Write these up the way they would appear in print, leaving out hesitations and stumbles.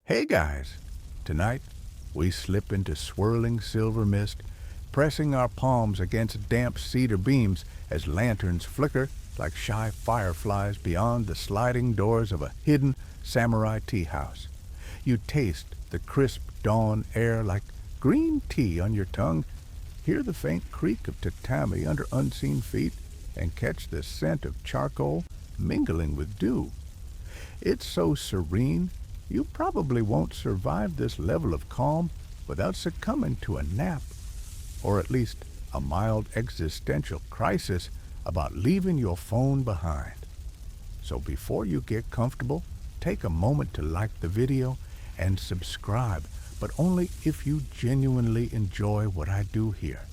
Hey guys! Tonight, we slip into swirling silver mist, pressing our palms against damp cedar beams as lanterns flicker like shy fireflies beyond the sliding doors of a hidden samurai tea house. You taste the crisp dawn air like green tea on your tongue, hear the faint creak of tatami under unseen feet, and catch the scent of charcoal mingling with dew. It's so serene, you probably won't survive this level of calm without succumbing to a nap, or at least a mild existential crisis about leaving your phone behind. So before you get comfortable, take a moment to like the video and subscribe, but only if you genuinely enjoy what I do here.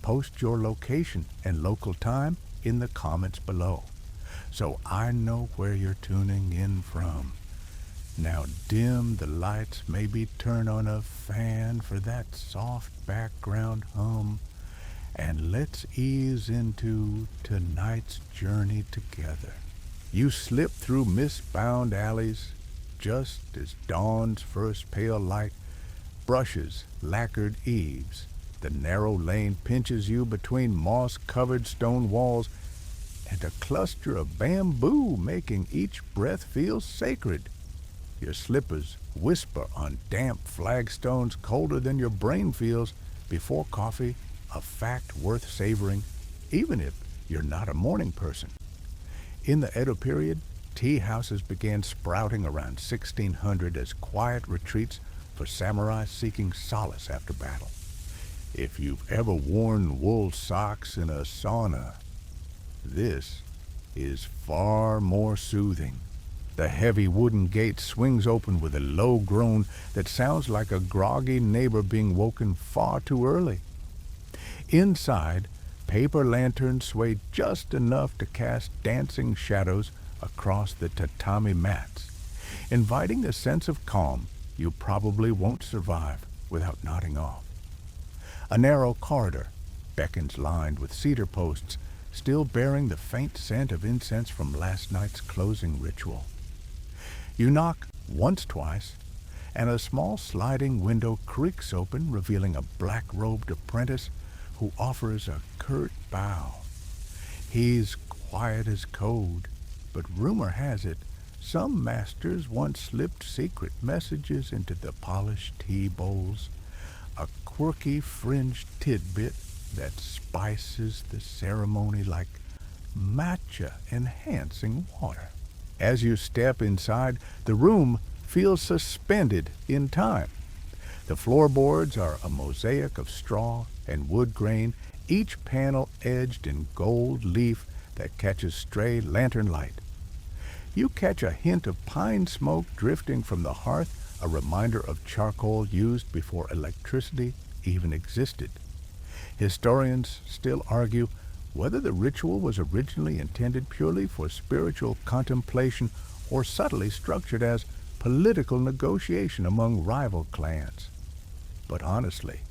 Post your location and local time in the comments below, so I know where you're tuning in from. Now dim the lights, maybe turn on a fan for that soft background hum, and let's ease into tonight's journey together. You slip through mist-bound alleys just as dawn's first pale light brushes lacquered eaves. The narrow lane pinches you between moss-covered stone walls and a cluster of bamboo making each breath feel sacred. Your slippers whisper on damp flagstones colder than your brain feels before coffee, a fact worth savoring, even if you're not a morning person. In the Edo period, tea houses began sprouting around 1600 as quiet retreats for samurai seeking solace after battle. If you've ever worn wool socks in a sauna, this is far more soothing. The heavy wooden gate swings open with a low groan that sounds like a groggy neighbor being woken far too early. Inside, paper lanterns sway just enough to cast dancing shadows across the tatami mats, inviting a sense of calm you probably won't survive without nodding off. A narrow corridor beckons, lined with cedar posts, still bearing the faint scent of incense from last night's closing ritual. You knock once, twice, and a small sliding window creaks open, revealing a black-robed apprentice who offers a curt bow. He's quiet as code, but rumor has it some masters once slipped secret messages into the polished tea bowls, a quirky fringed tidbit that spices the ceremony like matcha enhancing water. As you step inside, the room feels suspended in time. The floorboards are a mosaic of straw and wood grain, each panel edged in gold leaf that catches stray lantern light. You catch a hint of pine smoke drifting from the hearth, a reminder of charcoal used before electricity even existed. Historians still argue whether the ritual was originally intended purely for spiritual contemplation or subtly structured as political negotiation among rival clans. But honestly,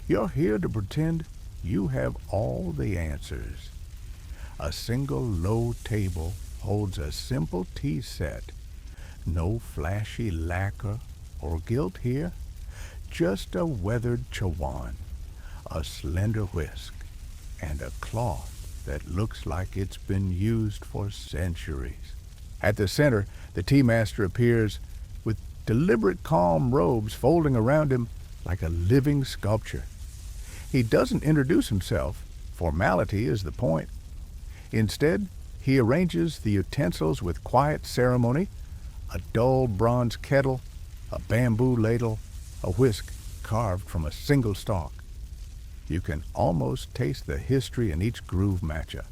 you're here to pretend you have all the answers. A single low table holds a simple tea set. No flashy lacquer or gilt here, just a weathered chawan, a slender whisk, and a cloth that looks like it's been used for centuries. At the center, the tea master appears with deliberate calm robes folding around him like a living sculpture. He doesn't introduce himself. Formality is the point. Instead, he arranges the utensils with quiet ceremony: a dull bronze kettle, a bamboo ladle, a whisk carved from a single stalk. You can almost taste the history in each groove matcha.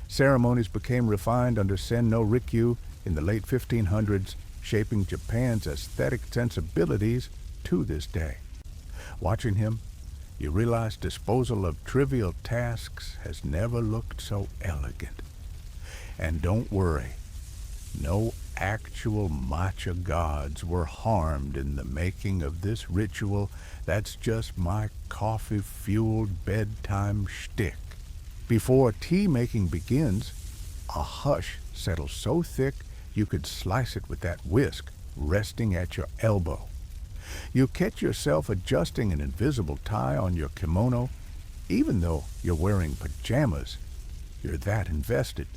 Ceremonies became refined under Sen no Rikyu in the late 1500s, shaping Japan's aesthetic sensibilities to this day. Watching him, you realize disposal of trivial tasks has never looked so elegant. And don't worry, no actual matcha gods were harmed in the making of this ritual. That's just my coffee-fueled bedtime shtick. Before tea making begins, a hush settles so thick you could slice it with that whisk, resting at your elbow. You catch yourself adjusting an invisible tie on your kimono, even though you're wearing pajamas. You're that invested.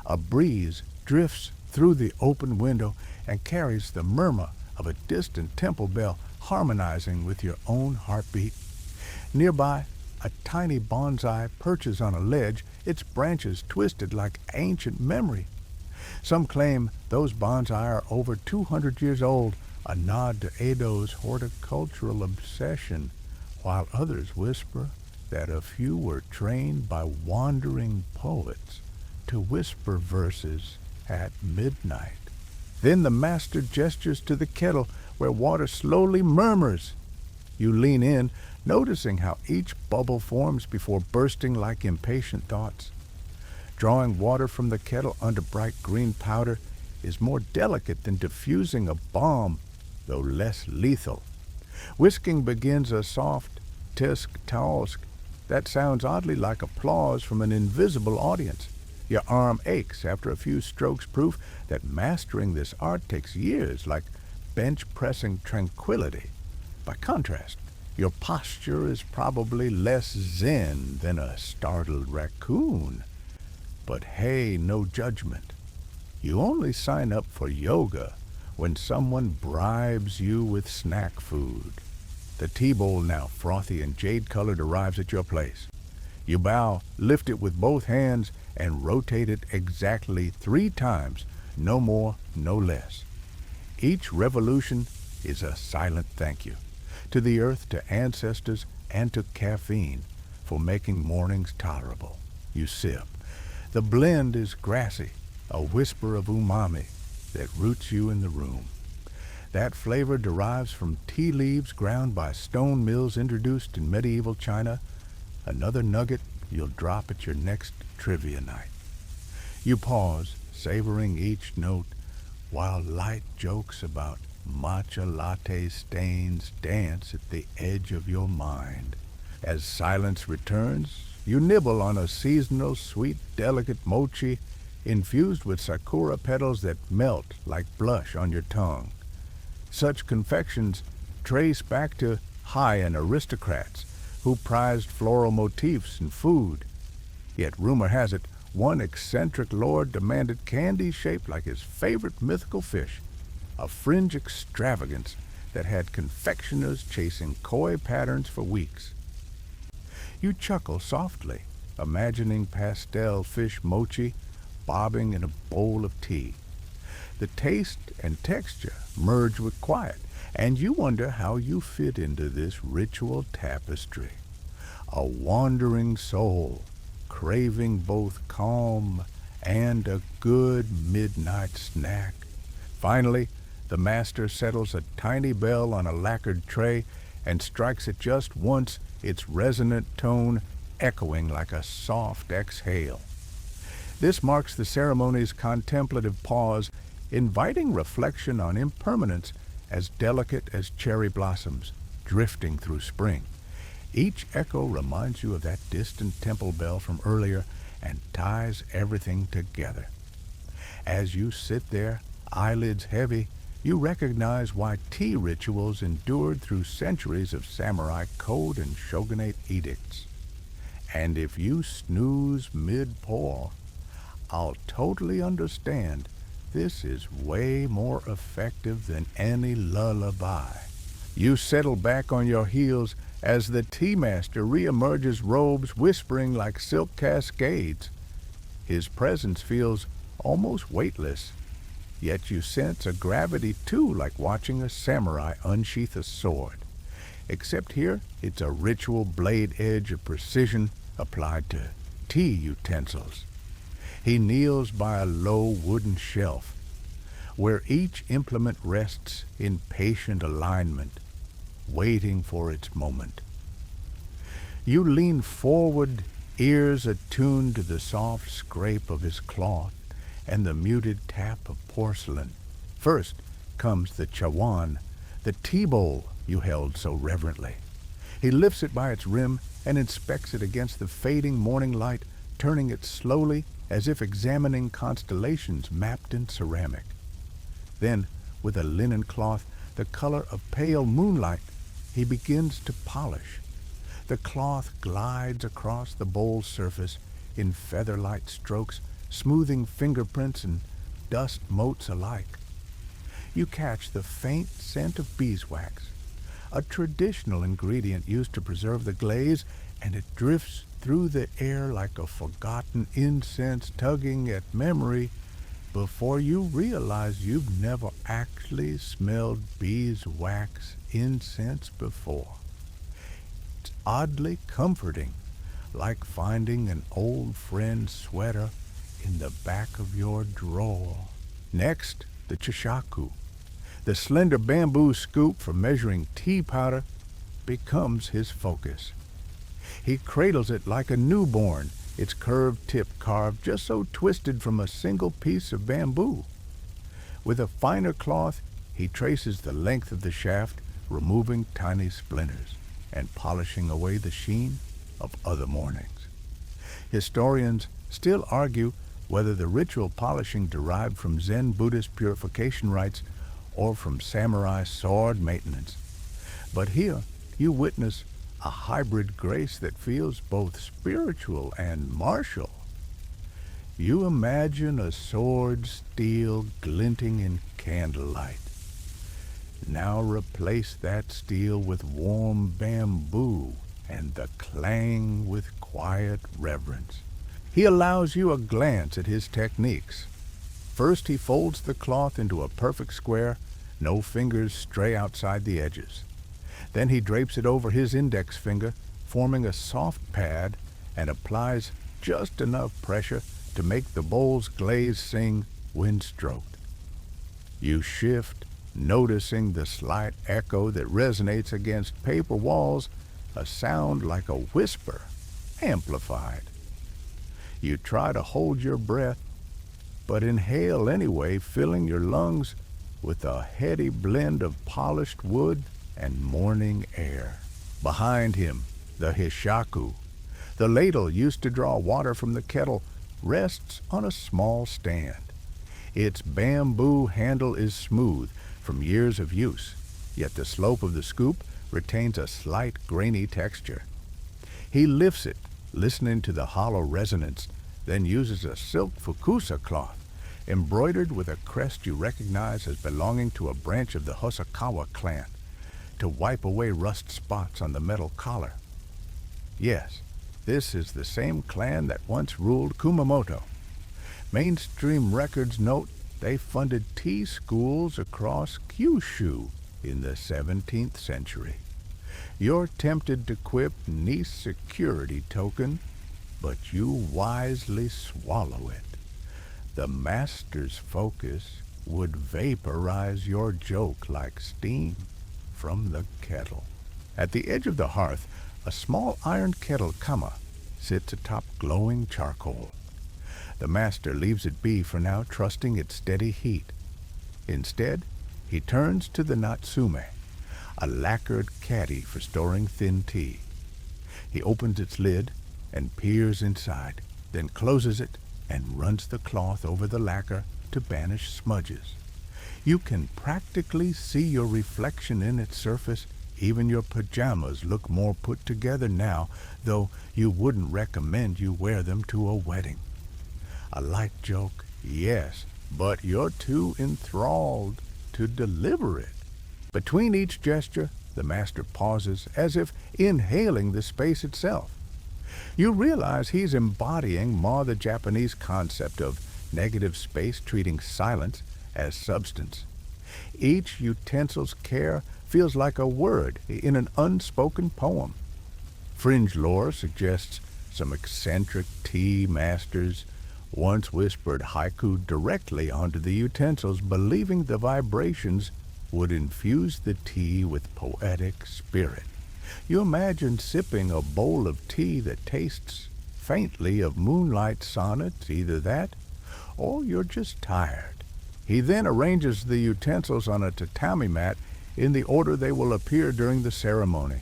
A breeze drifts through the open window and carries the murmur of a distant temple bell harmonizing with your own heartbeat. Nearby, a tiny bonsai perches on a ledge, its branches twisted like ancient memory. Some claim those bonsai are over 200 years old, a nod to Edo's horticultural obsession, while others whisper that a few were trained by wandering poets to whisper verses at midnight. Then the master gestures to the kettle where water slowly murmurs. You lean in, noticing how each bubble forms before bursting like impatient thoughts. Drawing water from the kettle under bright green powder is more delicate than diffusing a bomb, though less lethal. Whisking begins a soft tisk tausk that sounds oddly like applause from an invisible audience. Your arm aches after a few strokes, proof that mastering this art takes years, like bench pressing tranquility. By contrast, your posture is probably less zen than a startled raccoon. But hey, no judgment. You only sign up for yoga when someone bribes you with snack food. The tea bowl, now frothy and jade-colored, arrives at your place. You bow, lift it with both hands, and rotate it exactly 3 times, no more, no less. Each revolution is a silent thank you to the earth, to ancestors, and to caffeine for making mornings tolerable. You sip. The blend is grassy, a whisper of umami that roots you in the room. That flavor derives from tea leaves ground by stone mills introduced in medieval China, another nugget you'll drop at your next trivia night. You pause, savoring each note, while light jokes about matcha latte stains dance at the edge of your mind. As silence returns, you nibble on a seasonal, sweet, delicate mochi infused with sakura petals that melt like blush on your tongue. Such confections trace back to high-end aristocrats who prized floral motifs in food. Yet rumor has it, one eccentric lord demanded candy shaped like his favorite mythical fish, a fringe extravagance that had confectioners chasing coy patterns for weeks. You chuckle softly, imagining pastel fish mochi bobbing in a bowl of tea. The taste and texture merge with quiet, and you wonder how you fit into this ritual tapestry. A wandering soul, craving both calm and a good midnight snack. Finally, the master settles a tiny bell on a lacquered tray and strikes it just once, its resonant tone echoing like a soft exhale. This marks the ceremony's contemplative pause, inviting reflection on impermanence as delicate as cherry blossoms drifting through spring. Each echo reminds you of that distant temple bell from earlier and ties everything together. As you sit there, eyelids heavy, you recognize why tea rituals endured through centuries of samurai code and shogunate edicts. And if you snooze mid-pour, I'll totally understand. This is way more effective than any lullaby. You settle back on your heels as the tea master reemerges, robes whispering like silk cascades. His presence feels almost weightless, yet you sense a gravity too, like watching a samurai unsheath a sword. Except here, it's a ritual blade edge of precision applied to tea utensils. He kneels by a low wooden shelf, where each implement rests in patient alignment, waiting for its moment. You lean forward, ears attuned to the soft scrape of his cloth and the muted tap of porcelain. First comes the chawan, the tea bowl you held so reverently. He lifts it by its rim and inspects it against the fading morning light, turning it slowly as if examining constellations mapped in ceramic. Then, with a linen cloth the color of pale moonlight, he begins to polish. The cloth glides across the bowl's surface in feather-light strokes, smoothing fingerprints and dust motes alike. You catch the faint scent of beeswax, a traditional ingredient used to preserve the glaze, and it drifts through the air like a forgotten incense tugging at memory before you realize you've never actually smelled beeswax incense before. It's oddly comforting, like finding an old friend's sweater in the back of your drawer. Next, the chishaku. The slender bamboo scoop for measuring tea powder becomes his focus. He cradles it like a newborn, its curved tip carved just so twisted from a single piece of bamboo. With a finer cloth, he traces the length of the shaft, removing tiny splinters and polishing away the sheen of other mornings. Historians still argue whether the ritual polishing derived from Zen Buddhist purification rites or from samurai sword maintenance. But here you witness a hybrid grace that feels both spiritual and martial. You imagine a sword steel glinting in candlelight. Now replace that steel with warm bamboo and the clang with quiet reverence. He allows you a glance at his techniques. First, he folds the cloth into a perfect square, no fingers stray outside the edges. Then he drapes it over his index finger, forming a soft pad, and applies just enough pressure to make the bowl's glaze sing when stroked. You shift, noticing the slight echo that resonates against paper walls, a sound like a whisper, amplified. You try to hold your breath, but inhale anyway, filling your lungs with a heady blend of polished wood and morning air. Behind him, the hishaku, the ladle used to draw water from the kettle, rests on a small stand. Its bamboo handle is smooth from years of use, yet the slope of the scoop retains a slight grainy texture. He lifts it, listening to the hollow resonance, then uses a silk fukusa cloth, embroidered with a crest you recognize as belonging to a branch of the Hosokawa clan, to wipe away rust spots on the metal collar. Yes, this is the same clan that once ruled Kumamoto. Mainstream records note they funded tea schools across Kyushu in the 17th century. You're tempted to quip niece security token, but you wisely swallow it. The master's focus would vaporize your joke like steam from the kettle. At the edge of the hearth, a small iron kettle kama sits atop glowing charcoal. The master leaves it be for now, trusting its steady heat. Instead, he turns to the natsume, a lacquered caddy for storing thin tea. He opens its lid and peers inside, then closes it and runs the cloth over the lacquer to banish smudges. You can practically see your reflection in its surface. Even your pajamas look more put together now, though you wouldn't recommend you wear them to a wedding. A light joke, yes, but you're too enthralled to deliver it. Between each gesture, the master pauses, as if inhaling the space itself. You realize he's embodying more the Japanese concept of negative space, treating silence as substance. Each utensil's care feels like a word in an unspoken poem. Fringe lore suggests some eccentric tea masters once whispered haiku directly onto the utensils, believing the vibrations would infuse the tea with poetic spirit. You imagine sipping a bowl of tea that tastes faintly of moonlight sonnets, either that or you're just tired. He then arranges the utensils on a tatami mat in the order they will appear during the ceremony.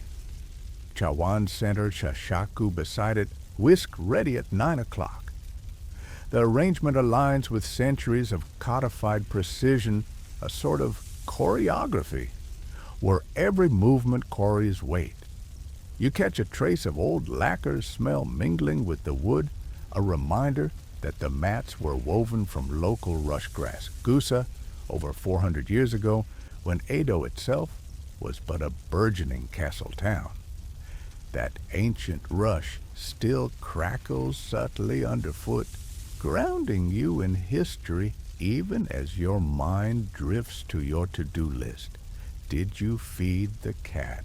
Chawan center shashaku beside it, whisk ready at 9 o'clock. The arrangement aligns with centuries of codified precision, a sort of choreography, where every movement carries weight. You catch a trace of old lacquer smell mingling with the wood, a reminder that the mats were woven from local rush grass, gusa, over 400 years ago, when Edo itself was but a burgeoning castle town. That ancient rush still crackles subtly underfoot, grounding you in history even as your mind drifts to your to-do list. Did you feed the cat?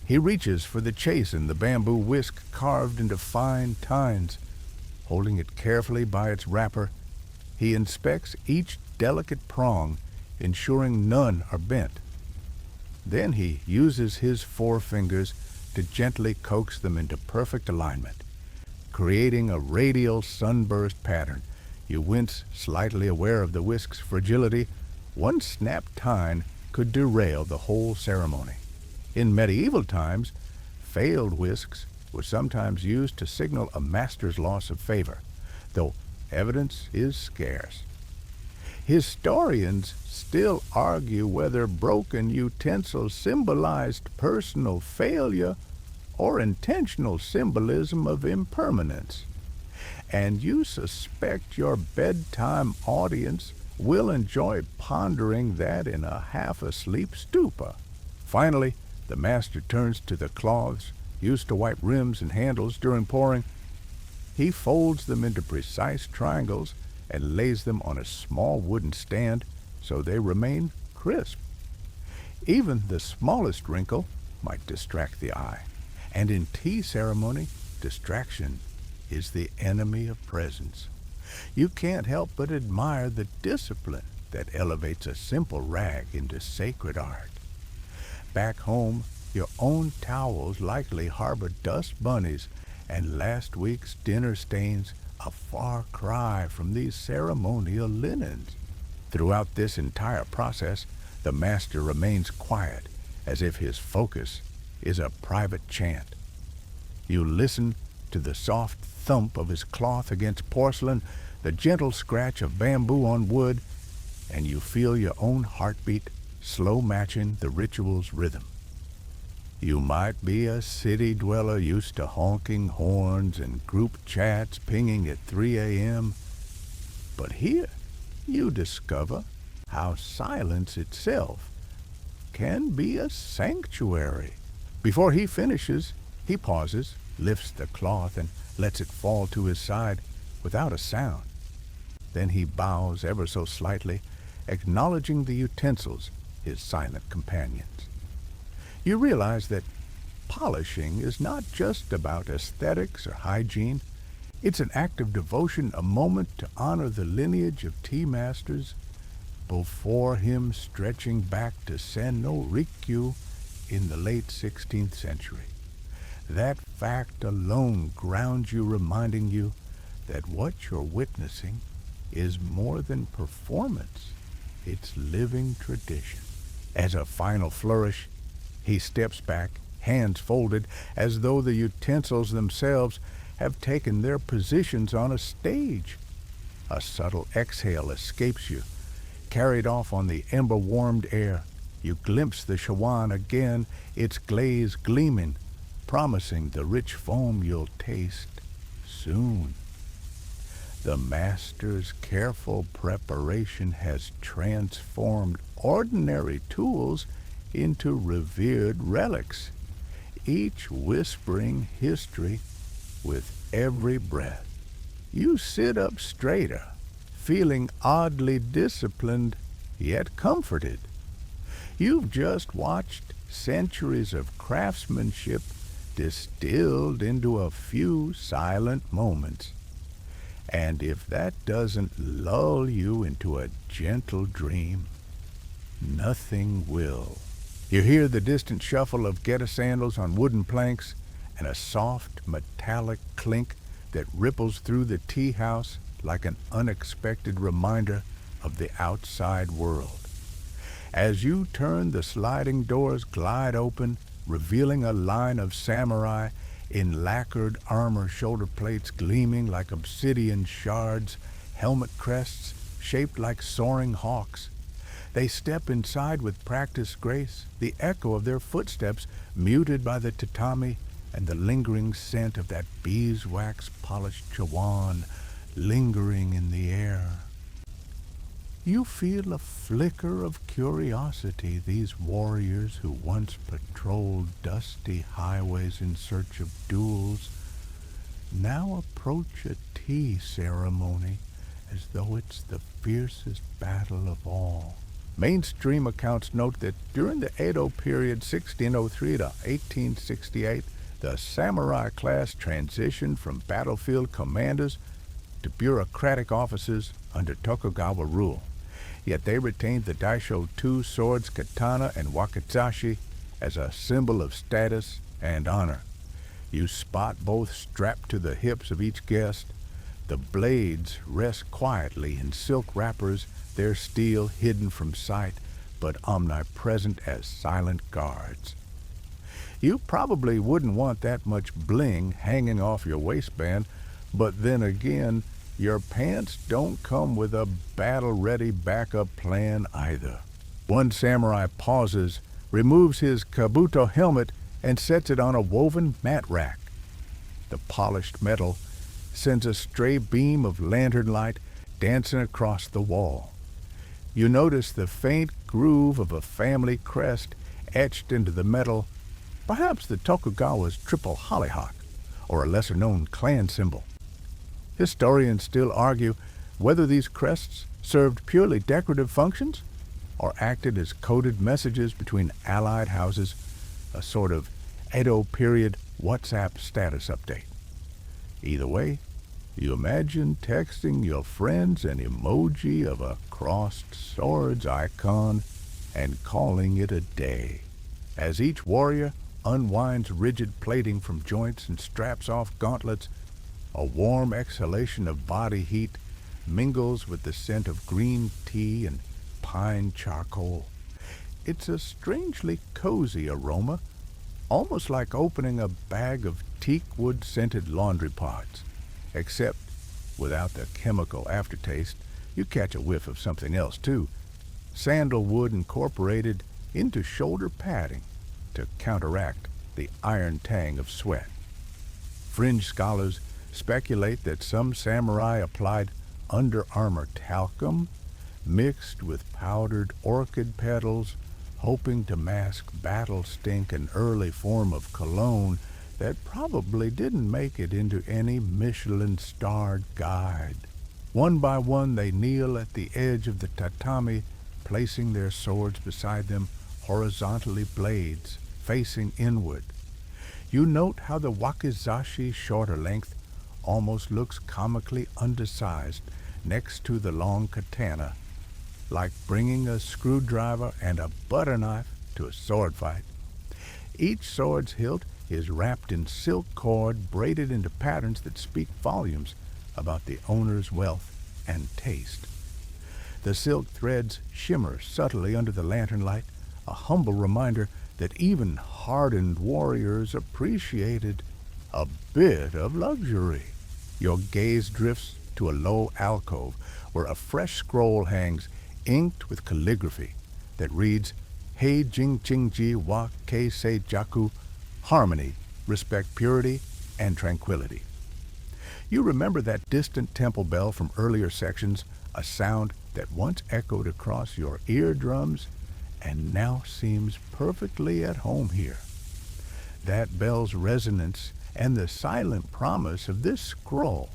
He reaches for the chase in the bamboo whisk carved into fine tines. Holding it carefully by its wrapper, he inspects each delicate prong, ensuring none are bent. Then he uses his forefingers to gently coax them into perfect alignment, creating a radial sunburst pattern. You wince, slightly aware of the whisk's fragility. One snapped tine could derail the whole ceremony. In medieval times, failed whisks were sometimes used to signal a master's loss of favor, though evidence is scarce. Historians still argue whether broken utensils symbolized personal failure or intentional symbolism of impermanence. And you suspect your bedtime audience will enjoy pondering that in a half-asleep stupor. Finally, the master turns to the cloths used to wipe rims and handles during pouring. He folds them into precise triangles and lays them on a small wooden stand so they remain crisp. Even the smallest wrinkle might distract the eye, and in tea ceremony, distraction is the enemy of presence. You can't help but admire the discipline that elevates a simple rag into sacred art. Back home, your own towels likely harbor dust bunnies, and last week's dinner stains a far cry from these ceremonial linens. Throughout this entire process, the master remains quiet, as if his focus is a private chant. You listen to the soft thump of his cloth against porcelain, the gentle scratch of bamboo on wood, and you feel your own heartbeat slow matching the ritual's rhythm. You might be a city dweller used to honking horns and group chats pinging at 3 a.m., but here you discover how silence itself can be a sanctuary. Before he finishes, he pauses, lifts the cloth, and lets it fall to his side without a sound. Then he bows ever so slightly, acknowledging the utensils, his silent companions. You realize that polishing is not just about aesthetics or hygiene. It's an act of devotion, a moment to honor the lineage of tea masters before him stretching back to Sen no Rikyu in the late 16th century. That fact alone grounds you, reminding you that what you're witnessing is more than performance. It's living tradition. As a final flourish, he steps back, hands folded, as though the utensils themselves have taken their positions on a stage. A subtle exhale escapes you, carried off on the ember-warmed air. You glimpse the shawan again, its glaze gleaming, promising the rich foam you'll taste soon. The master's careful preparation has transformed ordinary tools into revered relics, each whispering history with every breath. You sit up straighter, feeling oddly disciplined yet comforted. You've just watched centuries of craftsmanship distilled into a few silent moments. And if that doesn't lull you into a gentle dream, nothing will. You hear the distant shuffle of geta sandals on wooden planks and a soft metallic clink that ripples through the tea house like an unexpected reminder of the outside world. As you turn, the sliding doors glide open, revealing a line of samurai in lacquered armor, shoulder plates gleaming like obsidian shards, helmet crests shaped like soaring hawks. They step inside with practiced grace, the echo of their footsteps muted by the tatami and the lingering scent of that beeswax-polished chawan lingering in the air. You feel a flicker of curiosity. These warriors who once patrolled dusty highways in search of duels now approach a tea ceremony as though it's the fiercest battle of all. Mainstream accounts note that during the Edo period 1603 to 1868, the samurai class transitioned from battlefield commanders to bureaucratic officers under Tokugawa rule. Yet they retained the daisho two swords, katana and wakizashi, as a symbol of status and honor. You spot both strapped to the hips of each guest. The blades rest quietly in silk wrappers, their steel hidden from sight, but omnipresent as silent guards. You probably wouldn't want that much bling hanging off your waistband, but then again, your pants don't come with a battle-ready backup plan either. One samurai pauses, removes his kabuto helmet, and sets it on a woven mat rack. The polished metal sends a stray beam of lantern light dancing across the wall. You notice the faint groove of a family crest etched into the metal, perhaps the Tokugawa's triple hollyhock, or a lesser-known clan symbol. Historians still argue whether these crests served purely decorative functions or acted as coded messages between allied houses, a sort of Edo period WhatsApp status update. Either way, you imagine texting your friends an emoji of a crossed swords icon and calling it a day. As each warrior unwinds rigid plating from joints and straps off gauntlets, a warm exhalation of body heat mingles with the scent of green tea and pine charcoal. It's a strangely cozy aroma, almost like opening a bag of teakwood-scented laundry pods. Except, without the chemical aftertaste, you catch a whiff of something else, too. Sandalwood incorporated into shoulder padding to counteract the iron tang of sweat. Fringe scholars speculate that some samurai applied Under Armour talcum mixed with powdered orchid petals, hoping to mask battle stink, an early form of cologne that probably didn't make it into any Michelin-starred guide. One by one they kneel at the edge of the tatami, placing their swords beside them, horizontally blades facing inward. You note how the wakizashi, shorter length, almost looks comically undersized next to the long katana, like bringing a screwdriver and a butter knife to a sword fight. Each sword's hilt is wrapped in silk cord braided into patterns that speak volumes about the owner's wealth and taste. The silk threads shimmer subtly under the lantern light, a humble reminder that even hardened warriors appreciated a bit of luxury. Your gaze drifts to a low alcove where a fresh scroll hangs, inked with calligraphy, that reads, Hei Jing Jingji wa Kei Se Jaku, harmony, respect purity, and tranquility. You remember that distant temple bell from earlier sections, a sound that once echoed across your eardrums and now seems perfectly at home here. That bell's resonance and the silent promise of this scroll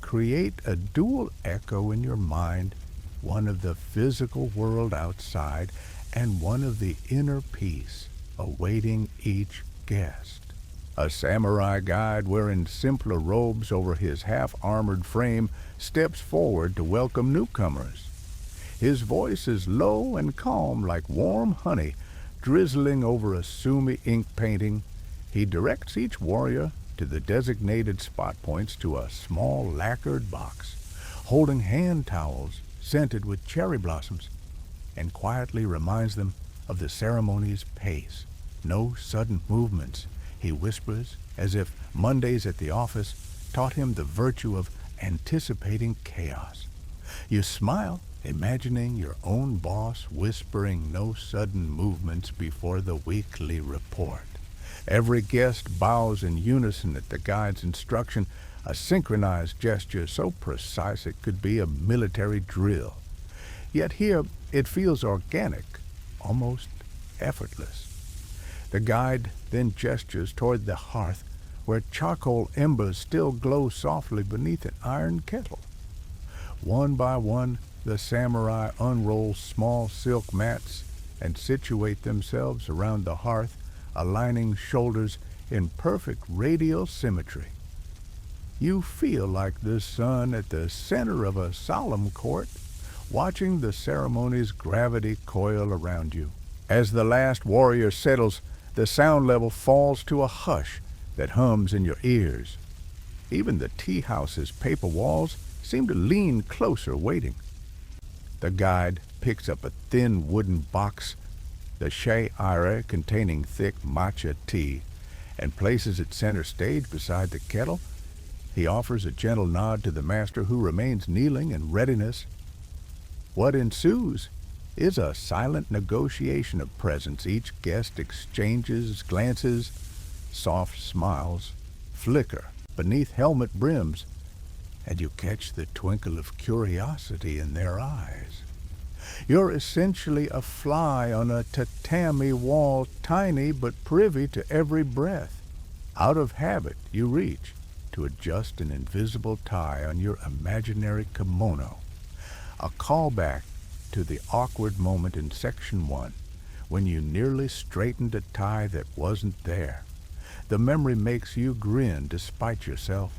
create a dual echo in your mind, one of the physical world outside and one of the inner peace awaiting each guest. A samurai guide wearing simpler robes over his half-armored frame steps forward to welcome newcomers. His voice is low and calm like warm honey drizzling over a sumi ink painting. He directs each warrior to the designated spot points to a small lacquered box, holding hand towels scented with cherry blossoms, and quietly reminds them of the ceremony's pace. No sudden movements, he whispers, as if Mondays at the office taught him the virtue of anticipating chaos. You smile imagining your own boss whispering no sudden movements before the weekly report. Every guest bows in unison at the guide's instruction, a synchronized gesture so precise it could be a military drill. Yet here it feels organic, almost effortless. The guide then gestures toward the hearth, where charcoal embers still glow softly beneath an iron kettle. One by one, the samurai unroll small silk mats and situate themselves around the hearth, aligning shoulders in perfect radial symmetry. You feel like the sun at the center of a solemn court, watching the ceremony's gravity coil around you. As the last warrior settles, the sound level falls to a hush that hums in your ears. Even the tea house's paper walls seem to lean closer, waiting. The guide picks up a thin wooden box, the shē containing thick matcha tea, and places it center stage beside the kettle. He offers a gentle nod to the master, who remains kneeling in readiness. What ensues is a silent negotiation of presence. Each guest exchanges glances, soft smiles flicker beneath helmet brims, and you catch the twinkle of curiosity in their eyes. You're essentially a fly on a tatami wall, tiny but privy to every breath. Out of habit, you reach to adjust an invisible tie on your imaginary kimono, a callback to the awkward moment in Section 1 when you nearly straightened a tie that wasn't there. The memory makes you grin despite yourself.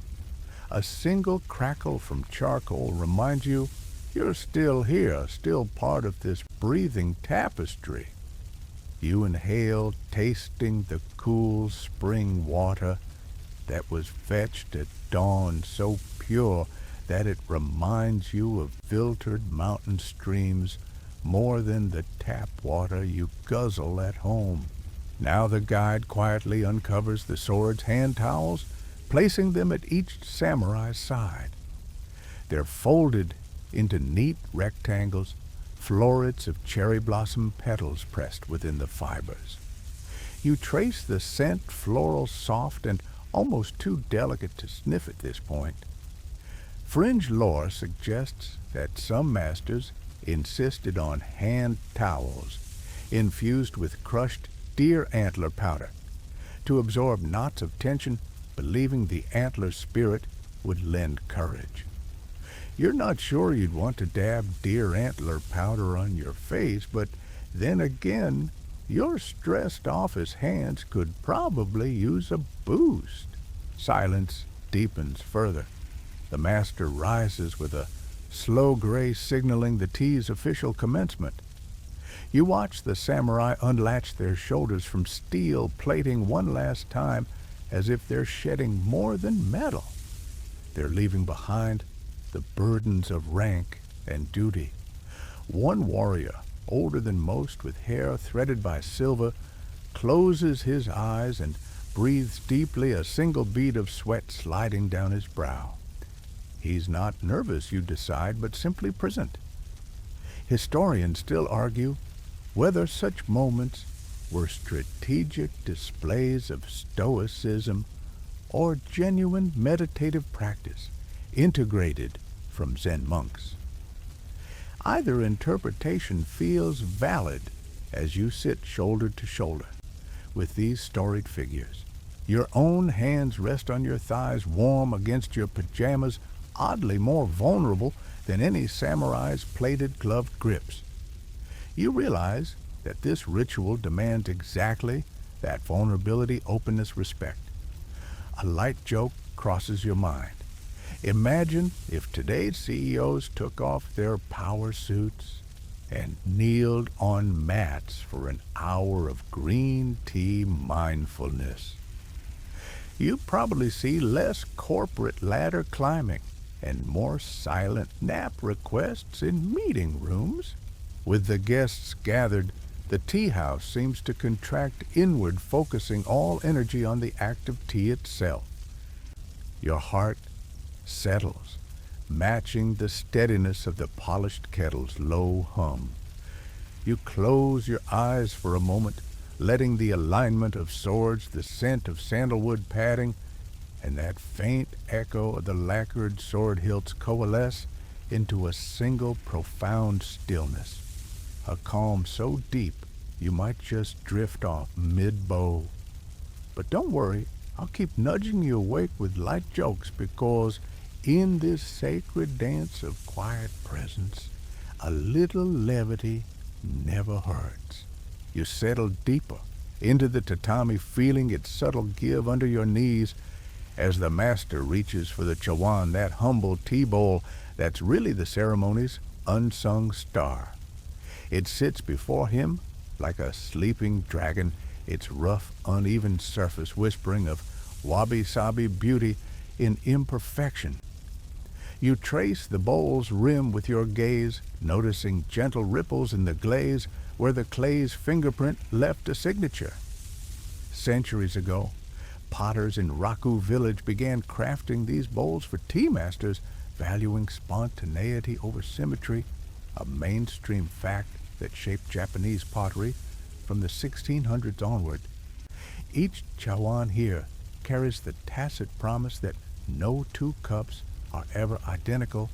A single crackle from charcoal reminds you you're still here, still part of this breathing tapestry. You inhale, tasting the cool spring water that was fetched at dawn, so pure that it reminds you of filtered mountain streams more than the tap water you guzzle at home. Now the guide quietly uncovers the sword's hand towels, placing them at each samurai's side. They're folded into neat rectangles, florets of cherry blossom petals pressed within the fibers. You trace the scent, floral, soft, and almost too delicate to sniff at this point. Fringe lore suggests that some masters insisted on hand towels infused with crushed deer antler powder to absorb knots of tension, believing the antler spirit would lend courage. You're not sure you'd want to dab deer antler powder on your face, but then again, your stressed office hands could probably use a boost. Silence deepens further. The master rises with a slow grace signaling the tea's official commencement. You watch the samurai unlatch their shoulders from steel plating one last time, as if they're shedding more than metal. They're leaving behind the burdens of rank and duty. One warrior, older than most, with hair threaded by silver, closes his eyes and breathes deeply, a single bead of sweat sliding down his brow. He's not nervous, you decide, but simply present. Historians still argue whether such moments were strategic displays of stoicism or genuine meditative practice integrated from Zen monks. Either interpretation feels valid as you sit shoulder to shoulder with these storied figures. Your own hands rest on your thighs, warm against your pajamas, oddly more vulnerable than any samurai's plated gloved grips. You realize that this ritual demands exactly that vulnerability, openness, respect. A light joke crosses your mind. Imagine if today's CEOs took off their power suits and kneeled on mats for an hour of green tea mindfulness. You probably see less corporate ladder climbing and more silent nap requests in meeting rooms. With the guests gathered, the tea house seems to contract inward, focusing all energy on the act of tea itself. Your heart settles, matching the steadiness of the polished kettle's low hum. You close your eyes for a moment, letting the alignment of swords, the scent of sandalwood padding, and that faint echo of the lacquered sword hilts coalesce into a single profound stillness, a calm so deep you might just drift off mid-bow. But don't worry, I'll keep nudging you awake with light jokes, because in this sacred dance of quiet presence, a little levity never hurts. You settle deeper into the tatami, feeling its subtle give under your knees as the master reaches for the chawan, that humble tea bowl that's really the ceremony's unsung star. It sits before him like a sleeping dragon, its rough, uneven surface whispering of wabi-sabi beauty in imperfection. You trace the bowl's rim with your gaze, noticing gentle ripples in the glaze where the clay's fingerprint left a signature. Centuries ago, potters in Raku village began crafting these bowls for tea masters, valuing spontaneity over symmetry, a mainstream fact that shaped Japanese pottery from the 1600s onward. Each chawan here carries the tacit promise that no two cups are ever identical,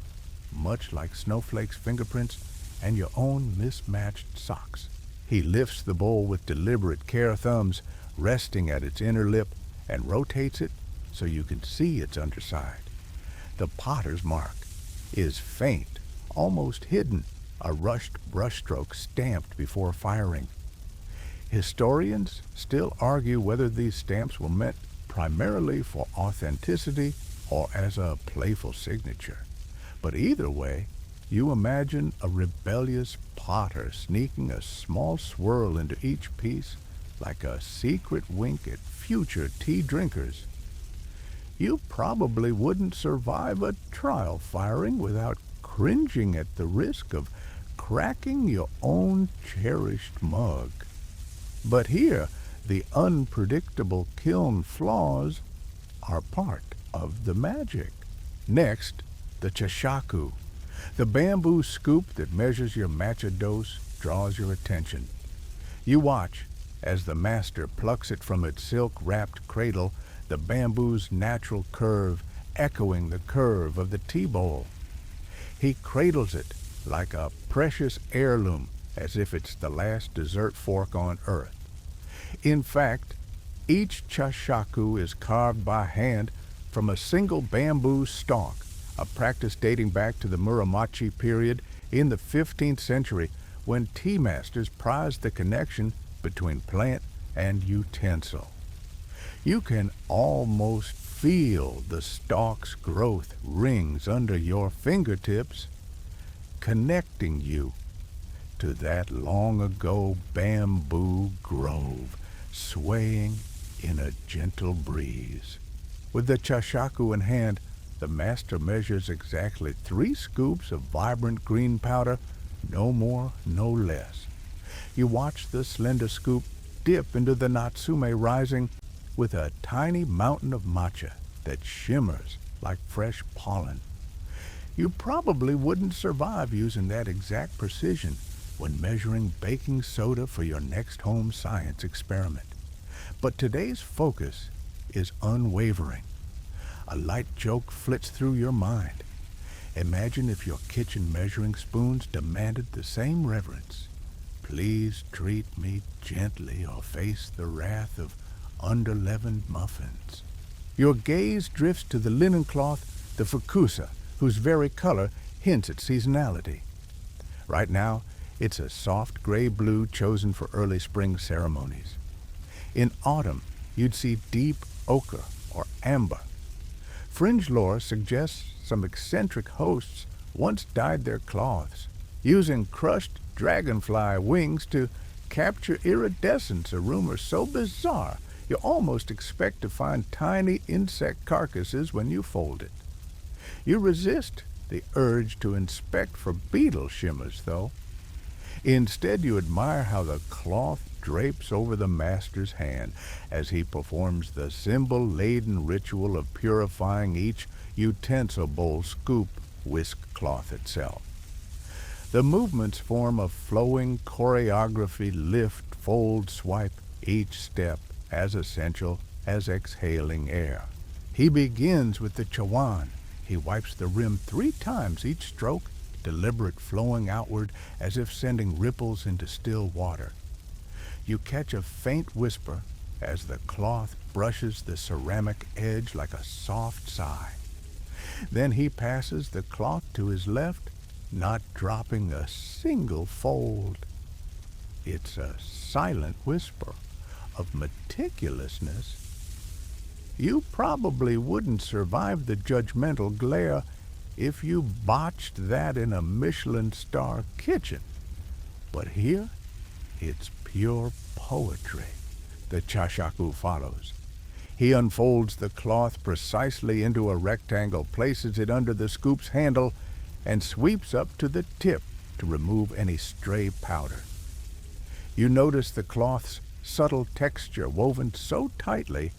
much like snowflakes' fingerprints and your own mismatched socks. He lifts the bowl with deliberate care, thumbs resting at its inner lip, and rotates it so you can see its underside. The potter's mark is faint, almost hidden, a rushed brushstroke stamped before firing. Historians still argue whether these stamps were meant primarily for authenticity or as a playful signature. But either way, you imagine a rebellious potter sneaking a small swirl into each piece like a secret wink at future tea drinkers. You probably wouldn't survive a trial firing without cringing at the risk of cracking your own cherished mug. But here, the unpredictable kiln flaws are part of the magic. Next, the chashaku. The bamboo scoop that measures your matcha dose draws your attention. You watch as the master plucks it from its silk-wrapped cradle, the bamboo's natural curve echoing the curve of the tea bowl. He cradles it like a precious heirloom, as if it's the last dessert fork on earth. In fact, each chashaku is carved by hand from a single bamboo stalk, a practice dating back to the Muromachi period in the 15th century, when tea masters prized the connection between plant and utensil. You can almost feel the stalk's growth rings under your fingertips, connecting you to that long-ago bamboo grove, swaying in a gentle breeze. With the chashaku in hand, the master measures exactly 3 scoops of vibrant green powder, no more, no less. You watch the slender scoop dip into the natsume, rising with a tiny mountain of matcha that shimmers like fresh pollen. You probably wouldn't survive using that exact precision when measuring baking soda for your next home science experiment. But today's focus is unwavering. A light joke flits through your mind. Imagine if your kitchen measuring spoons demanded the same reverence. Please treat me gently or face the wrath of under-leavened muffins. Your gaze drifts to the linen cloth, the fukusa, whose very color hints at seasonality. Right now, it's a soft gray-blue chosen for early spring ceremonies. In autumn, you'd see deep ochre or amber. Fringe lore suggests some eccentric hosts once dyed their cloths, using crushed dragonfly wings to capture iridescence, a rumor so bizarre you almost expect to find tiny insect carcasses when you fold it. You resist the urge to inspect for beetle shimmers, though. Instead, you admire how the cloth drapes over the master's hand as he performs the symbol-laden ritual of purifying each utensil bowl scoop whisk cloth itself. The movements form a flowing choreography: lift, fold, swipe, each step as essential as exhaling air. He begins with the chawan. He wipes the rim 3 times each stroke, deliberate, flowing outward as if sending ripples into still water. You catch a faint whisper as the cloth brushes the ceramic edge like a soft sigh. Then he passes the cloth to his left, not dropping a single fold. It's a silent whisper of meticulousness. You probably wouldn't survive the judgmental glare if you botched that in a Michelin star kitchen. But here, it's pure poetry. The chashaku follows. He unfolds the cloth precisely into a rectangle, places it under the scoop's handle, and sweeps up to the tip to remove any stray powder. You notice the cloth's subtle texture woven so tightly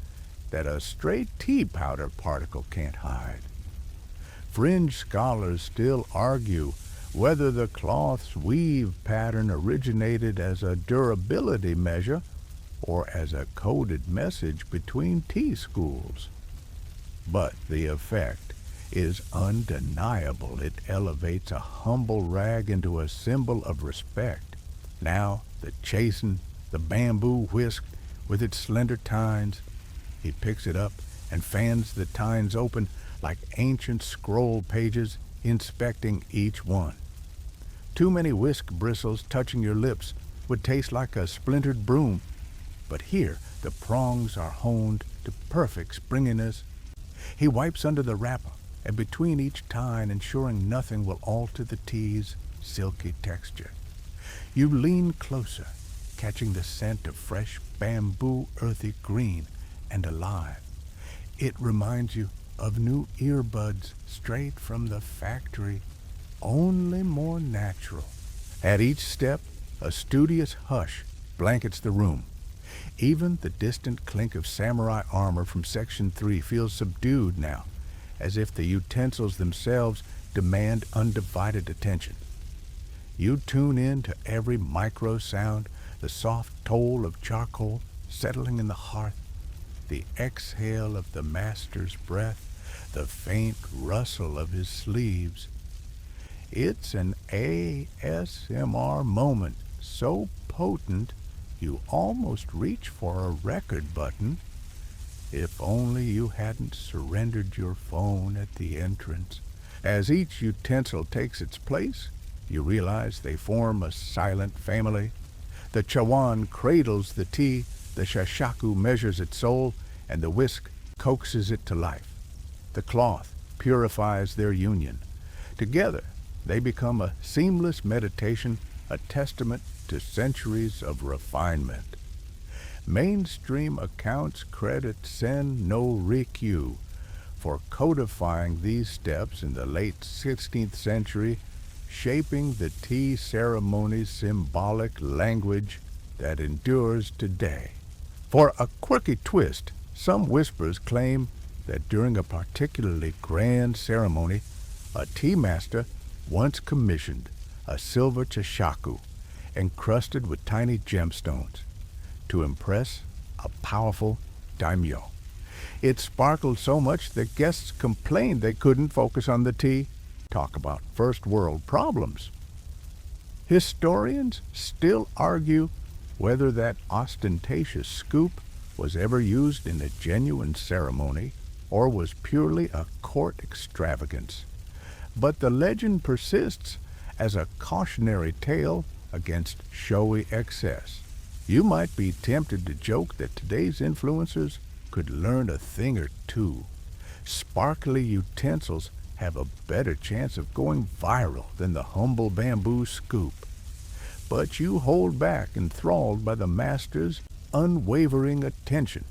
that a stray tea powder particle can't hide. Fringe scholars still argue whether the cloth's weave pattern originated as a durability measure or as a coded message between tea schools. But the effect is undeniable. It elevates a humble rag into a symbol of respect. Now the chastened, the bamboo whisked with its slender tines. He picks it up and fans the tines open like ancient scroll pages, inspecting each one. Too many whisk bristles touching your lips would taste like a splintered broom, but here the prongs are honed to perfect springiness. He wipes under the wrapper and between each tine, ensuring nothing will alter the tea's silky texture. You lean closer, catching the scent of fresh bamboo, earthy green and alive. It reminds you of new earbuds straight from the factory, only more natural. At each step, a studious hush blankets the room. Even the distant clink of samurai armor from Section 3 feels subdued now, as if the utensils themselves demand undivided attention. You tune in to every micro sound, the soft toll of charcoal settling in the hearth, the exhale of the master's breath, the faint rustle of his sleeves. It's an ASMR moment so potent you almost reach for a record button. If only you hadn't surrendered your phone at the entrance. As each utensil takes its place, you realize they form a silent family. The chawan cradles the tea, the shashaku measures its soul, and the whisk coaxes it to life. The cloth purifies their union. Together, they become a seamless meditation, a testament to centuries of refinement. Mainstream accounts credit Sen no Rikyu for codifying these steps in the late 16th century, shaping the tea ceremony's symbolic language that endures today. For a quirky twist, some whispers claim that during a particularly grand ceremony, a tea master once commissioned a silver chashaku encrusted with tiny gemstones to impress a powerful daimyo. It sparkled so much that guests complained they couldn't focus on the tea. Talk about first world problems. Historians still argue whether that ostentatious scoop was ever used in a genuine ceremony or was purely a court extravagance. But the legend persists as a cautionary tale against showy excess. You might be tempted to joke that today's influencers could learn a thing or two. Sparkly utensils have a better chance of going viral than the humble bamboo scoop. But you hold back, enthralled by the master's unwavering attention.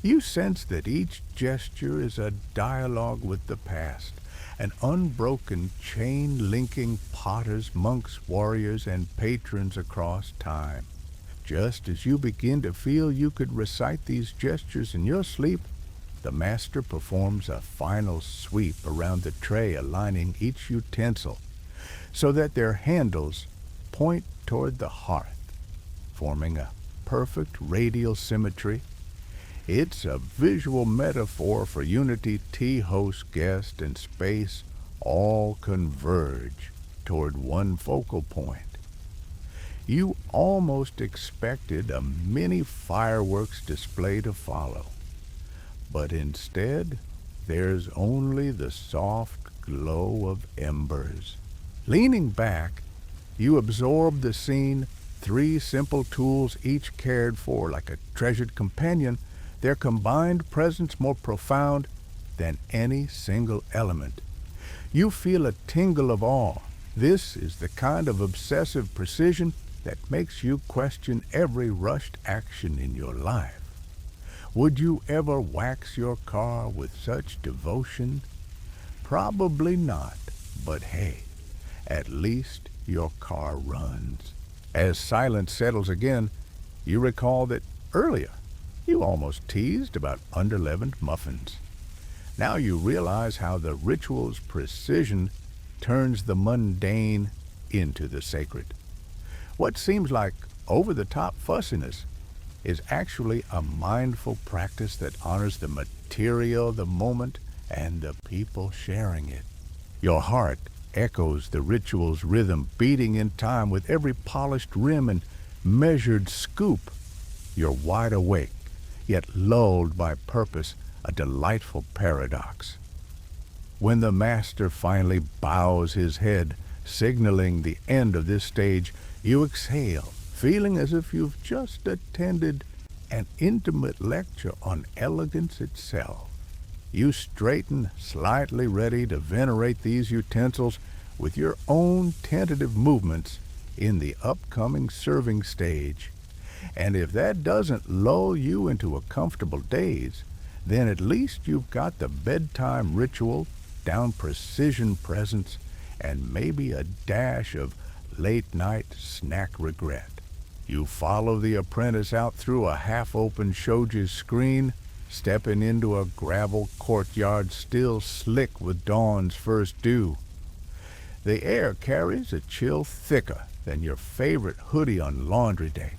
You sense that each gesture is a dialogue with the past, an unbroken chain linking potters, monks, warriors, and patrons across time. Just as you begin to feel you could recite these gestures in your sleep, the master performs a final sweep around the tray, aligning each utensil so that their handles point toward the hearth, forming a perfect radial symmetry. It's a visual metaphor for unity. Tea, host, guest, and space all converge toward one focal point. You almost expected a mini fireworks display to follow, but instead there's only the soft glow of embers. Leaning back, you absorb the scene, three simple tools each cared for like a treasured companion, their combined presence more profound than any single element. You feel a tingle of awe. This is the kind of obsessive precision that makes you question every rushed action in your life. Would you ever wax your car with such devotion? Probably not, but hey, at least your car runs. As silence settles again, you recall that earlier you almost teased about underleavened muffins. Now you realize how the ritual's precision turns the mundane into the sacred. What seems like over-the-top fussiness is actually a mindful practice that honors the material, the moment, and the people sharing it. Your heart echoes the ritual's rhythm, beating in time with every polished rim and measured scoop. You're wide awake, yet lulled by purpose, a delightful paradox. When the master finally bows his head, signaling the end of this stage, you exhale, feeling as if you've just attended an intimate lecture on elegance itself. You straighten, slightly ready to venerate these utensils with your own tentative movements in the upcoming serving stage. And if that doesn't lull you into a comfortable daze, then at least you've got the bedtime ritual down, precision presence, and maybe a dash of late-night snack regret. You follow the apprentice out through a half-open shōji screen, stepping into a gravel courtyard still slick with dawn's first dew. The air carries a chill thicker than your favorite hoodie on laundry day,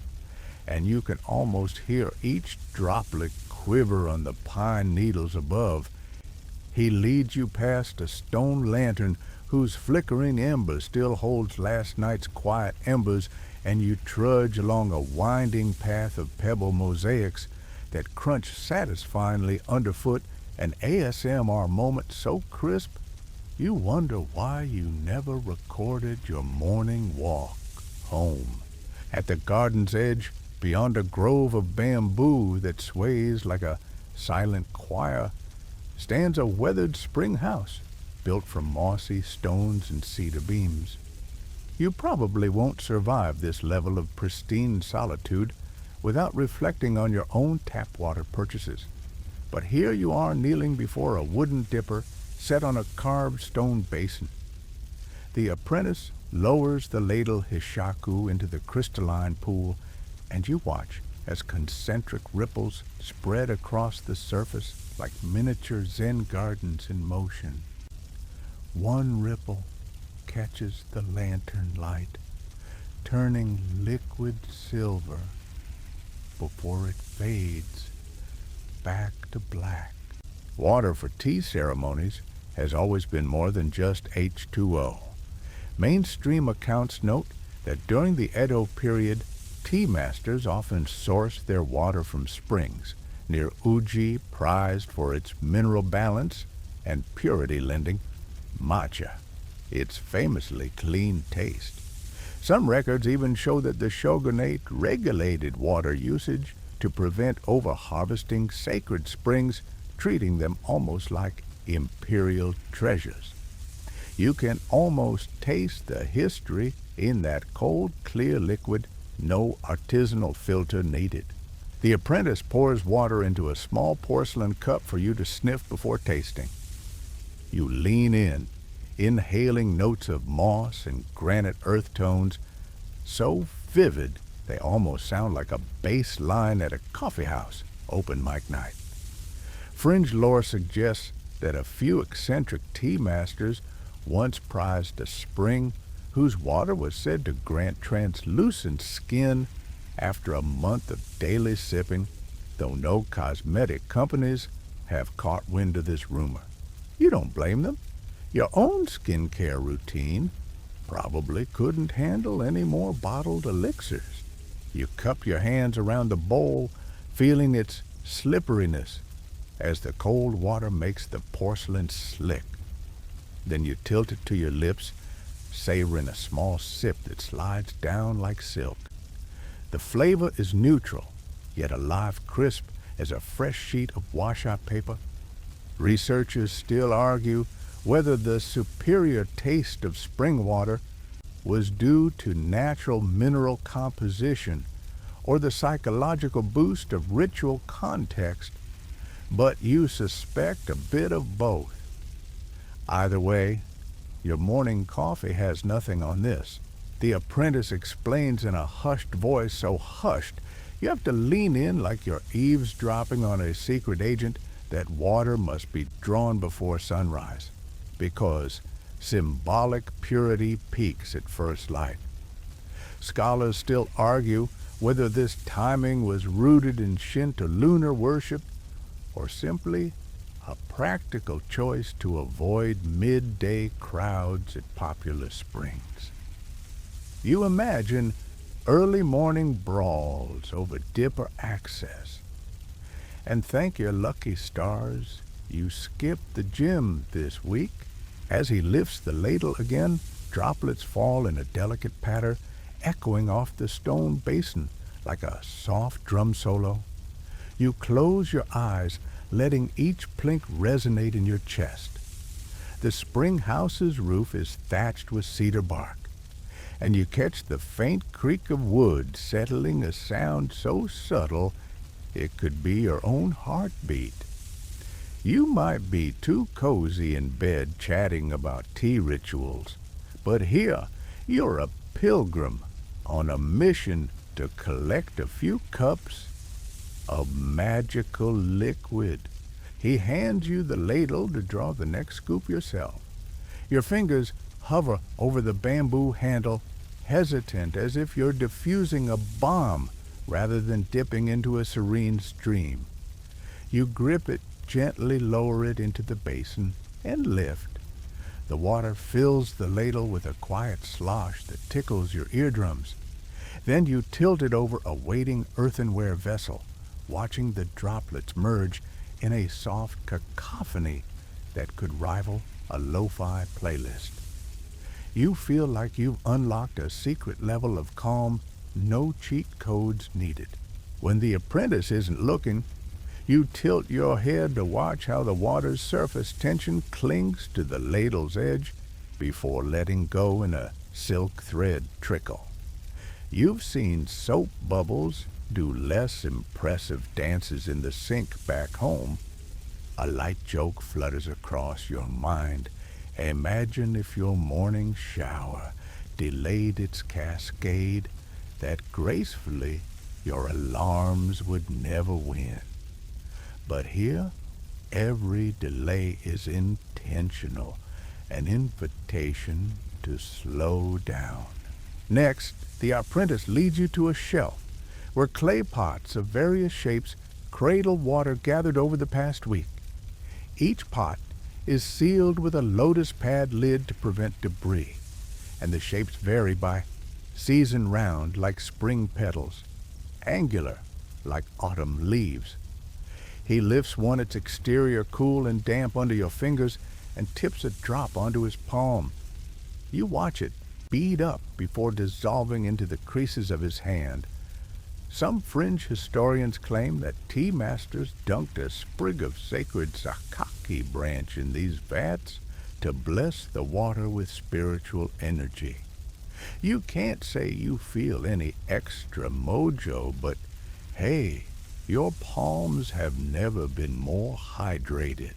and you can almost hear each droplet quiver on the pine needles above. He leads you past a stone lantern whose flickering ember still holds last night's quiet embers, and you trudge along a winding path of pebble mosaics that crunch satisfyingly underfoot, an ASMR moment so crisp you wonder why you never recorded your morning walk home. At the garden's edge, beyond a grove of bamboo that sways like a silent choir, stands a weathered spring house built from mossy stones and cedar beams. You probably won't survive this level of pristine solitude without reflecting on your own tap water purchases. But here you are kneeling before a wooden dipper set on a carved stone basin. The apprentice lowers the ladle hishaku into the crystalline pool, and you watch as concentric ripples spread across the surface like miniature Zen gardens in motion. One ripple catches the lantern light, turning liquid silver before it fades back to black. Water for tea ceremonies has always been more than just H2O. Mainstream accounts note that during the Edo period, tea masters often sourced their water from springs near Uji, prized for its mineral balance and purity lending matcha, its famously clean taste. Some records even show that the shogunate regulated water usage to prevent over-harvesting sacred springs, treating them almost like imperial treasures. You can almost taste the history in that cold, clear liquid, no artisanal filter needed. The apprentice pours water into a small porcelain cup for you to sniff before tasting. You lean in, inhaling notes of moss and granite earth tones, so vivid they almost sound like a bass line at a coffee house open mic night. Fringe lore suggests that a few eccentric tea masters once prized a spring whose water was said to grant translucent skin after a month of daily sipping, though no cosmetic companies have caught wind of this rumor. You don't blame them. Your own skincare routine probably couldn't handle any more bottled elixirs. You cup your hands around the bowl, feeling its slipperiness as the cold water makes the porcelain slick. Then you tilt it to your lips, savoring a small sip that slides down like silk. The flavor is neutral, yet alive crisp as a fresh sheet of washout paper. Researchers still argue whether the superior taste of spring water was due to natural mineral composition or the psychological boost of ritual context, but you suspect a bit of both. Either way, your morning coffee has nothing on this. The apprentice explains in a hushed voice, so hushed you have to lean in like you're eavesdropping on a secret agent, that water must be drawn before sunrise, because symbolic purity peaks at first light. Scholars still argue whether this timing was rooted in Shinto lunar worship or simply a practical choice to avoid midday crowds at popular springs. You imagine early morning brawls over dipper access, and thank your lucky stars you skipped the gym this week. As he lifts the ladle again, droplets fall in a delicate patter, echoing off the stone basin like a soft drum solo. You close your eyes, letting each plink resonate in your chest. The spring house's roof is thatched with cedar bark, and you catch the faint creak of wood settling, a sound so subtle it could be your own heartbeat. You might be too cozy in bed chatting about tea rituals, but here you're a pilgrim on a mission to collect a few cups of magical liquid. He hands you the ladle to draw the next scoop yourself. Your fingers hover over the bamboo handle, hesitant as if you're diffusing a bomb rather than dipping into a serene stream. You grip it, gently lower it into the basin, and lift. The water fills the ladle with a quiet slosh that tickles your eardrums. Then you tilt it over a waiting earthenware vessel, watching the droplets merge in a soft cacophony that could rival a lo-fi playlist. You feel like you've unlocked a secret level of calm, no cheat codes needed. When the apprentice isn't looking, you tilt your head to watch how the water's surface tension clings to the ladle's edge before letting go in a silk thread trickle. You've seen soap bubbles do less impressive dances in the sink back home. A light joke flutters across your mind. Imagine if your morning shower delayed its cascade, that gracefully your alarms would never win. But here, every delay is intentional, an invitation to slow down. Next, the apprentice leads you to a shelf where clay pots of various shapes cradle water gathered over the past week. Each pot is sealed with a lotus pad lid to prevent debris, and the shapes vary by season round like spring petals, angular like autumn leaves. He lifts one, its exterior cool and damp under your fingers, and tips a drop onto his palm. You watch it bead up before dissolving into the creases of his hand. Some fringe historians claim that tea masters dunked a sprig of sacred sakaki branch in these vats to bless the water with spiritual energy. You can't say you feel any extra mojo, but hey, your palms have never been more hydrated.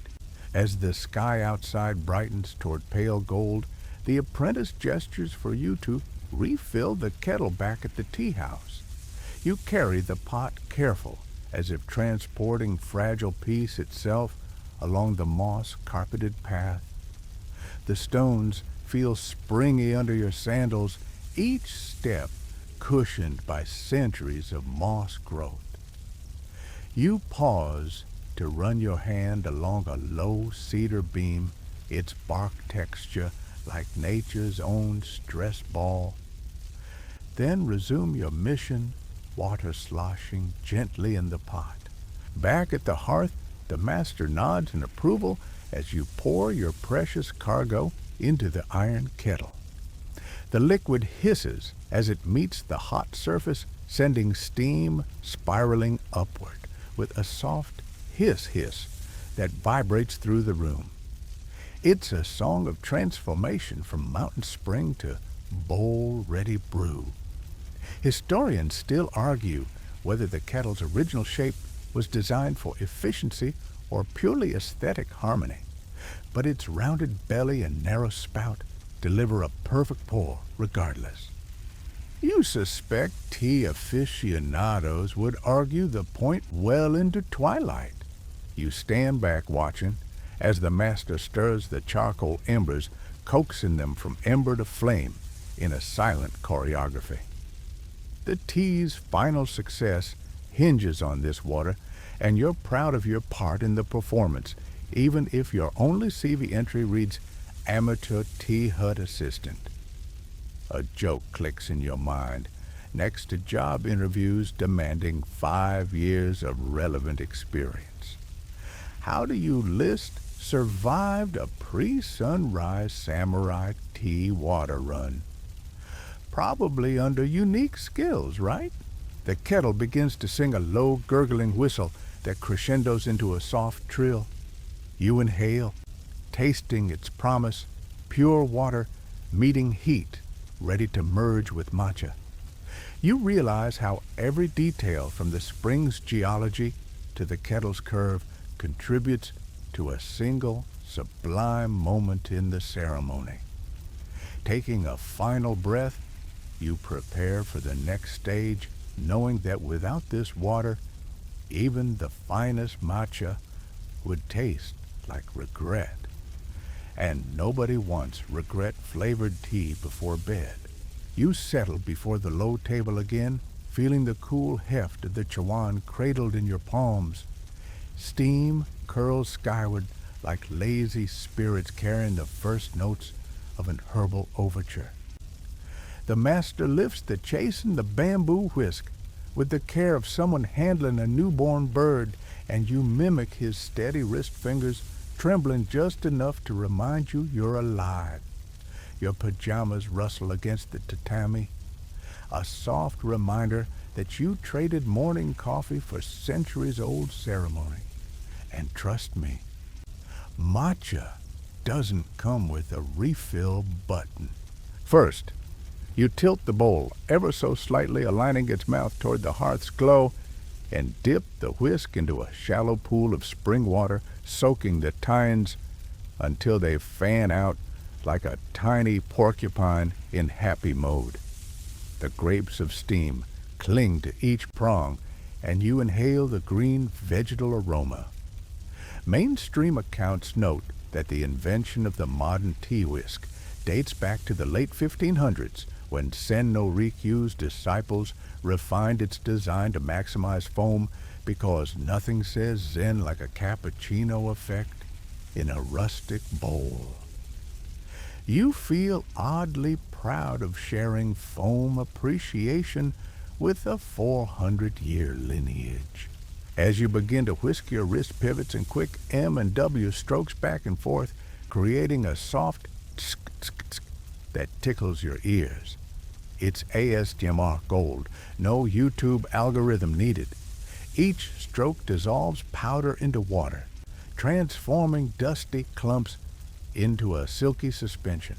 As the sky outside brightens toward pale gold, the apprentice gestures for you to refill the kettle back at the tea house. You carry the pot careful as if transporting fragile peace itself along the moss-carpeted path. The stones feel springy under your sandals, each step cushioned by centuries of moss growth. You pause to run your hand along a low cedar beam, its bark texture like nature's own stress ball. Then resume your mission, water sloshing gently in the pot. Back at the hearth, the master nods in approval as you pour your precious cargo into the iron kettle. The liquid hisses as it meets the hot surface, sending steam spiraling upward with a soft hiss that vibrates through the room. It's a song of transformation from mountain spring to bowl-ready brew. Historians still argue whether the kettle's original shape was designed for efficiency or purely aesthetic harmony, but its rounded belly and narrow spout deliver a perfect pour regardless. You suspect tea aficionados would argue the point well into twilight. You stand back watching as the master stirs the charcoal embers, coaxing them from ember to flame in a silent choreography. The tea's final success hinges on this water, and you're proud of your part in the performance, even if your only CV entry reads Amateur Tea Hut Assistant. A joke clicks in your mind, next to job interviews demanding 5 years of relevant experience. How do you list survived a pre-sunrise samurai tea water run? Probably under unique skills, right? The kettle begins to sing a low gurgling whistle that crescendos into a soft trill. You inhale, tasting its promise, pure water meeting heat, ready to merge with matcha. You realize how every detail from the spring's geology to the kettle's curve contributes to a single sublime moment in the ceremony. Taking a final breath, you prepare for the next stage, knowing that without this water, even the finest matcha would taste like regret. And nobody wants regret-flavored tea before bed. You settle before the low table again, feeling the cool heft of the chawan cradled in your palms. Steam curls skyward like lazy spirits carrying the first notes of an herbal overture. The master lifts the chastened the bamboo whisk with the care of someone handling a newborn bird, and you mimic his steady wrist fingers, trembling just enough to remind you you're alive. Your pajamas rustle against the tatami, a soft reminder that you traded morning coffee for centuries-old ceremony. And trust me, matcha doesn't come with a refill button. First, you tilt the bowl ever so slightly, aligning its mouth toward the hearth's glow, and dip the whisk into a shallow pool of spring water, soaking the tines until they fan out like a tiny porcupine in happy mode. The grapes of steam cling to each prong, and you inhale the green vegetal aroma. Mainstream accounts note that the invention of the modern tea whisk dates back to the late 1500s, when Sen-no Rikyu's disciples refined its design to maximize foam, because nothing says zen like a cappuccino effect in a rustic bowl. You feel oddly proud of sharing foam appreciation with a 400-year lineage. As you begin to whisk your wrist pivots in quick M and W strokes back and forth, creating a soft tsk, tsk, tsk that tickles your ears. It's ASMR gold, no YouTube algorithm needed. Each stroke dissolves powder into water, transforming dusty clumps into a silky suspension.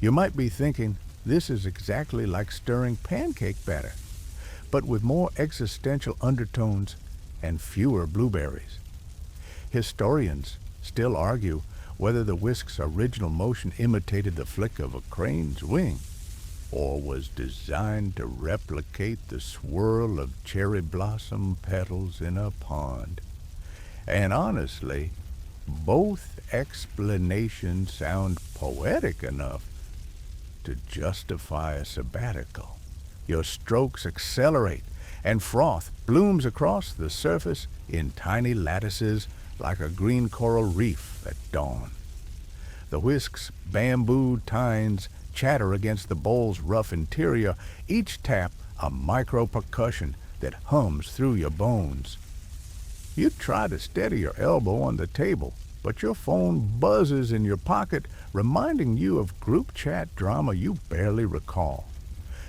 You might be thinking, this is exactly like stirring pancake batter, but with more existential undertones and fewer blueberries. Historians still argue whether the whisk's original motion imitated the flick of a crane's wing. or was designed to replicate the swirl of cherry blossom petals in a pond. And honestly, both explanations sound poetic enough to justify a sabbatical. Your strokes accelerate, and froth blooms across the surface in tiny lattices like a green coral reef at dawn. The whisk's bamboo tines chatter against the bowl's rough interior, each tap a micro-percussion that hums through your bones. You try to steady your elbow on the table, but your phone buzzes in your pocket, reminding you of group chat drama you barely recall.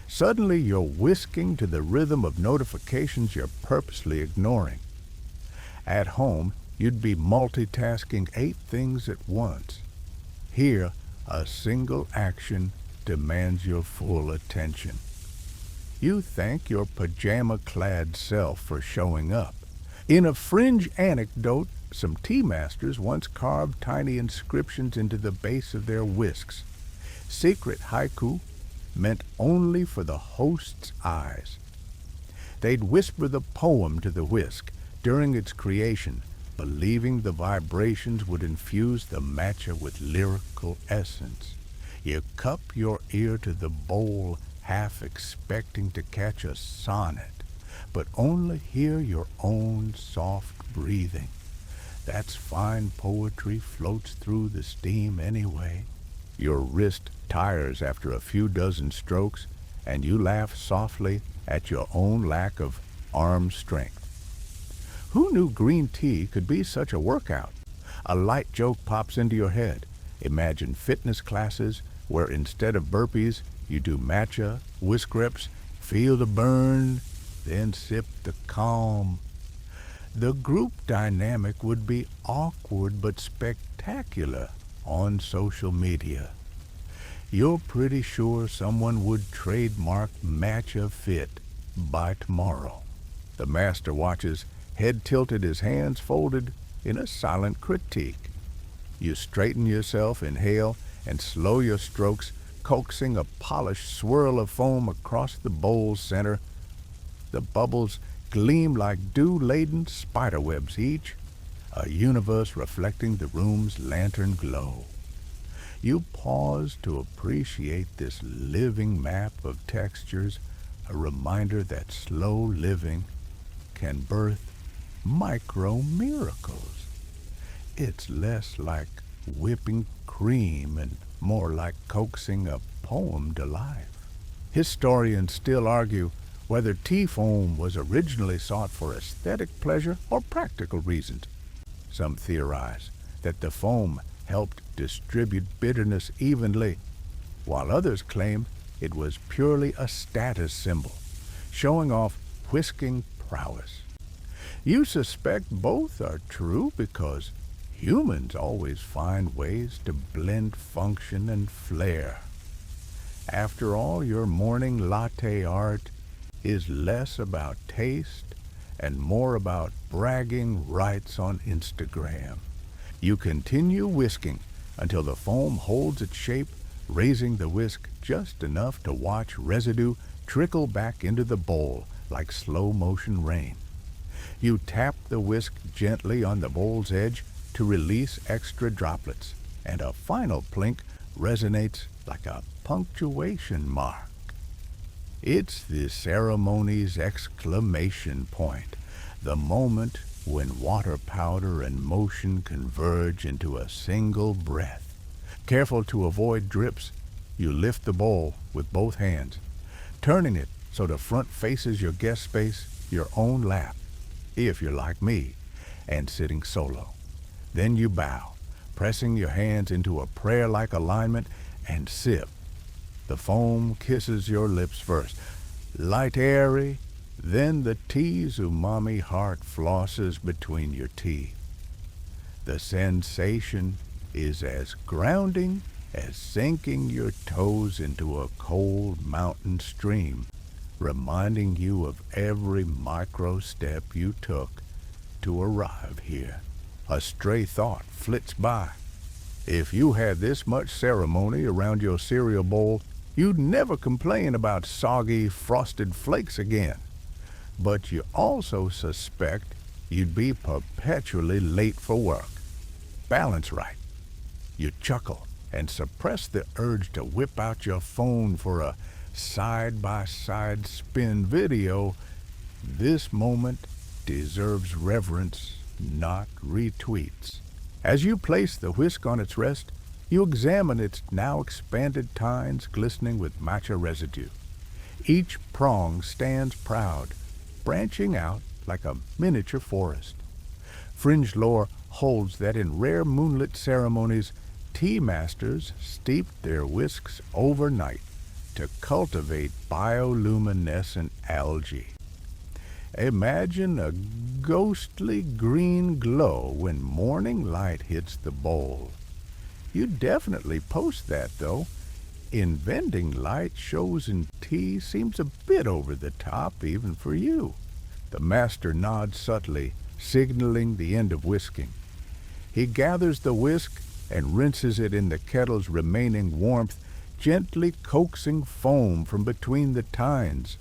Suddenly, you're whisking to the rhythm of notifications you're purposely ignoring. At home, you'd be multitasking 8 things at once. Here, a single action demands your full attention. You thank your pajama-clad self for showing up. In a fringe anecdote, some tea masters once carved tiny inscriptions into the base of their whisks. Secret haiku meant only for the host's eyes. They'd whisper the poem to the whisk during its creation, believing the vibrations would infuse the matcha with lyrical essence. You cup your ear to the bowl, half expecting to catch a sonnet, but only hear your own soft breathing. That's fine poetry floats through the steam anyway. Your wrist tires after a few dozen strokes, and you laugh softly at your own lack of arm strength. Who knew green tea could be such a workout? A light joke pops into your head. Imagine fitness classes where instead of burpees, you do matcha, whisk reps, feel the burn, then sip the calm. The group dynamic would be awkward but spectacular on social media. You're pretty sure someone would trademark matcha fit by tomorrow. The master watches, head tilted, his hands folded in a silent critique. You straighten yourself, inhale, and slow your strokes, coaxing a polished swirl of foam across the bowl's center. The bubbles gleam like dew-laden spiderwebs each, a universe reflecting the room's lantern glow. You pause to appreciate this living map of textures, a reminder that slow living can birth micro-miracles. It's less like whipping cream and more like coaxing a poem to life. Historians still argue whether tea foam was originally sought for aesthetic pleasure or practical reasons. Some theorize that the foam helped distribute bitterness evenly, while others claim it was purely a status symbol, showing off whisking prowess. You suspect both are true because humans always find ways to blend function and flair. After all, your morning latte art is less about taste and more about bragging rights on Instagram. You continue whisking until the foam holds its shape, raising the whisk just enough to watch residue trickle back into the bowl like slow-motion rain. You tap the whisk gently on the bowl's edge to release extra droplets, and a final plink resonates like a punctuation mark. It's the ceremony's exclamation point, the moment when water powder and motion converge into a single breath. Careful to avoid drips, you lift the bowl with both hands, turning it so the front faces your guest space, your own lap, if you're like me, and sitting solo. Then you bow, pressing your hands into a prayer-like alignment, and sip. The foam kisses your lips first, light airy, then the tea's umami heart flosses between your teeth. The sensation is as grounding as sinking your toes into a cold mountain stream, reminding you of every micro step you took to arrive here. A stray thought flits by. If you had this much ceremony around your cereal bowl, You'd never complain about soggy, frosted flakes again. But you also suspect you'd be perpetually late for work. Balance right. You chuckle and suppress the urge to whip out your phone for a side-by-side spin video. This moment deserves reverence, not retweets. As you place the whisk on its rest, you examine its now expanded tines glistening with matcha residue. Each prong stands proud, branching out like a miniature forest. Fringed lore holds that in rare moonlit ceremonies, tea masters steeped their whisks overnight to cultivate bioluminescent algae. Imagine a ghostly green glow when morning light hits the bowl. You'd definitely post that, though. Inventing light shows in tea seems a bit over the top, even for you. The master nods subtly, signaling the end of whisking. He gathers the whisk and rinses it in the kettle's remaining warmth, gently coaxing foam from between the tines.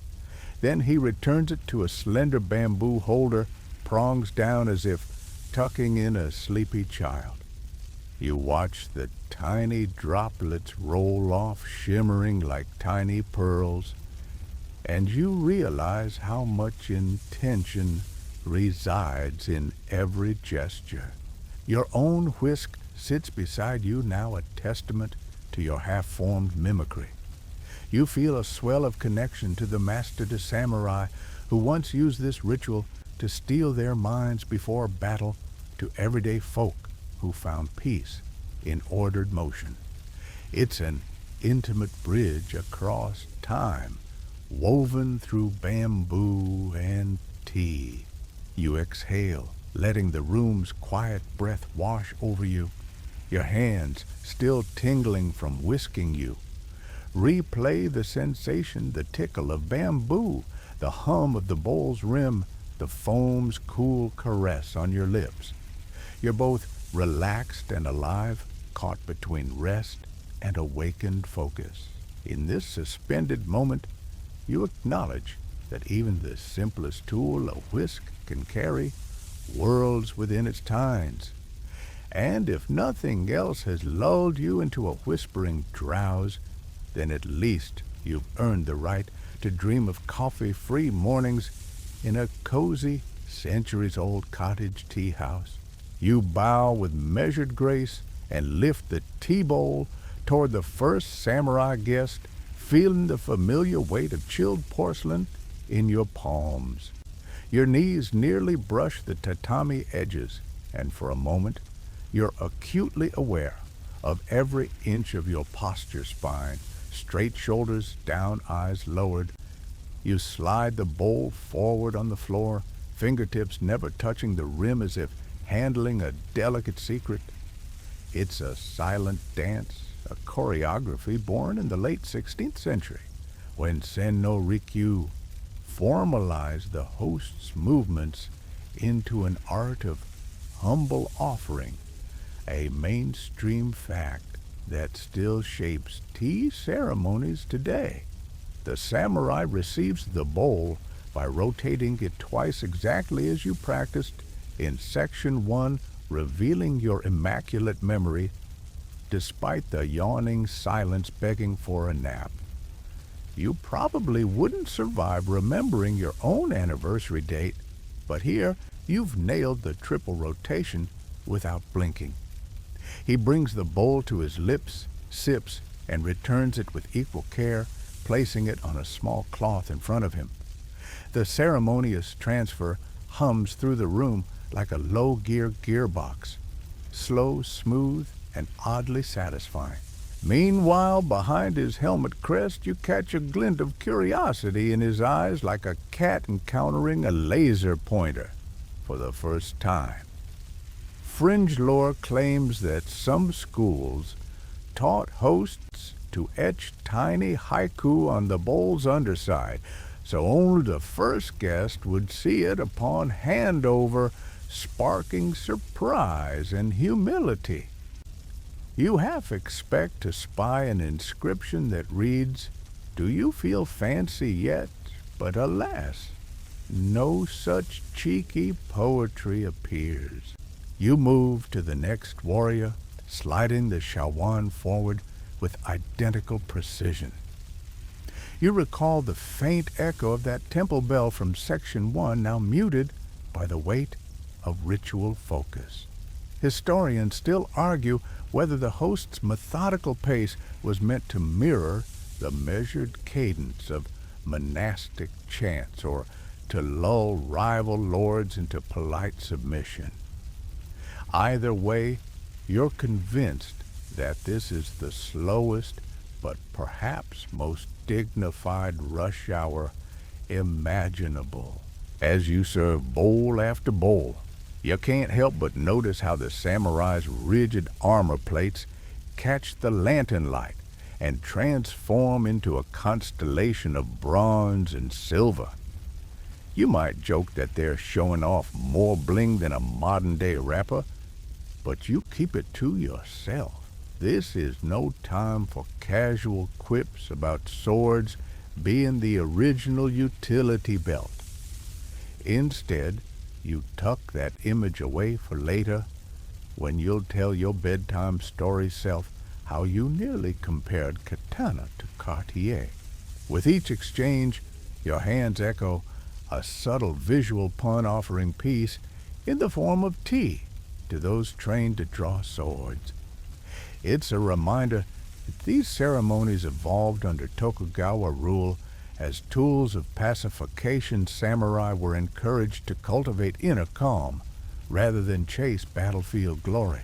Then he returns it to a slender bamboo holder, prongs down as if tucking in a sleepy child. You watch the tiny droplets roll off, shimmering like tiny pearls, and you realize how much intention resides in every gesture. Your own whisk sits beside you now, a testament to your half-formed mimicry. You feel a swell of connection to the master de samurai who once used this ritual to steel their minds before battle to everyday folk who found peace in ordered motion. It's an intimate bridge across time, woven through bamboo and tea. You exhale, letting the room's quiet breath wash over you, your hands still tingling from whisking you. Replay the sensation, the tickle of bamboo, the hum of the bowl's rim, the foam's cool caress on your lips. You're both relaxed and alive, caught between rest and awakened focus. In this suspended moment, you acknowledge that even the simplest tool, a whisk, can carry worlds within its tines. And if nothing else has lulled you into a whispering drowse, then at least you've earned the right to dream of coffee-free mornings in a cozy, centuries-old cottage tea house. You bow with measured grace and lift the tea bowl toward the first samurai guest, feeling the familiar weight of chilled porcelain in your palms. Your knees nearly brush the tatami edges, and for a moment, you're acutely aware of every inch of your posture spine, straight shoulders down, eyes lowered. You slide the bowl forward on the floor, fingertips never touching the rim as if handling a delicate secret. It's a silent dance, a choreography born in the late 16th century, when Sen no Rikyu formalized the host's movements into an art of humble offering, a mainstream fact that still shapes tea ceremonies today. The samurai receives the bowl by rotating it twice exactly as you practiced in Section 1, revealing your immaculate memory despite the yawning silence begging for a nap. You probably wouldn't survive remembering your own anniversary date, but here you've nailed the triple rotation without blinking. He brings the bowl to his lips, sips, and returns it with equal care, placing it on a small cloth in front of him. The ceremonious transfer hums through the room like a low-gear gearbox, slow, smooth, and oddly satisfying. Meanwhile, behind his helmet crest, you catch a glint of curiosity in his eyes like a cat encountering a laser pointer for the first time. Fringe lore claims that some schools taught hosts to etch tiny haiku on the bowl's underside, so only the first guest would see it upon handover, sparking surprise and humility. You half expect to spy an inscription that reads, "Do you feel fancy yet?" But alas, no such cheeky poetry appears. You move to the next warrior, sliding the shawan forward with identical precision. You recall the faint echo of that temple bell from Section 1, now muted by the weight of ritual focus. Historians still argue whether the host's methodical pace was meant to mirror the measured cadence of monastic chants or to lull rival lords into polite submission. Either way, you're convinced that this is the slowest but perhaps most dignified rush hour imaginable. As you serve bowl after bowl, you can't help but notice how the samurai's rigid armor plates catch the lantern light and transform into a constellation of bronze and silver. You might joke that they're showing off more bling than a modern-day rapper, but you keep it to yourself. This is no time for casual quips about swords being the original utility belt. Instead, you tuck that image away for later, when you'll tell your bedtime story self how you nearly compared katana to Cartier. With each exchange, your hands echo a subtle visual pun offering peace in the form of tea to those trained to draw swords. It's a reminder that these ceremonies evolved under Tokugawa rule as tools of pacification. Samurai were encouraged to cultivate inner calm rather than chase battlefield glory.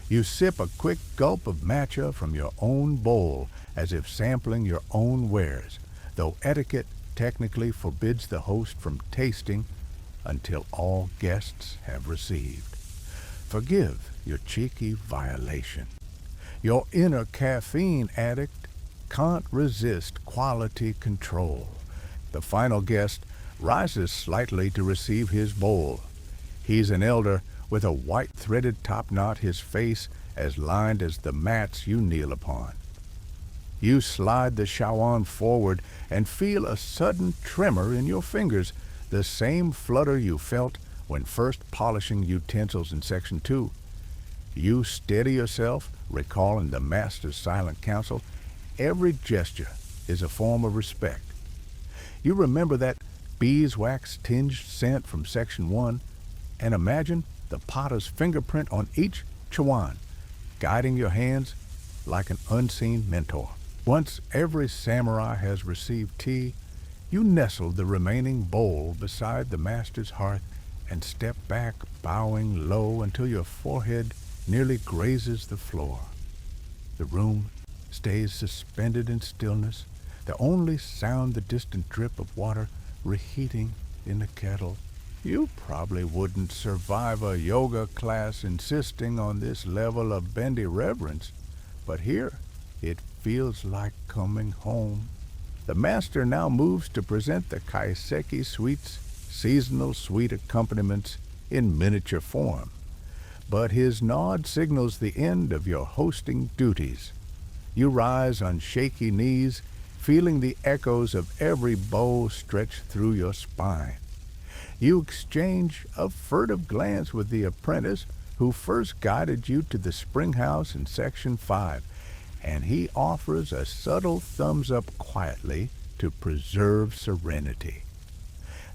You sip a quick gulp of matcha from your own bowl as if sampling your own wares, though etiquette technically forbids the host from tasting until all guests have received. Forgive your cheeky violation. Your inner caffeine addict can't resist quality control. The final guest rises slightly to receive his bowl. He's an elder with a white-threaded topknot, his face as lined as the mats you kneel upon. You slide the shawan forward and feel a sudden tremor in your fingers, the same flutter you felt when first polishing utensils in Section 2. You steady yourself, recalling the master's silent counsel. Every gesture is a form of respect. You remember that beeswax-tinged scent from Section 1, and imagine the potter's fingerprint on each chawan, guiding your hands like an unseen mentor. Once every samurai has received tea, you nestle the remaining bowl beside the master's hearth and step back, bowing low until your forehead nearly grazes the floor. The room stays suspended in stillness, the only sound the distant drip of water reheating in the kettle. You probably wouldn't survive a yoga class insisting on this level of bendy reverence, but here it feels like coming home. The master now moves to present the kaiseki sweets, seasonal sweet accompaniments in miniature form, but his nod signals the end of your hosting duties. You rise on shaky knees, feeling the echoes of every bow stretch through your spine. You exchange a furtive glance with the apprentice who first guided you to the spring house in Section 5, and he offers a subtle thumbs up quietly to preserve serenity.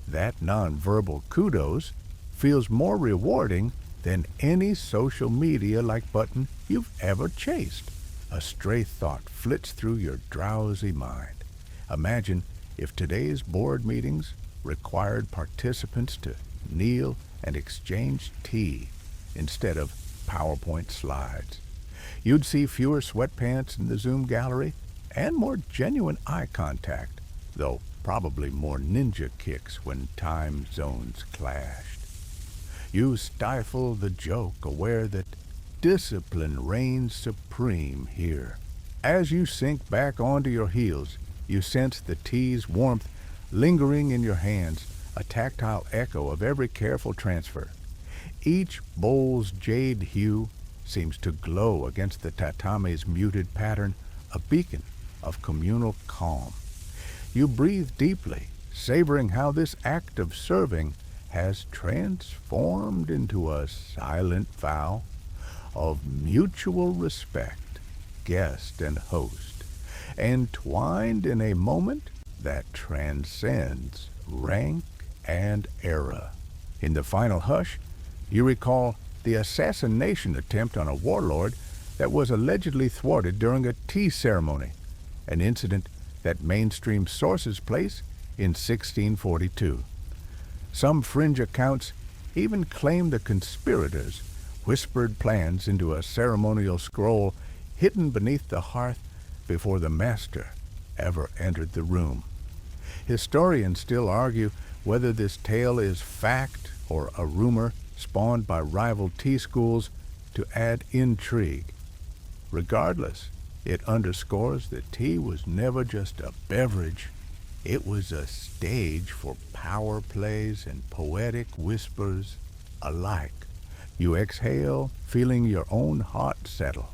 That nonverbal kudos feels more rewarding than any social media-like button you've ever chased. A stray thought flits through your drowsy mind. Imagine if today's board meetings required participants to kneel and exchange tea instead of PowerPoint slides. You'd see fewer sweatpants in the Zoom gallery and more genuine eye contact, though probably more ninja kicks when time zones clashed. You stifle the joke, aware that discipline reigns supreme here. As you sink back onto your heels, you sense the tea's warmth lingering in your hands, a tactile echo of every careful transfer. Each bowl's jade hue seems to glow against the tatami's muted pattern, a beacon of communal calm. You breathe deeply, savoring how this act of serving has transformed into a silent vow of mutual respect, guest and host, entwined in a moment that transcends rank and era. In the final hush, you recall the assassination attempt on a warlord that was allegedly thwarted during a tea ceremony, an incident that mainstream sources place in 1642. Some fringe accounts even claim the conspirators whispered plans into a ceremonial scroll hidden beneath the hearth before the master ever entered the room. Historians still argue whether this tale is fact or a rumor spawned by rival tea schools to add intrigue. Regardless, it underscores that tea was never just a beverage. It was a stage for power plays and poetic whispers alike. You exhale, feeling your own heart settle.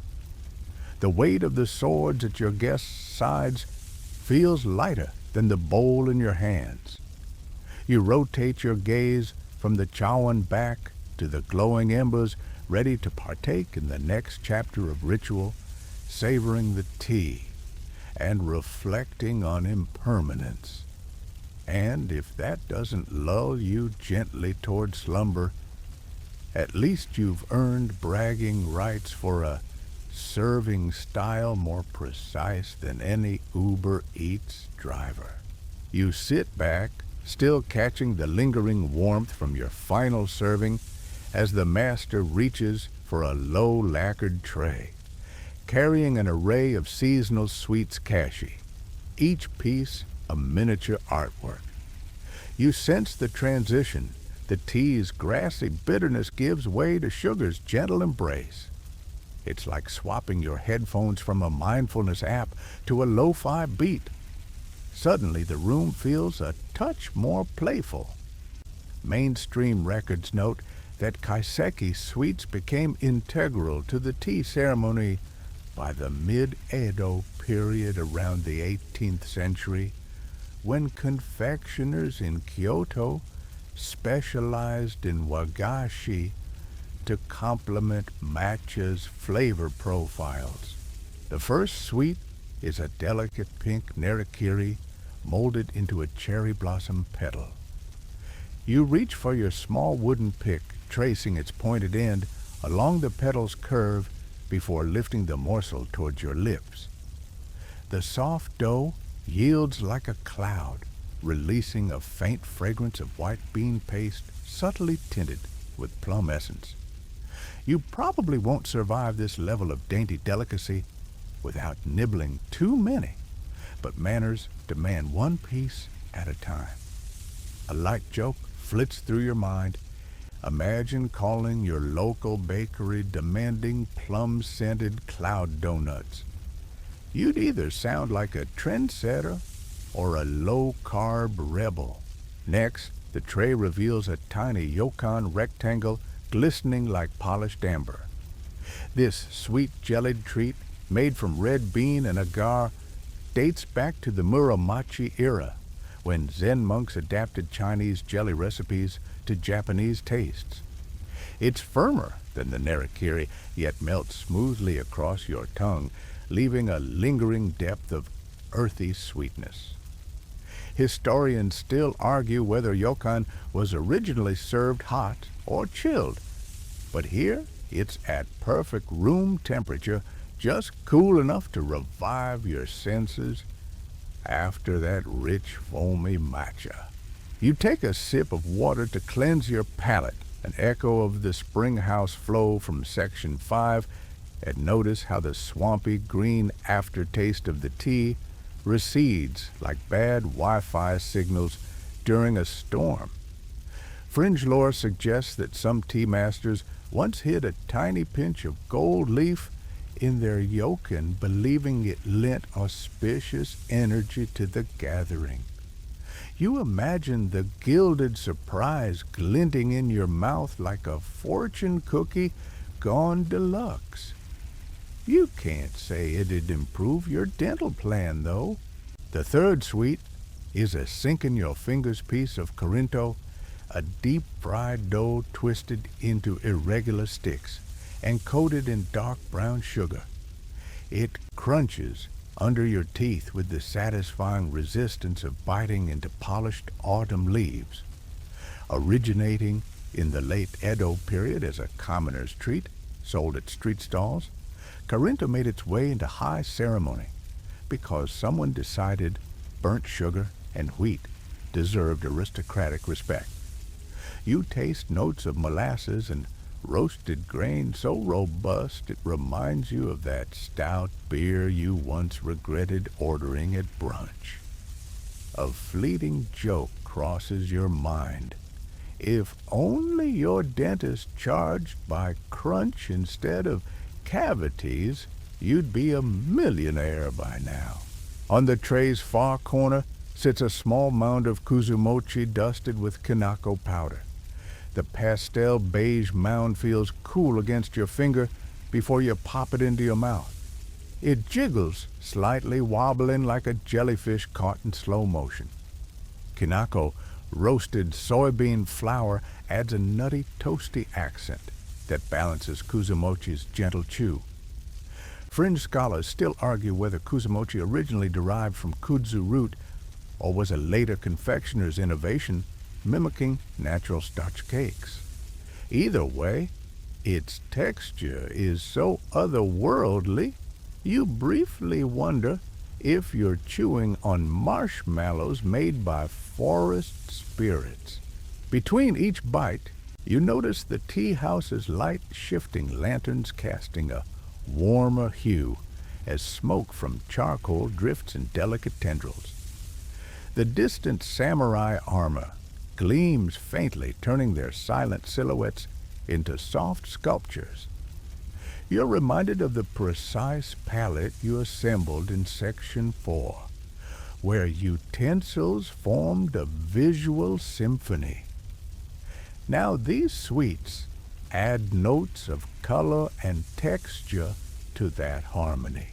The weight of the swords at your guests' sides feels lighter than the bowl in your hands. You rotate your gaze from the chowan back to the glowing embers, ready to partake in the next chapter of ritual, savoring the tea and reflecting on impermanence. And if that doesn't lull you gently toward slumber, at least you've earned bragging rights for a serving style more precise than any Uber Eats driver. You sit back, still catching the lingering warmth from your final serving as the master reaches for a low lacquered tray, carrying an array of seasonal sweets kashi, each piece a miniature artwork. You sense the transition. The tea's grassy bitterness gives way to sugar's gentle embrace. It's like swapping your headphones from a mindfulness app to a lo-fi beat. Suddenly, the room feels a touch more playful. Mainstream records note that kaiseki sweets became integral to the tea ceremony by the mid-Edo period around the 18th century, when confectioners in Kyoto specialized in wagashi to complement matcha's flavor profiles. The first sweet is a delicate pink narikiri molded into a cherry blossom petal. You reach for your small wooden pick, tracing its pointed end along the petal's curve before lifting the morsel towards your lips. The soft dough yields like a cloud, releasing a faint fragrance of white bean paste subtly tinted with plum essence. You probably won't survive this level of dainty delicacy without nibbling too many, but manners demand one piece at a time. A light joke flits through your mind. Imagine calling your local bakery demanding plum-scented cloud donuts. You'd either sound like a trendsetter or a low-carb rebel. Next, the tray reveals a tiny yokon rectangle glistening like polished amber. This sweet jellied treat, made from red bean and agar, dates back to the Muromachi era, when Zen monks adapted Chinese jelly recipes to Japanese tastes. It's firmer than the narikiri, yet melts smoothly across your tongue, leaving a lingering depth of earthy sweetness. Historians still argue whether yokon was originally served hot or chilled, but here it's at perfect room temperature, just cool enough to revive your senses after that rich, foamy matcha. You take a sip of water to cleanse your palate, an echo of the spring house flow from Section 5, and notice how the swampy green aftertaste of the tea recedes like bad Wi-Fi signals during a storm. Fringe lore suggests that some tea masters once hid a tiny pinch of gold leaf in their yokin, believing it lent auspicious energy to the gathering. You imagine the gilded surprise glinting in your mouth like a fortune cookie gone deluxe. You can't say it'd improve your dental plan, though. The third sweet is a sink-in-your-fingers piece of Corinto, a deep-fried dough twisted into irregular sticks and coated in dark brown sugar. It crunches under your teeth with the satisfying resistance of biting into polished autumn leaves. Originating in the late Edo period as a commoner's treat sold at street stalls, Corinto made its way into high ceremony because someone decided burnt sugar and wheat deserved aristocratic respect. You taste notes of molasses and roasted grain so robust it reminds you of that stout beer you once regretted ordering at brunch. A fleeting joke crosses your mind. If only your dentist charged by crunch instead of cavities, you'd be a millionaire by now. On the tray's far corner sits a small mound of kuzumochi dusted with kinako powder. The pastel beige mound feels cool against your finger before you pop it into your mouth. It jiggles, slightly wobbling like a jellyfish caught in slow motion. Kinako roasted soybean flour adds a nutty, toasty accent that balances kuzumochi's gentle chew. Fringe scholars still argue whether kuzumochi originally derived from kudzu root or was a later confectioner's innovation mimicking natural starch cakes. Either way, its texture is so otherworldly, you briefly wonder if you're chewing on marshmallows made by forest spirits. Between each bite, you notice the tea house's light shifting lanterns casting a warmer hue as smoke from charcoal drifts in delicate tendrils. The distant samurai armor gleams faintly, turning their silent silhouettes into soft sculptures. You're reminded of the precise palette you assembled in Section 4, where utensils formed a visual symphony. Now these sweets add notes of color and texture to that harmony.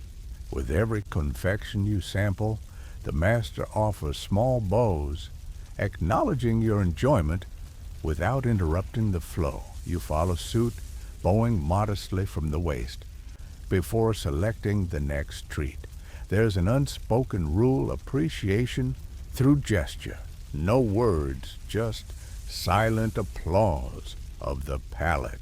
With every confection you sample, the master offers small bows, acknowledging your enjoyment without interrupting the flow. You follow suit, bowing modestly from the waist. Before selecting the next treat, there's an unspoken rule: appreciation through gesture. No words, just silent applause of the palate.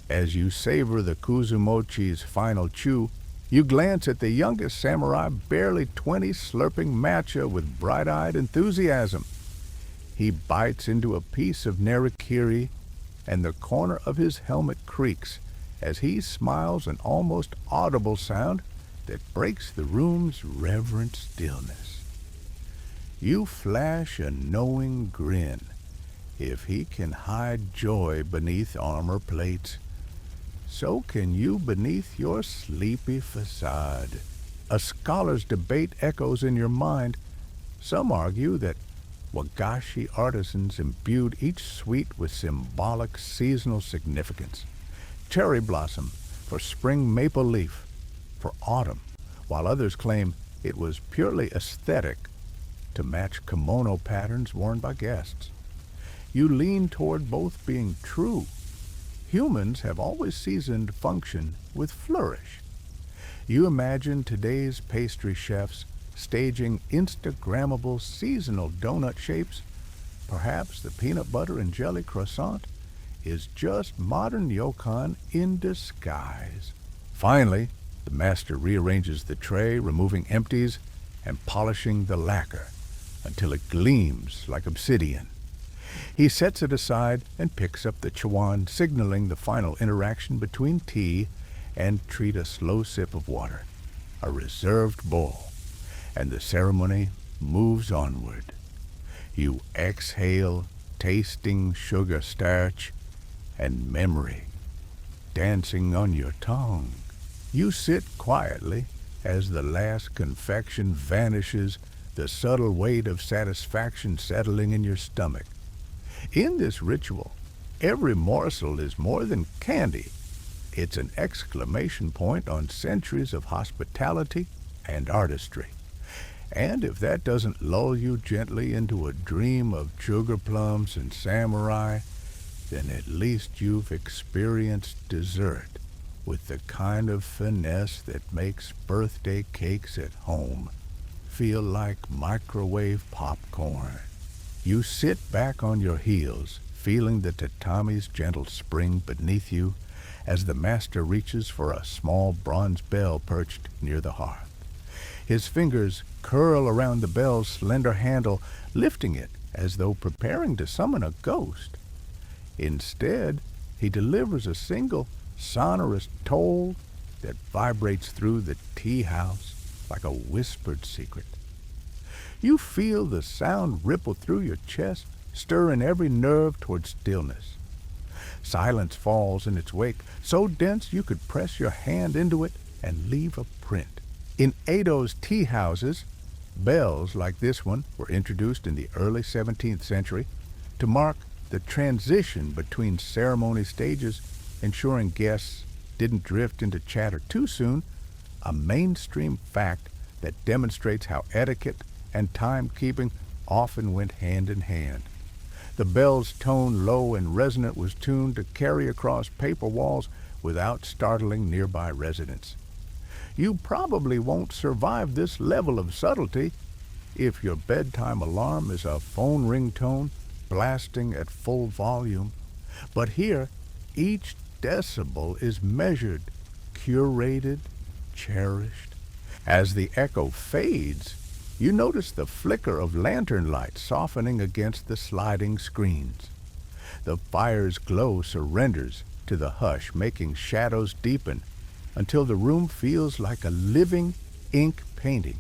As you savor the kuzumochi's final chew, you glance at the youngest samurai, barely 20, slurping matcha with bright-eyed enthusiasm. He bites into a piece of narikiri, and the corner of his helmet creaks as he smiles, an almost audible sound that breaks the room's reverent stillness. You flash a knowing grin. If he can hide joy beneath armor plates, so can you beneath your sleepy facade. A scholar's debate echoes in your mind. Some argue that wagashi artisans imbued each sweet with symbolic seasonal significance. Cherry blossom for spring, maple leaf for autumn, while others claim it was purely aesthetic to match kimono patterns worn by guests. You lean toward both being true. Humans have always seasoned function with flourish. You imagine today's pastry chefs staging Instagrammable seasonal donut shapes. Perhaps the peanut butter and jelly croissant is just modern ryokan in disguise. Finally, the master rearranges the tray, removing empties and polishing the lacquer until it gleams like obsidian. He sets it aside and picks up the chawan, signaling the final interaction between tea and treat. A slow sip of water, a reserved bowl, and the ceremony moves onward. You exhale, tasting sugar starch and memory dancing on your tongue. You sit quietly as the last confection vanishes, the subtle weight of satisfaction settling in your stomach. In this ritual, every morsel is more than candy. It's an exclamation point on centuries of hospitality and artistry. And if that doesn't lull you gently into a dream of sugar plums and samurai, then at least you've experienced dessert with the kind of finesse that makes birthday cakes at home feel like microwave popcorn. You sit back on your heels, feeling the tatami's gentle spring beneath you as the master reaches for a small bronze bell perched near the hearth. His fingers curl around the bell's slender handle, lifting it as though preparing to summon a ghost. Instead, he delivers a single sonorous toll that vibrates through the tea house like a whispered secret. You feel the sound ripple through your chest, stirring every nerve toward stillness. Silence falls in its wake, so dense you could press your hand into it and leave a print. In Edo's tea houses, bells like this one were introduced in the early 17th century to mark the transition between ceremony stages, ensuring guests didn't drift into chatter too soon, a mainstream fact that demonstrates how etiquette and timekeeping often went hand in hand. The bell's tone, low and resonant, was tuned to carry across paper walls without startling nearby residents. You probably won't survive this level of subtlety if your bedtime alarm is a phone ringtone blasting at full volume. But here, each decibel is measured, curated, cherished. As the echo fades, you notice the flicker of lantern light softening against the sliding screens. The fire's glow surrenders to the hush, making shadows deepen until the room feels like a living ink painting.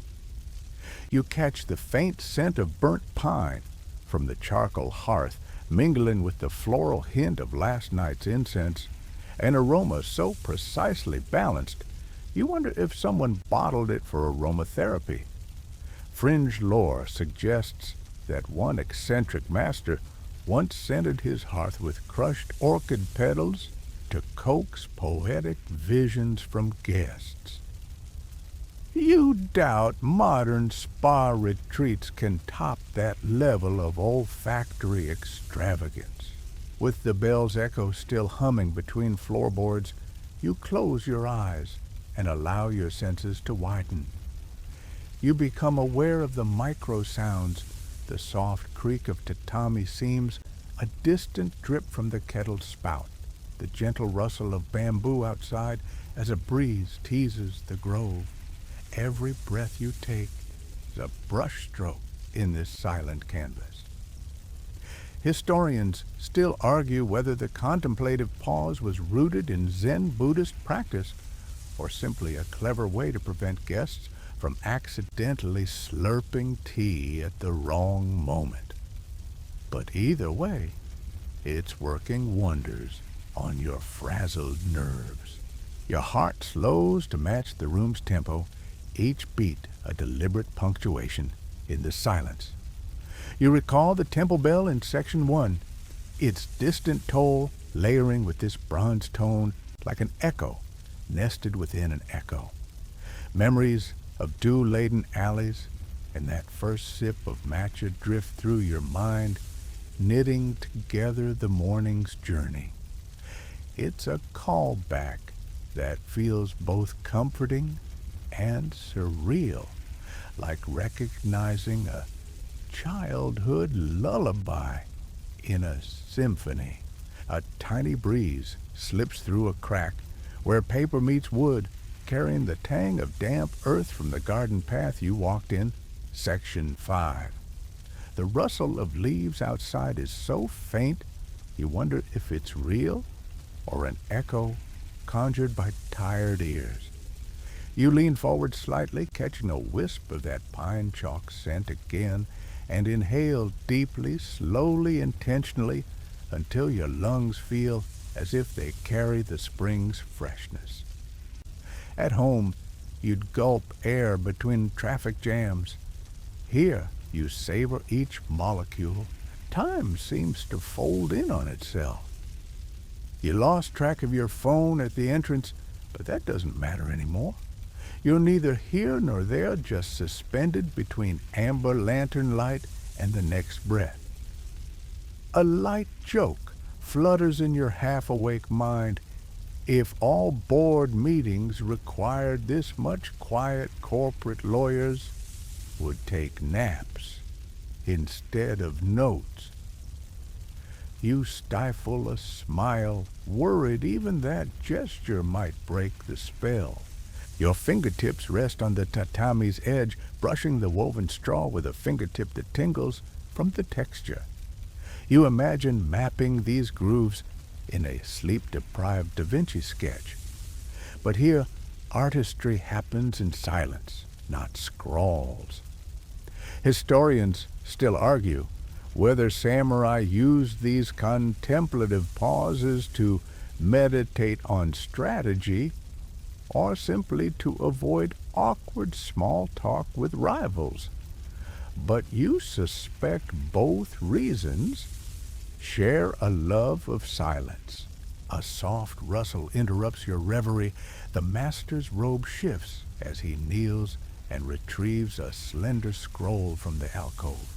You catch the faint scent of burnt pine from the charcoal hearth, mingling with the floral hint of last night's incense, an aroma so precisely balanced you wonder if someone bottled it for aromatherapy. Fringe lore suggests that one eccentric master once scented his hearth with crushed orchid petals to coax poetic visions from guests. You doubt modern spa retreats can top that level of olfactory extravagance. With the bell's echo still humming between floorboards, you close your eyes and allow your senses to widen. You become aware of the micro sounds, the soft creak of tatami seams, a distant drip from the kettle's spout, the gentle rustle of bamboo outside as a breeze teases the grove. Every breath you take is a brushstroke in this silent canvas. Historians still argue whether the contemplative pause was rooted in Zen Buddhist practice or simply a clever way to prevent guests from accidentally slurping tea at the wrong moment. But either way, it's working wonders on your frazzled nerves. Your heart slows to match the room's tempo, each beat a deliberate punctuation in the silence. You recall the temple bell in section 1, its distant toll layering with this bronze tone like an echo nested within an echo. Memories of dew-laden alleys and that first sip of matcha drift through your mind, knitting together the morning's journey. It's a callback that feels both comforting and surreal, like recognizing a childhood lullaby in a symphony. A tiny breeze slips through a crack where paper meets wood, carrying the tang of damp earth from the garden path you walked in, section 5. The rustle of leaves outside is so faint you wonder if it's real or an echo conjured by tired ears. You lean forward slightly, catching a wisp of that pine chalk scent again, and inhale deeply, slowly, intentionally, until your lungs feel as if they carry the spring's freshness. At home, you'd gulp air between traffic jams. Here, you savor each molecule. Time seems to fold in on itself. You lost track of your phone at the entrance, but that doesn't matter anymore. You're neither here nor there, just suspended between amber lantern light and the next breath. A light joke flutters in your half-awake mind. If all board meetings required this much, quiet corporate lawyers would take naps instead of notes. You stifle a smile, worried even that gesture might break the spell. Your fingertips rest on the tatami's edge, brushing the woven straw with a fingertip that tingles from the texture. You imagine mapping these grooves in a sleep-deprived Da Vinci sketch. But here, artistry happens in silence, not scrawls. Historians still argue whether samurai used these contemplative pauses to meditate on strategy or simply to avoid awkward small talk with rivals. But you suspect both reasons share a love of silence. A soft rustle interrupts your reverie. The master's robe shifts as he kneels and retrieves a slender scroll from the alcove.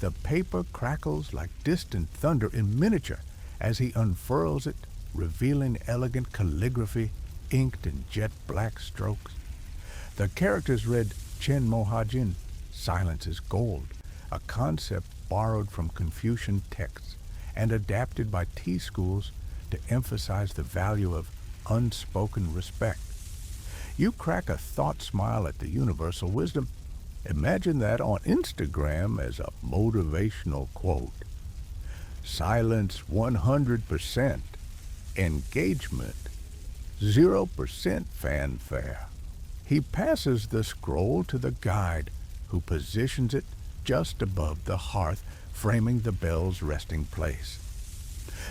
The paper crackles like distant thunder in miniature as he unfurls it, revealing elegant calligraphy inked in jet-black strokes. The characters read Chen Mohajin, silence is gold, a concept borrowed from Confucian texts and adapted by tea schools to emphasize the value of unspoken respect. You crack a thought smile at the universal wisdom. Imagine that on Instagram as a motivational quote. Silence 100%, engagement 0% fanfare. He passes the scroll to the guide, who positions it just above the hearth, framing the bell's resting place.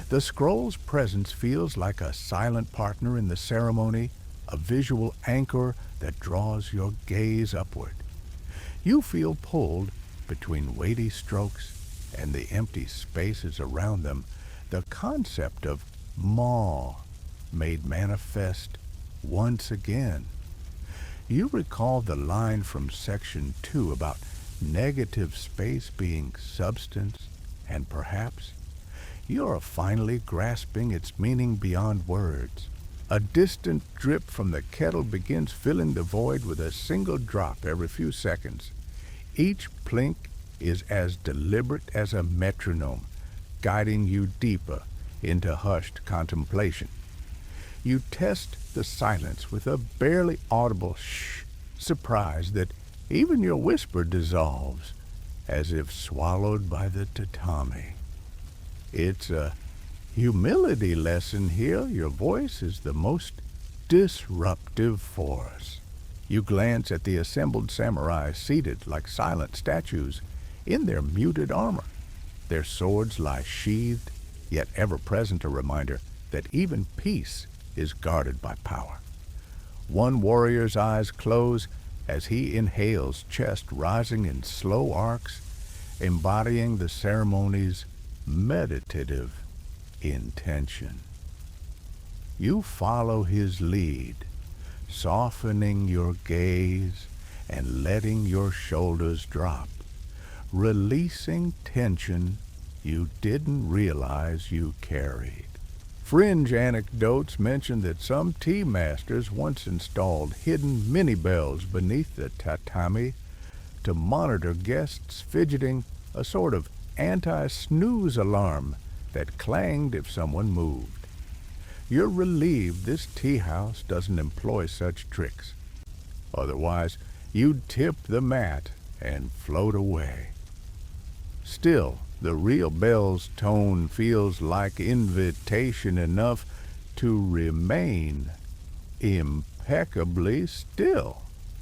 The scroll's presence feels like a silent partner in the ceremony, a visual anchor that draws your gaze upward. You feel pulled between weighty strokes and the empty spaces around them, the concept of maw made manifest once again. You recall the line from Section 2 about negative space being substance, and perhaps you're finally grasping its meaning beyond words. A distant drip from the kettle begins filling the void with a single drop every few seconds. Each plink is as deliberate as a metronome, guiding you deeper into hushed contemplation. You test the silence with a barely audible shh, surprised that even your whisper dissolves, as if swallowed by the tatami. It's a humility lesson here. Your voice is the most disruptive force. You glance at the assembled samurai seated like silent statues in their muted armor. Their swords lie sheathed, yet ever present a reminder that even peace is guarded by power. One warrior's eyes close as he inhales, chest rising in slow arcs, embodying the ceremony's meditative intention. You follow his lead, softening your gaze and letting your shoulders drop, releasing tension you didn't realize you carried. Fringe anecdotes mention that some tea masters once installed hidden mini bells beneath the tatami to monitor guests fidgeting, a sort of anti-snooze alarm that clanged if someone moved. You're relieved this tea house doesn't employ such tricks. Otherwise, you'd tip the mat and float away. Still, the real bell's tone feels like invitation enough to remain impeccably still.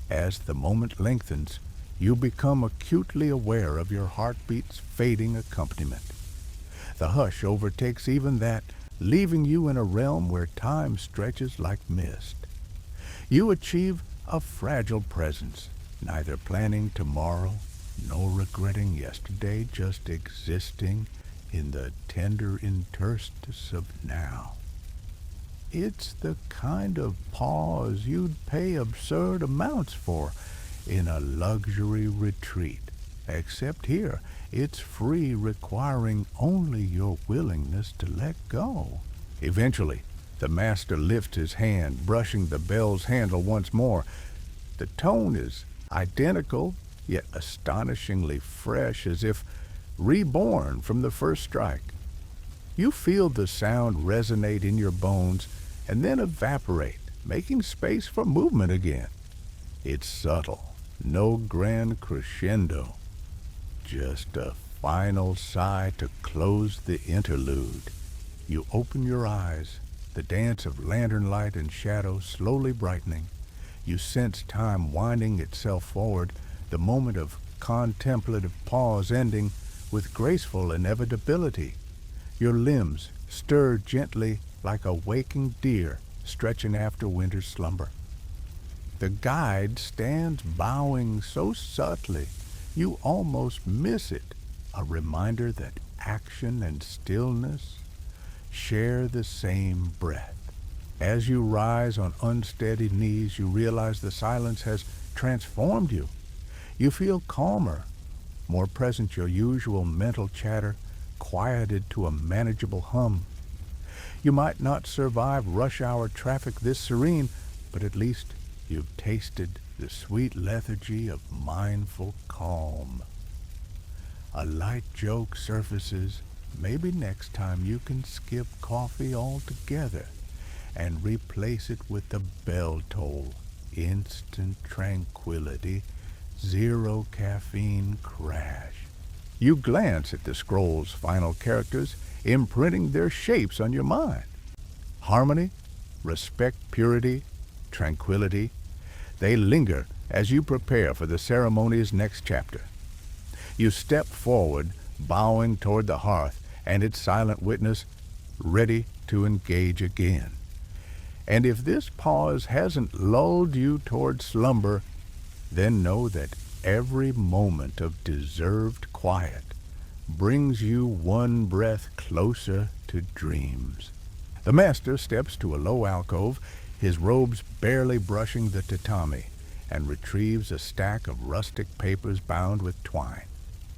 As the moment lengthens, you become acutely aware of your heartbeat's fading accompaniment. The hush overtakes even that, leaving you in a realm where time stretches like mist. You achieve a fragile presence, neither planning tomorrow nor regretting yesterday, just existing in the tender interstice of now. It's the kind of pause you'd pay absurd amounts for in a luxury retreat. Except here, it's free, requiring only your willingness to let go. Eventually, the master lifts his hand, brushing the bell's handle once more. The tone is identical, yet astonishingly fresh, as if reborn from the first strike. You feel the sound resonate in your bones and then evaporate, making space for movement again. It's subtle, no grand crescendo, just a final sigh to close the interlude. You open your eyes, the dance of lantern light and shadow slowly brightening. You sense time winding itself forward, the moment of contemplative pause ending with graceful inevitability. Your limbs stir gently like a waking deer stretching after winter's slumber. The guide stands bowing so subtly you almost miss it, a reminder that action and stillness share the same breath. As you rise on unsteady knees, you realize the silence has transformed you. You feel calmer, more present, your usual mental chatter quieted to a manageable hum. You might not survive rush hour traffic this serene, but at least you've tasted the sweet lethargy of mindful calm. A light joke surfaces. Maybe next time you can skip coffee altogether and replace it with the bell toll. Instant tranquility, zero caffeine crash. You glance at the scroll's final characters, imprinting their shapes on your mind. Harmony, respect, purity, tranquility, they linger as you prepare for the ceremony's next chapter. You step forward, bowing toward the hearth and its silent witness, ready to engage again. And if this pause hasn't lulled you toward slumber, then know that every moment of deserved quiet brings you one breath closer to dreams. The master steps to a low alcove, his robes barely brushing the tatami, and retrieves a stack of rustic papers bound with twine.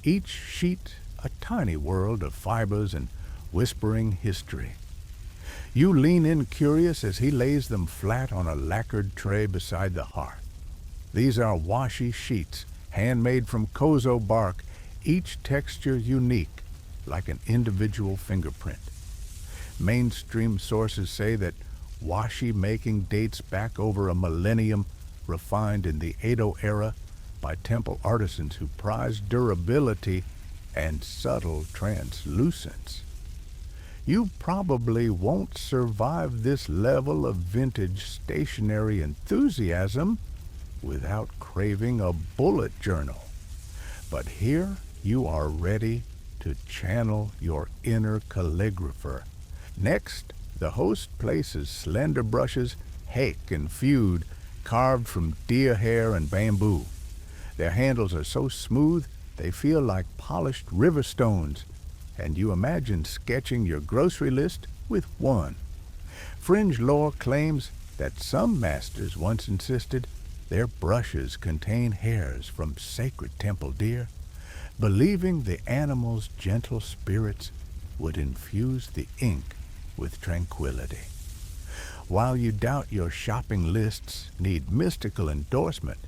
Each sheet a tiny world of fibers and whispering history. You lean in curious as he lays them flat on a lacquered tray beside the hearth. These are washi sheets, handmade from kozo bark, each texture unique, like an individual fingerprint. Mainstream sources say that washi making dates back over a millennium, refined in the Edo era by temple artisans who prized durability and subtle translucence. You probably won't survive this level of vintage stationery enthusiasm without craving a bullet journal. But here you are ready to channel your inner calligrapher. Next, the host places slender brushes, hake and feud, carved from deer hair and bamboo. Their handles are so smooth they feel like polished river stones, and you imagine sketching your grocery list with one. Fringe lore claims that some masters once insisted their brushes contain hairs from sacred temple deer, believing the animal's gentle spirits would infuse the ink with tranquility. While you doubt your shopping lists need mystical endorsement,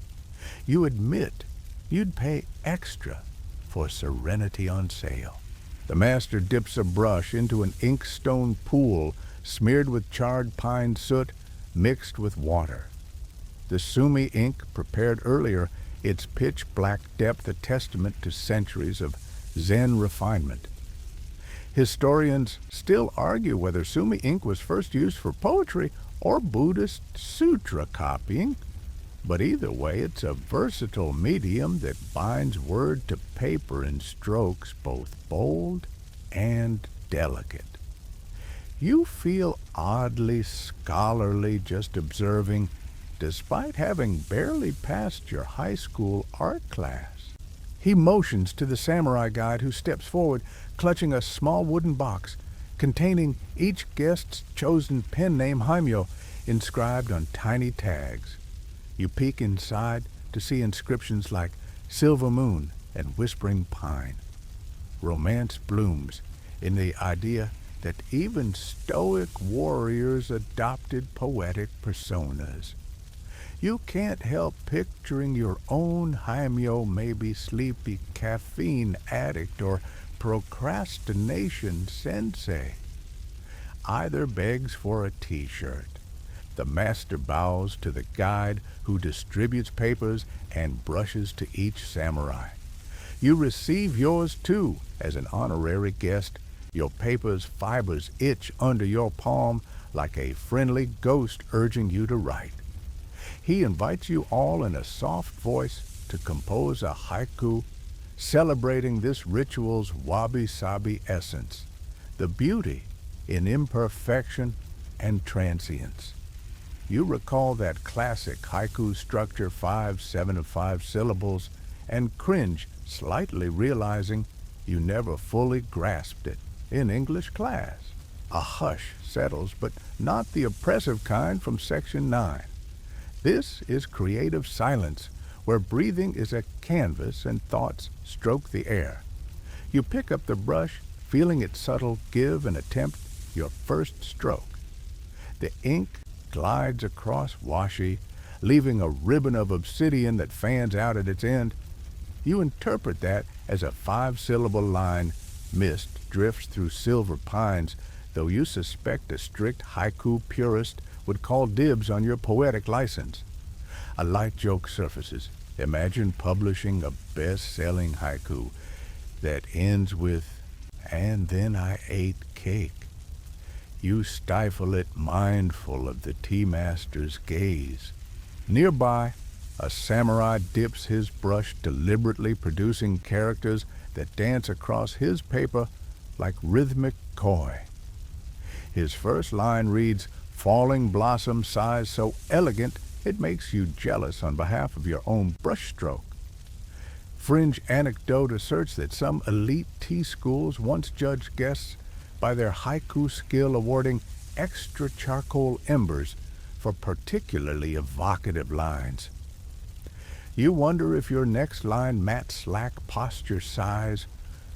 you admit you'd pay extra for serenity on sale. The master dips a brush into an inkstone pool smeared with charred pine soot mixed with water. The sumi ink prepared earlier, its pitch-black depth a testament to centuries of Zen refinement. Historians still argue whether sumi ink was first used for poetry or Buddhist sutra copying, but either way, it's a versatile medium that binds word to paper in strokes both bold and delicate. You feel oddly scholarly just observing, despite having barely passed your high school art class. He motions to the samurai guide, who steps forward, clutching a small wooden box. containing each guest's chosen pen name haimyo inscribed on tiny tags. You peek inside to see inscriptions like Silver Moon and Whispering Pine. Romance blooms in the idea that even stoic warriors adopted poetic personas. You can't help picturing your own haimyo, maybe sleepy caffeine addict or procrastination sensei. Either begs for a t-shirt. The master bows to the guide who distributes papers and brushes to each samurai. You receive yours too as an honorary guest. Your paper's fibers itch under your palm like a friendly ghost urging you to write. He invites you all in a soft voice to compose a haiku celebrating this ritual's wabi-sabi essence, the beauty in imperfection and transience. You recall that classic haiku structure 5/7 of 5 syllables and cringe slightly realizing you never fully grasped it in English class. A hush settles, but not the oppressive kind from Section 9. This is creative silence, where breathing is a canvas and thoughts stroke the air. You pick up the brush, feeling its subtle give and attempt your first stroke. The ink glides across washi, leaving a ribbon of obsidian that fans out at its end. You interpret that as a 5-syllable line. Mist drifts through silver pines, though you suspect a strict haiku purist would call dibs on your poetic license. A light joke surfaces. Imagine publishing a best-selling haiku that ends with, "And then I ate cake." You stifle it, mindful of the tea master's gaze. Nearby, a samurai dips his brush, deliberately producing characters that dance across his paper like rhythmic koi. His first line reads, "Falling blossom sighs so elegant it makes you jealous on behalf of your own brushstroke." Fringe anecdote asserts that some elite tea schools once judged guests by their haiku skill, awarding extra charcoal embers for particularly evocative lines. You wonder if your next line, "Matte slack posture sighs,"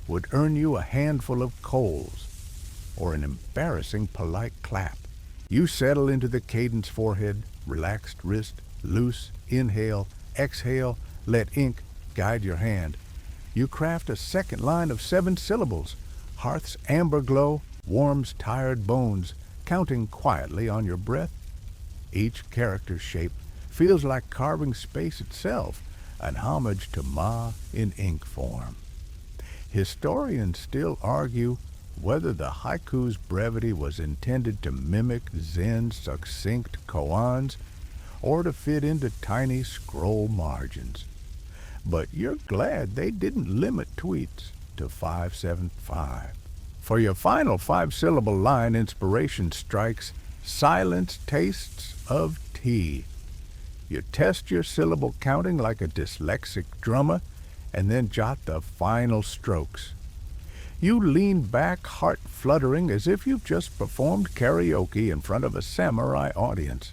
would earn you a handful of coals or an embarrassing polite clap. You settle into the cadence forehead, relaxed wrist, loose inhale, exhale, let ink guide your hand. You craft a second line of 7 syllables. Hearth's amber glow warms tired bones, counting quietly on your breath. Each character shape feels like carving space itself, an homage to Ma in ink form. Historians still argue whether the haiku's brevity was intended to mimic Zen's succinct koans or to fit into tiny scroll margins. But you're glad they didn't limit tweets to 575. For your final 5-syllable line, inspiration strikes, "Silence tastes of tea." You test your syllable counting like a dyslexic drummer and then jot the final strokes. You lean back, heart fluttering, as if you've just performed karaoke in front of a samurai audience.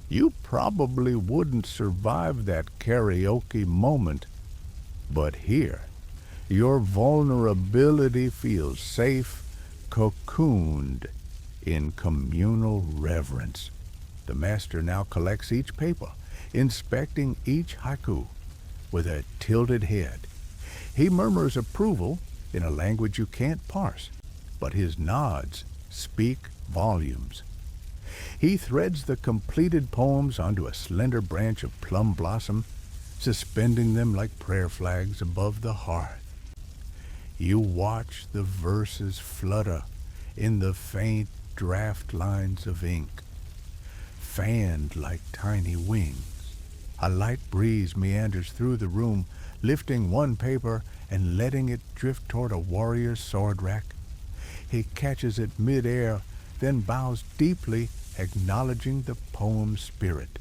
You probably wouldn't survive that karaoke moment, but here, your vulnerability feels safe, cocooned in communal reverence. The master now collects each paper, inspecting each haiku with a tilted head. He murmurs approval in a language you can't parse, but his nods speak volumes. He threads the completed poems onto a slender branch of plum blossom, suspending them like prayer flags above the hearth. You watch the verses flutter in the faint draft lines of ink, fanned like tiny wings. A light breeze meanders through the room, lifting one paper and letting it drift toward a warrior's sword rack. He catches it mid-air, then bows deeply, acknowledging the poem's spirit.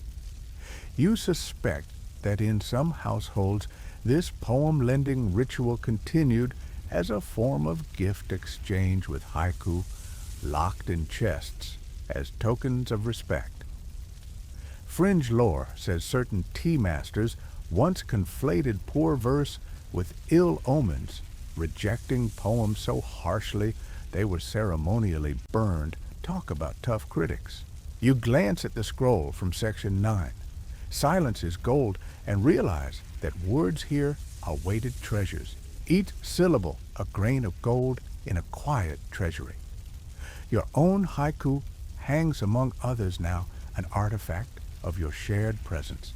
You suspect that in some households this poem-lending ritual continued as a form of gift exchange with haiku, locked in chests as tokens of respect. Fringe lore says certain tea masters once conflated poor verse with ill omens, rejecting poems so harshly they were ceremonially burned. Talk about tough critics. You glance at the scroll from section 9. Silence is gold, and realize that words here are weighted treasures, each syllable a grain of gold in a quiet treasury. Your own haiku hangs among others now, an artifact of your shared presence.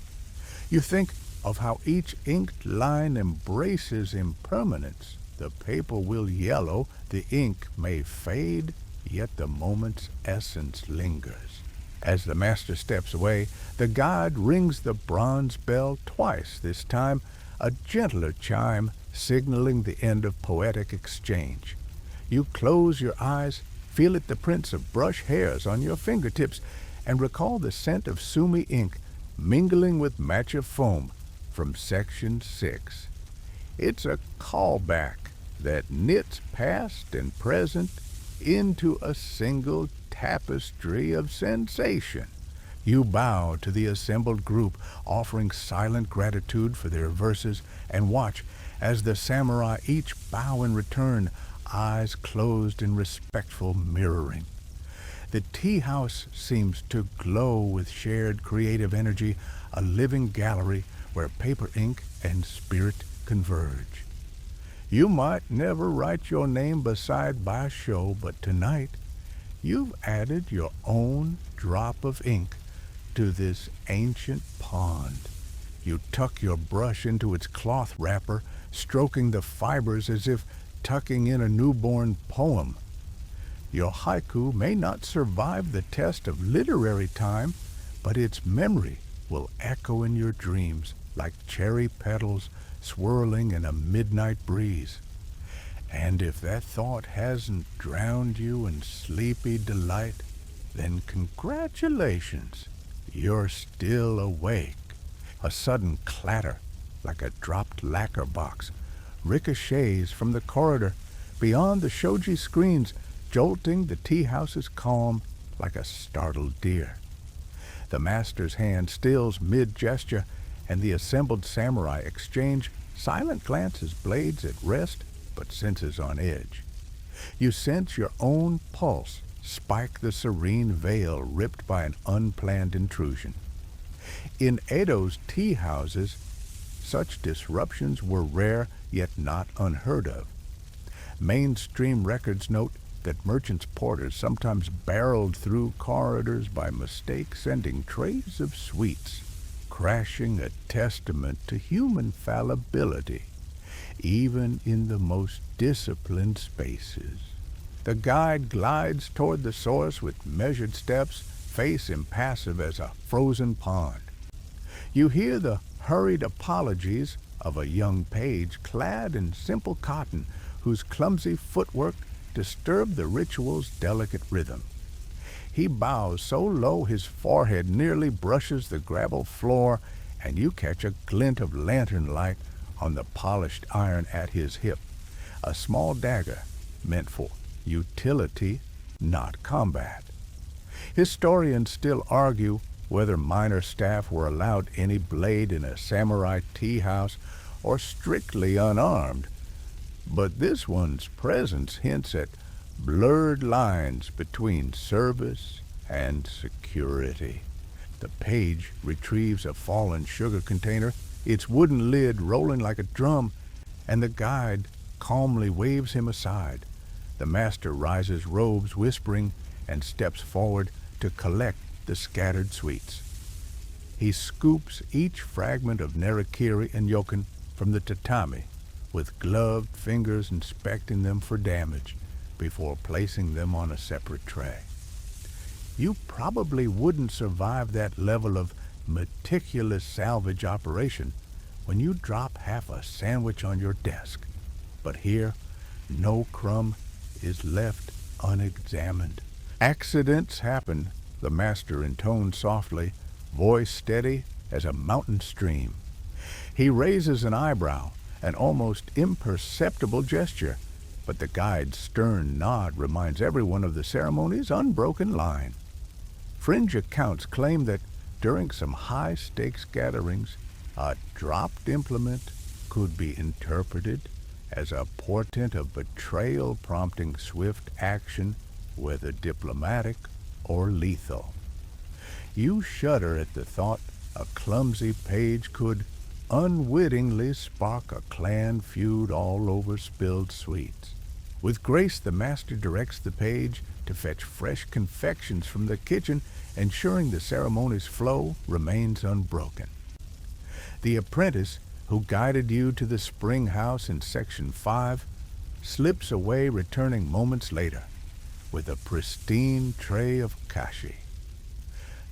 You think of how each inked line embraces impermanence. The paper will yellow, the ink may fade, yet the moment's essence lingers. As the master steps away, the guide rings the bronze bell twice, this time a gentler chime signaling the end of poetic exchange. You close your eyes, feel it the prints of brush hairs on your fingertips, and recall the scent of sumi ink mingling with matcha foam from section 6. It's a callback that knits past and present into a single tapestry of sensation. You bow to the assembled group, offering silent gratitude for their verses, and watch as the samurai each bow in return, eyes closed in respectful mirroring. The tea house seems to glow with shared creative energy, a living gallery where paper ink and spirit converge. You might never write your name beside Basho, but tonight you've added your own drop of ink to this ancient pond. You tuck your brush into its cloth wrapper, stroking the fibers as if tucking in a newborn poem. Your haiku may not survive the test of literary time, but its memory will echo in your dreams like cherry petals swirling in a midnight breeze. And if that thought hasn't drowned you in sleepy delight, then congratulations, you're still awake. A sudden clatter, like a dropped lacquer box, ricochets from the corridor beyond the shōji screens, jolting the tea house's calm like a startled deer. The master's hand stills mid-gesture, and the assembled samurai exchange silent glances, blades at rest but senses on edge. You sense your own pulse spike the serene veil ripped by an unplanned intrusion. In Edo's tea houses, such disruptions were rare yet not unheard of. Mainstream records note that merchants' porters sometimes barreled through corridors by mistake, sending trays of sweets, crashing a testament to human fallibility, even in the most disciplined spaces. The guide glides toward the source with measured steps, face impassive as a frozen pond. You hear the hurried apologies of a young page clad in simple cotton, whose clumsy footwork disturbed the ritual's delicate rhythm. He bows so low his forehead nearly brushes the gravel floor, and you catch a glint of lantern light on the polished iron at his hip, a small dagger meant for utility, not combat. Historians still argue whether minor staff were allowed any blade in a samurai tea house or strictly unarmed, but this one's presence hints at blurred lines between service and security. The page retrieves a fallen sugar container, its wooden lid rolling like a drum, and the guide calmly waves him aside. The master rises robes whispering and steps forward to collect the scattered sweets. He scoops each fragment of narakiri and yokan from the tatami, with gloved fingers inspecting them for damage before placing them on a separate tray. You probably wouldn't survive that level of meticulous salvage operation when you drop half a sandwich on your desk. But here, no crumb is left unexamined. Accidents happen, the master intones softly, voice steady as a mountain stream. He raises an eyebrow, an almost imperceptible gesture, but the guide's stern nod reminds everyone of the ceremony's unbroken line. Fringe accounts claim that during some high-stakes gatherings, a dropped implement could be interpreted as a portent of betrayal prompting swift action, whether diplomatic or lethal. You shudder at the thought a clumsy page could unwittingly spark a clan feud all over spilled sweets. With grace, the master directs the page to fetch fresh confections from the kitchen, ensuring the ceremony's flow remains unbroken. The apprentice who guided you to the spring house in Section 5 slips away, returning moments later with a pristine tray of kashi.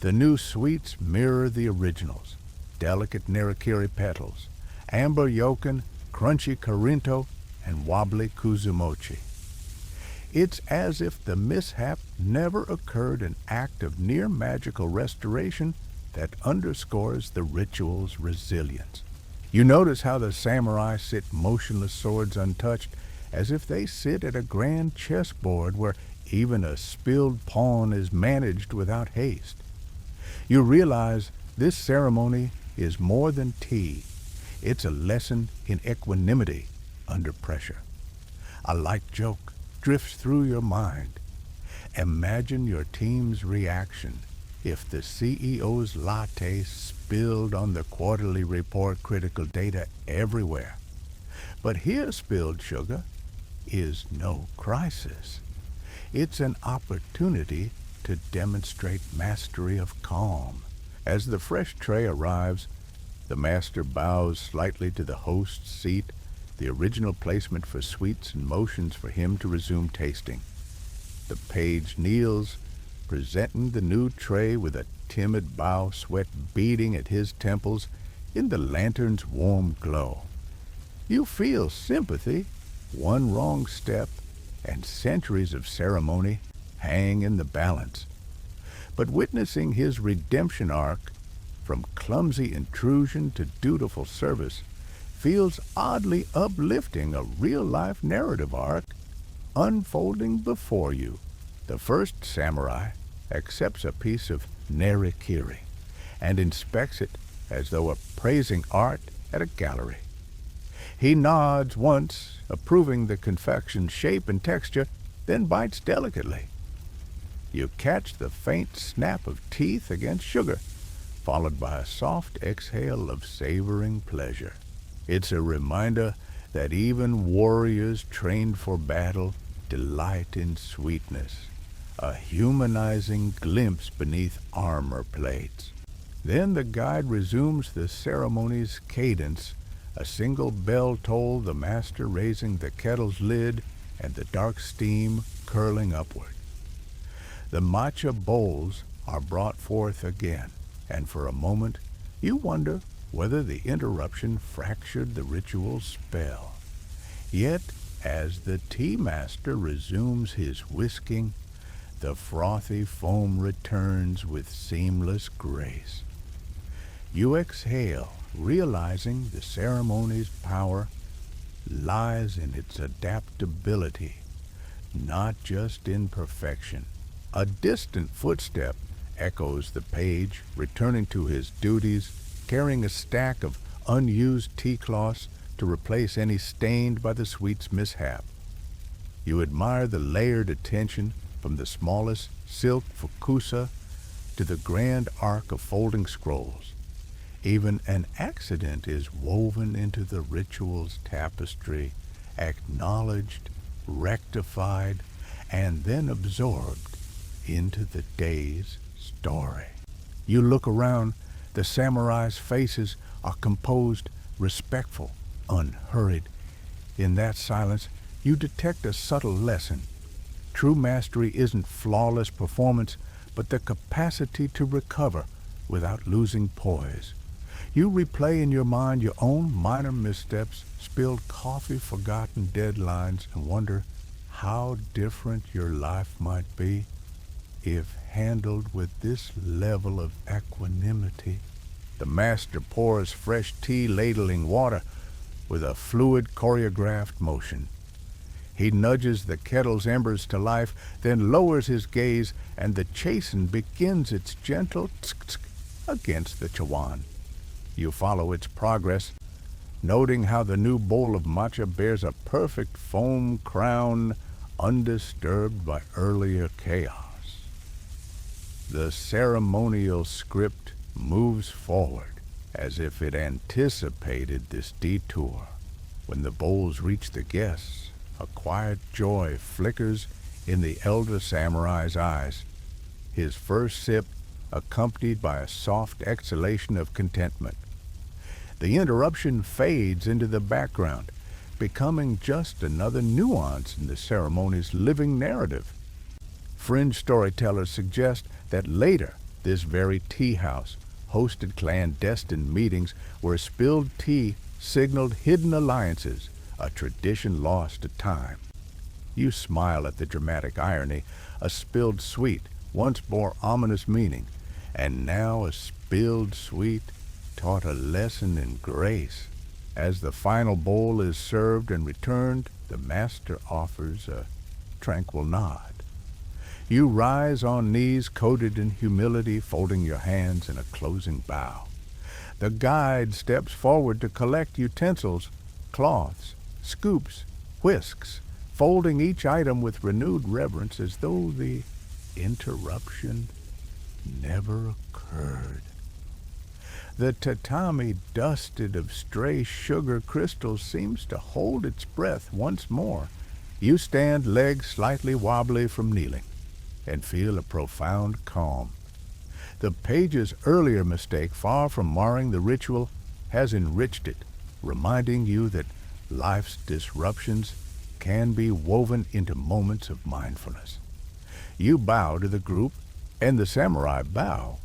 The new sweets mirror the originals: delicate narikiri petals, amber yokan, crunchy karinto, and wobbly kuzumochi. It's as if the mishap never occurred, an act of near-magical restoration that underscores the ritual's resilience. You notice how the samurai sit motionless, swords untouched, as if they sit at a grand chessboard where even a spilled pawn is managed without haste. You realize this ceremony is more than tea. It's a lesson in equanimity under pressure. A light joke drifts through your mind. Imagine your team's reaction if the CEO's latte spilled on the quarterly report critical data everywhere. But here spilled sugar is no crisis. It's an opportunity to demonstrate mastery of calm. As the fresh tray arrives, the master bows slightly to the host's seat, the original placement for sweets and motions for him to resume tasting. The page kneels, presenting the new tray with a timid bow, sweat beading at his temples in the lantern's warm glow. You feel sympathy. One wrong step, and centuries of ceremony hang in the balance. But witnessing his redemption arc, from clumsy intrusion to dutiful service, feels oddly uplifting, a real-life narrative arc unfolding before you. The first samurai accepts a piece of narikiri and inspects it as though appraising art at a gallery. He nods once, approving the confection's shape and texture, then bites delicately. You catch the faint snap of teeth against sugar, followed by a soft exhale of savoring pleasure. It's a reminder that even warriors trained for battle delight in sweetness, a humanizing glimpse beneath armor plates. Then the guide resumes the ceremony's cadence, a single bell toll, the master raising the kettle's lid and the dark steam curling upward. The matcha bowls are brought forth again, and for a moment you wonder whether the interruption fractured the ritual's spell. Yet, as the tea master resumes his whisking, the frothy foam returns with seamless grace. You exhale, realizing the ceremony's power lies in its adaptability, not just in perfection. A distant footstep echoes the page, returning to his duties, carrying a stack of unused tea cloths to replace any stained by the sweet's mishap. You admire the layered attention, from the smallest silk fukusa to the grand arc of folding scrolls. Even an accident is woven into the ritual's tapestry, acknowledged, rectified, and then absorbed into the day's story. You look around, the samurai's faces are composed, respectful, unhurried. In that silence, you detect a subtle lesson. True mastery isn't flawless performance, but the capacity to recover without losing poise. You replay in your mind your own minor missteps, spilled coffee, forgotten deadlines, and wonder how different your life might be if handled with this level of equanimity. The master pours fresh tea, ladling water with a fluid choreographed motion. He nudges the kettle's embers to life, then lowers his gaze, and the chasen begins its gentle tsk-tsk against the chawan. You follow its progress, noting how the new bowl of matcha bears a perfect foam crown undisturbed by earlier chaos. The ceremonial script moves forward as if it anticipated this detour. When the bowls reach the guests, a quiet joy flickers in the elder samurai's eyes, his first sip accompanied by a soft exhalation of contentment. The interruption fades into the background, becoming just another nuance in the ceremony's living narrative. Fringe storytellers suggest that later, this very tea house hosted clandestine meetings where spilled tea signaled hidden alliances, a tradition lost to time. You smile at the dramatic irony. A spilled sweet once bore ominous meaning, and now a spilled sweet taught a lesson in grace. As the final bowl is served and returned, the master offers a tranquil nod. You rise on knees coated in humility, folding your hands in a closing bow. The guide steps forward to collect utensils, cloths, scoops, whisks, folding each item with renewed reverence as though the interruption never occurred. The tatami, dusted of stray sugar crystals, seems to hold its breath once more. You stand, legs slightly wobbly from kneeling, and feel a profound calm. The page's earlier mistake, far from marring the ritual, has enriched it, reminding you that life's disruptions can be woven into moments of mindfulness. You bow to the group, and the samurai bow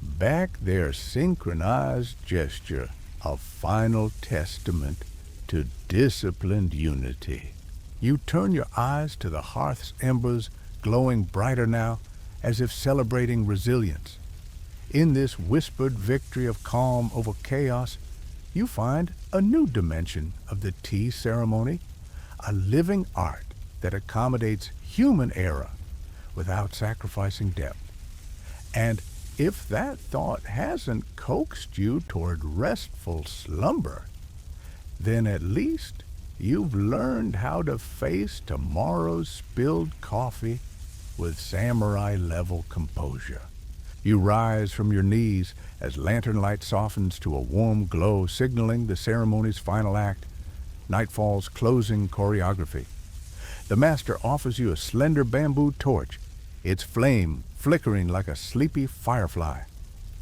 back, their synchronized gesture, a final testament to disciplined unity. You turn your eyes to the hearth's embers, glowing brighter now, as if celebrating resilience. In this whispered victory of calm over chaos, you find a new dimension of the tea ceremony, a living art that accommodates human error without sacrificing depth. And if that thought hasn't coaxed you toward restful slumber, then at least you've learned how to face tomorrow's spilled coffee with samurai-level composure. You rise from your knees as lantern light softens to a warm glow, signaling the ceremony's final act, nightfall's closing choreography. The master offers you a slender bamboo torch, its flame flickering like a sleepy firefly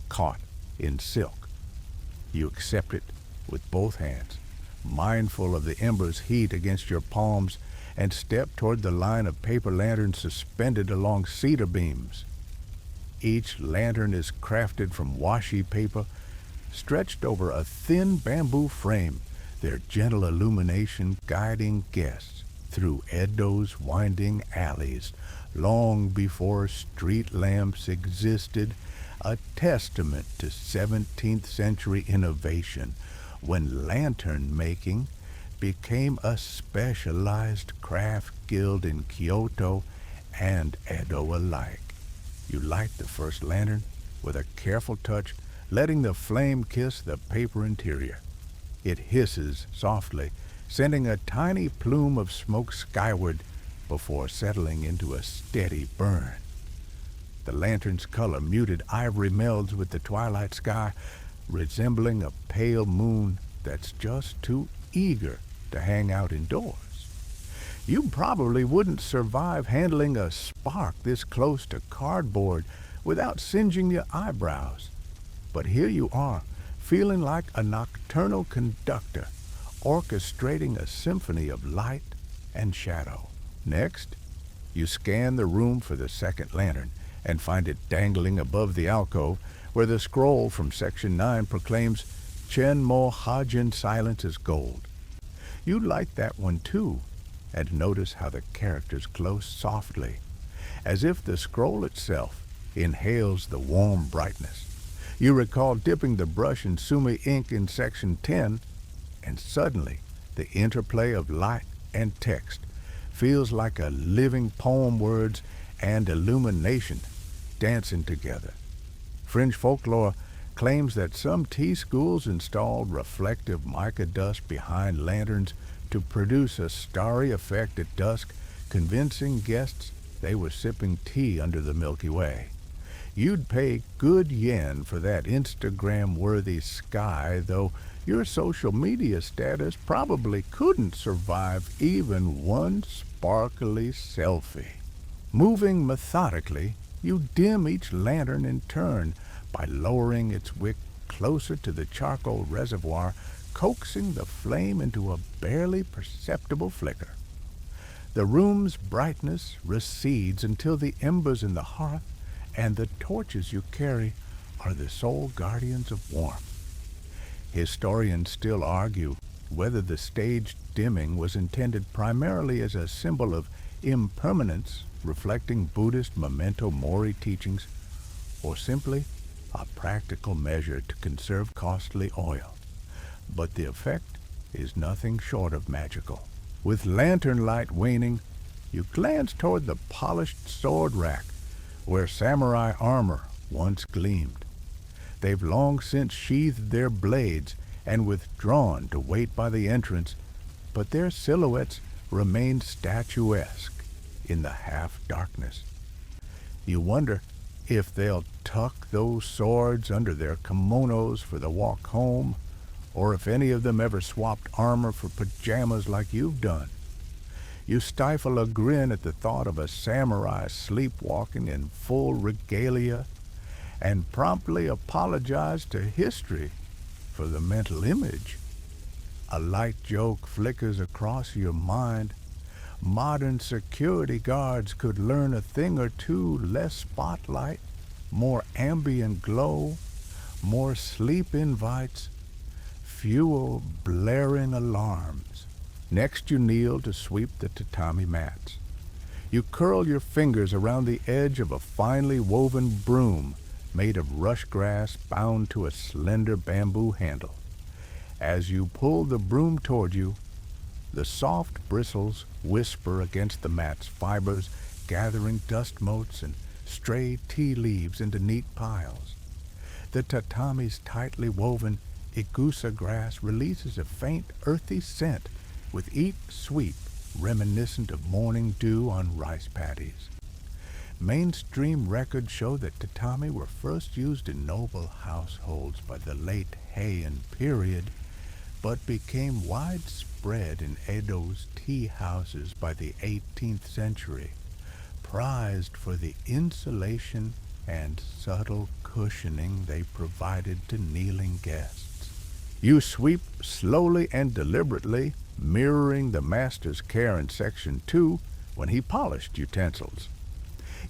caught in silk. You accept it with both hands, mindful of the ember's heat against your palms, and step toward the line of paper lanterns suspended along cedar beams. Each lantern is crafted from washi paper, stretched over a thin bamboo frame, their gentle illumination guiding guests through Edo's winding alleys long before street lamps existed, a testament to 17th century innovation when lantern making became a specialized craft guild in Kyoto and Edo alike. You light the first lantern with a careful touch, letting the flame kiss the paper interior. It hisses softly, sending a tiny plume of smoke skyward before settling into a steady burn. The lantern's color, muted ivory, melds with the twilight sky, resembling a pale moon that's just too eager to hang out indoors. You probably wouldn't survive handling a spark this close to cardboard without singeing your eyebrows. But here you are, feeling like a nocturnal conductor, orchestrating a symphony of light and shadow. Next, you scan the room for the second lantern and find it dangling above the alcove, where the scroll from Section 9 proclaims Chen Mo Hajin silence is gold. You light that one too, and notice how the characters glow softly, as if the scroll itself inhales the warm brightness. You recall dipping the brush in sumi ink in Section 10, and suddenly the interplay of light and text feels like a living poem, words and illumination dancing together. French folklore claims that some tea schools installed reflective mica dust behind lanterns to produce a starry effect at dusk, convincing guests they were sipping tea under the Milky Way. You'd pay good yen for that Instagram-worthy sky, though your social media status probably couldn't survive even one sparkly selfie. Moving methodically, you dim each lantern in turn by lowering its wick closer to the charcoal reservoir, coaxing the flame into a barely perceptible flicker. The room's brightness recedes until the embers in the hearth and the torches you carry are the sole guardians of warmth. Historians still argue whether the staged dimming was intended primarily as a symbol of impermanence, reflecting Buddhist memento mori teachings, or simply a practical measure to conserve costly oil. But the effect is nothing short of magical. With lantern light waning, you glance toward the polished sword rack where samurai armor once gleamed. They've long since sheathed their blades and withdrawn to wait by the entrance, but their silhouettes remain statuesque in the half-darkness. You wonder if they'll tuck those swords under their kimonos for the walk home, or if any of them ever swapped armor for pajamas like you've done. You stifle a grin at the thought of a samurai sleepwalking in full regalia, and promptly apologize to history for the mental image. A light joke flickers across your mind. Modern security guards could learn a thing or two: less spotlight, more ambient glow, more sleep invites, fewer blaring alarms. Next you kneel to sweep the tatami mats. You curl your fingers around the edge of a finely woven broom made of rush grass bound to a slender bamboo handle. As you pull the broom toward you, the soft bristles whisper against the mat's fibers, gathering dust motes and stray tea leaves into neat piles. The tatami's tightly woven igusa grass releases a faint, earthy scent with each sweep reminiscent of morning dew on rice paddies. Mainstream records show that tatami were first used in noble households by the late Heian period, but became widespread in Edo's tea houses by the 18th century, prized for the insulation and subtle cushioning they provided to kneeling guests. You sweep slowly and deliberately, mirroring the master's care in Section 2 when he polished utensils.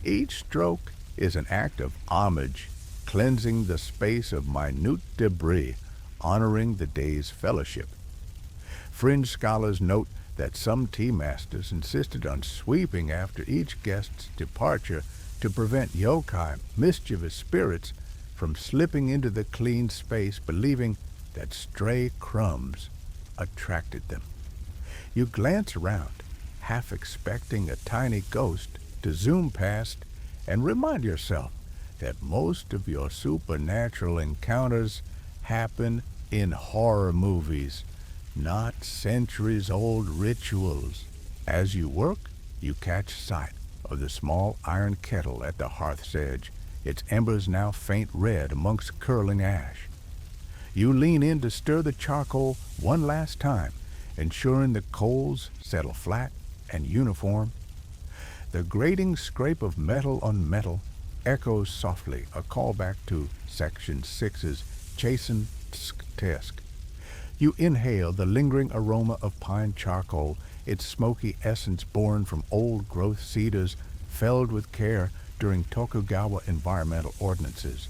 Each stroke is an act of homage, cleansing the space of minute debris, honoring the day's fellowship. Fringe scholars note that some tea masters insisted on sweeping after each guest's departure to prevent yokai, mischievous spirits, from slipping into the clean space, believing that stray crumbs attracted them. You glance around, half expecting a tiny ghost to zoom past, and remind yourself that most of your supernatural encounters happen in horror movies, not centuries-old rituals. As you work, you catch sight of the small iron kettle at the hearth's edge, its embers now faint red amongst curling ash. You lean in to stir the charcoal one last time, ensuring the coals settle flat and uniform. The grating scrape of metal on metal echoes softly, a callback to Section 6's chastened tisk. You inhale the lingering aroma of pine charcoal, its smoky essence born from old-growth cedars felled with care during Tokugawa environmental ordinances.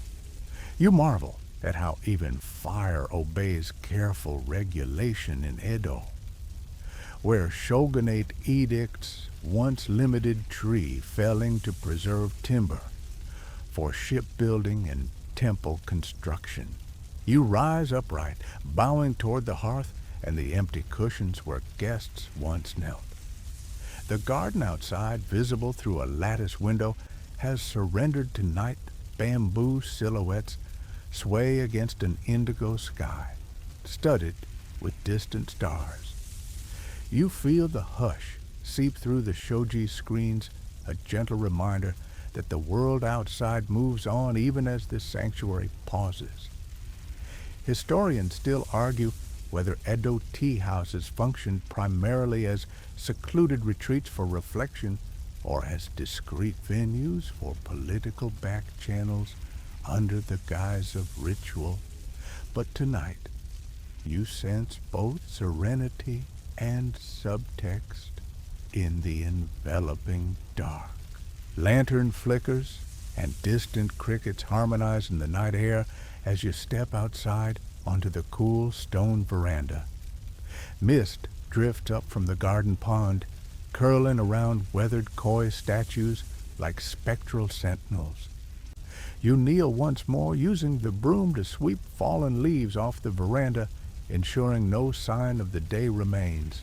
You marvel at how even fire obeys careful regulation in Edo, where shogunate edicts once limited tree felling to preserve timber for shipbuilding and temple construction. You rise upright, bowing toward the hearth and the empty cushions where guests once knelt. The garden outside, visible through a lattice window, has surrendered to night. Bamboo silhouettes sway against an indigo sky, studded with distant stars. You feel the hush seep through the shōji screens, a gentle reminder that the world outside moves on even as this sanctuary pauses. Historians still argue whether Edo tea houses functioned primarily as secluded retreats for reflection or as discreet venues for political back channels under the guise of ritual. But tonight, you sense both serenity and subtext in the enveloping dark. Lantern flickers and distant crickets harmonize in the night air as you step outside onto the cool stone veranda. Mist drifts up from the garden pond, curling around weathered koi statues like spectral sentinels. You kneel once more, using the broom to sweep fallen leaves off the veranda, ensuring no sign of the day remains.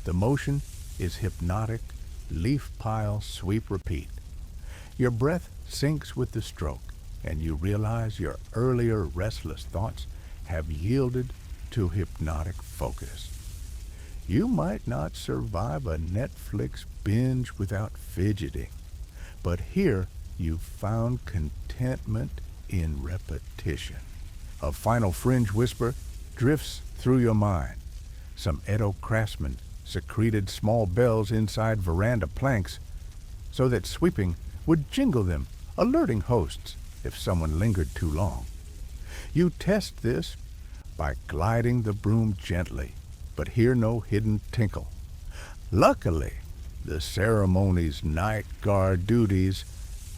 The motion is hypnotic, leaf pile, sweep, repeat. Your breath syncs with the stroke, and you realize your earlier restless thoughts have yielded to hypnotic focus. You might not survive a Netflix binge without fidgeting, but here you've found contentment in repetition. A final fringe whisper drifts through your mind. Some Edo craftsmen secreted small bells inside veranda planks so that sweeping would jingle them, alerting hosts if someone lingered too long. You test this by gliding the broom gently, but hear no hidden tinkle. Luckily, the ceremony's night guard duties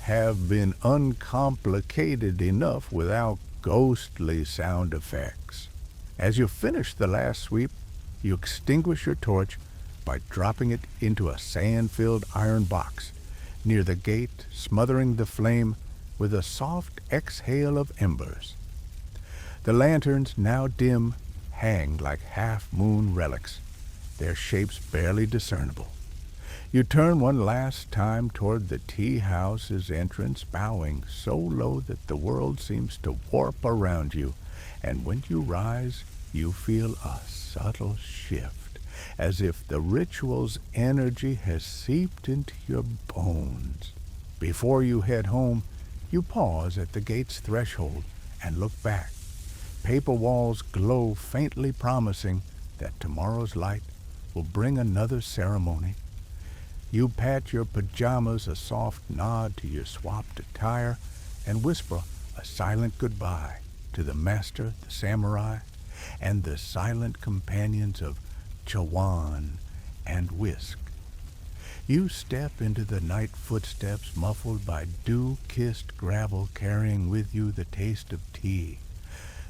have been uncomplicated enough without ghostly sound effects. As you finish the last sweep, you extinguish your torch by dropping it into a sand-filled iron box near the gate, smothering the flame with a soft exhale of embers. The lanterns, now dim, hang like half-moon relics, their shapes barely discernible. You turn one last time toward the tea house's entrance, bowing so low that the world seems to warp around you, and when you rise, you feel a subtle shift, as if the ritual's energy has seeped into your bones. Before you head home, you pause at the gate's threshold and look back. Paper walls glow faintly, promising that tomorrow's light will bring another ceremony. You pat your pajamas, a soft nod to your swapped attire, and whisper a silent goodbye to the master, the samurai, and the silent companions of chawan and whisk. You step into the night footsteps, muffled by dew-kissed gravel, carrying with you the taste of tea,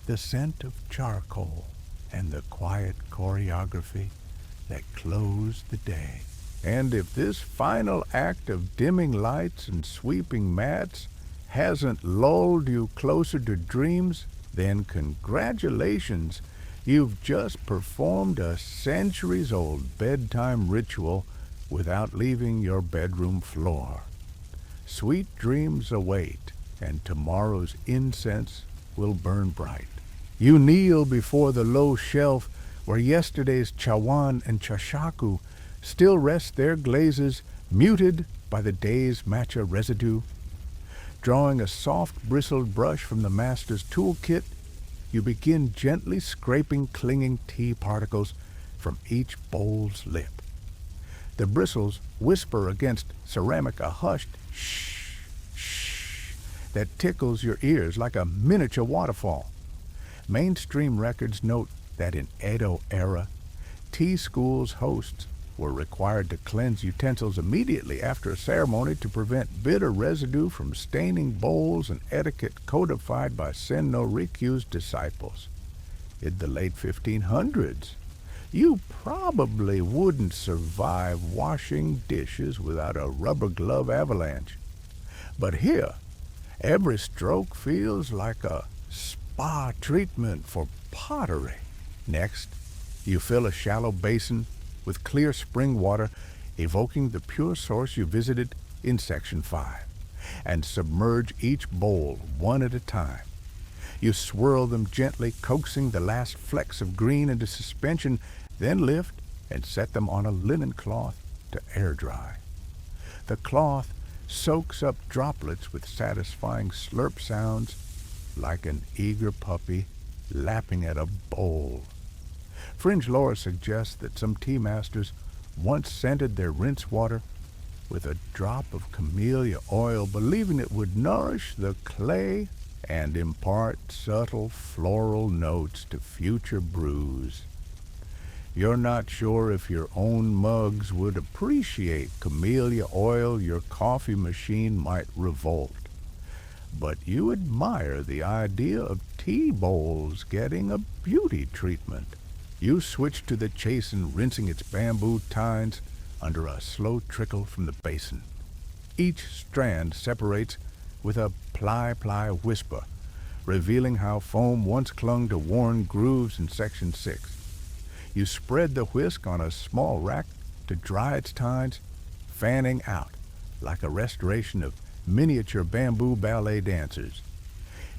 the scent of charcoal, and the quiet choreography that closed the day. And if this final act of dimming lights and sweeping mats hasn't lulled you closer to dreams, then congratulations, you've just performed a centuries-old bedtime ritual without leaving your bedroom floor. Sweet dreams await, and tomorrow's incense will burn bright. You kneel before the low shelf where yesterday's chawan and chashaku still rest their glazes, muted by the day's matcha residue. Drawing a soft bristled brush from the master's toolkit, you begin gently scraping clinging tea particles from each bowl's lip. The bristles whisper against ceramic a hushed shh, shh that tickles your ears like a miniature waterfall. Mainstream records note that in Edo era, tea schools' hosts were required to cleanse utensils immediately after a ceremony to prevent bitter residue from staining bowls, and etiquette codified by Sen no Rikyu's disciples. In the late 1500s, you probably wouldn't survive washing dishes without a rubber glove avalanche. But here, every stroke feels like a spa treatment for pottery. Next, you fill a shallow basin with clear spring water, evoking the pure source you visited in Section 5, and submerge each bowl one at a time. You swirl them gently, coaxing the last flecks of green into suspension, then lift and set them on a linen cloth to air dry. The cloth soaks up droplets with satisfying slurp sounds like an eager puppy lapping at a bowl. Fringe lore suggests that some tea masters once scented their rinse water with a drop of camellia oil, believing it would nourish the clay and impart subtle floral notes to future brews. You're not sure if your own mugs would appreciate camellia oil, your coffee machine might revolt. But you admire the idea of tea bowls getting a beauty treatment. You switch to the chasen, rinsing its bamboo tines under a slow trickle from the basin. Each strand separates with a ply-ply whisper, revealing how foam once clung to worn grooves in Section 6. You spread the whisk on a small rack to dry its tines, fanning out like a restoration of miniature bamboo ballet dancers.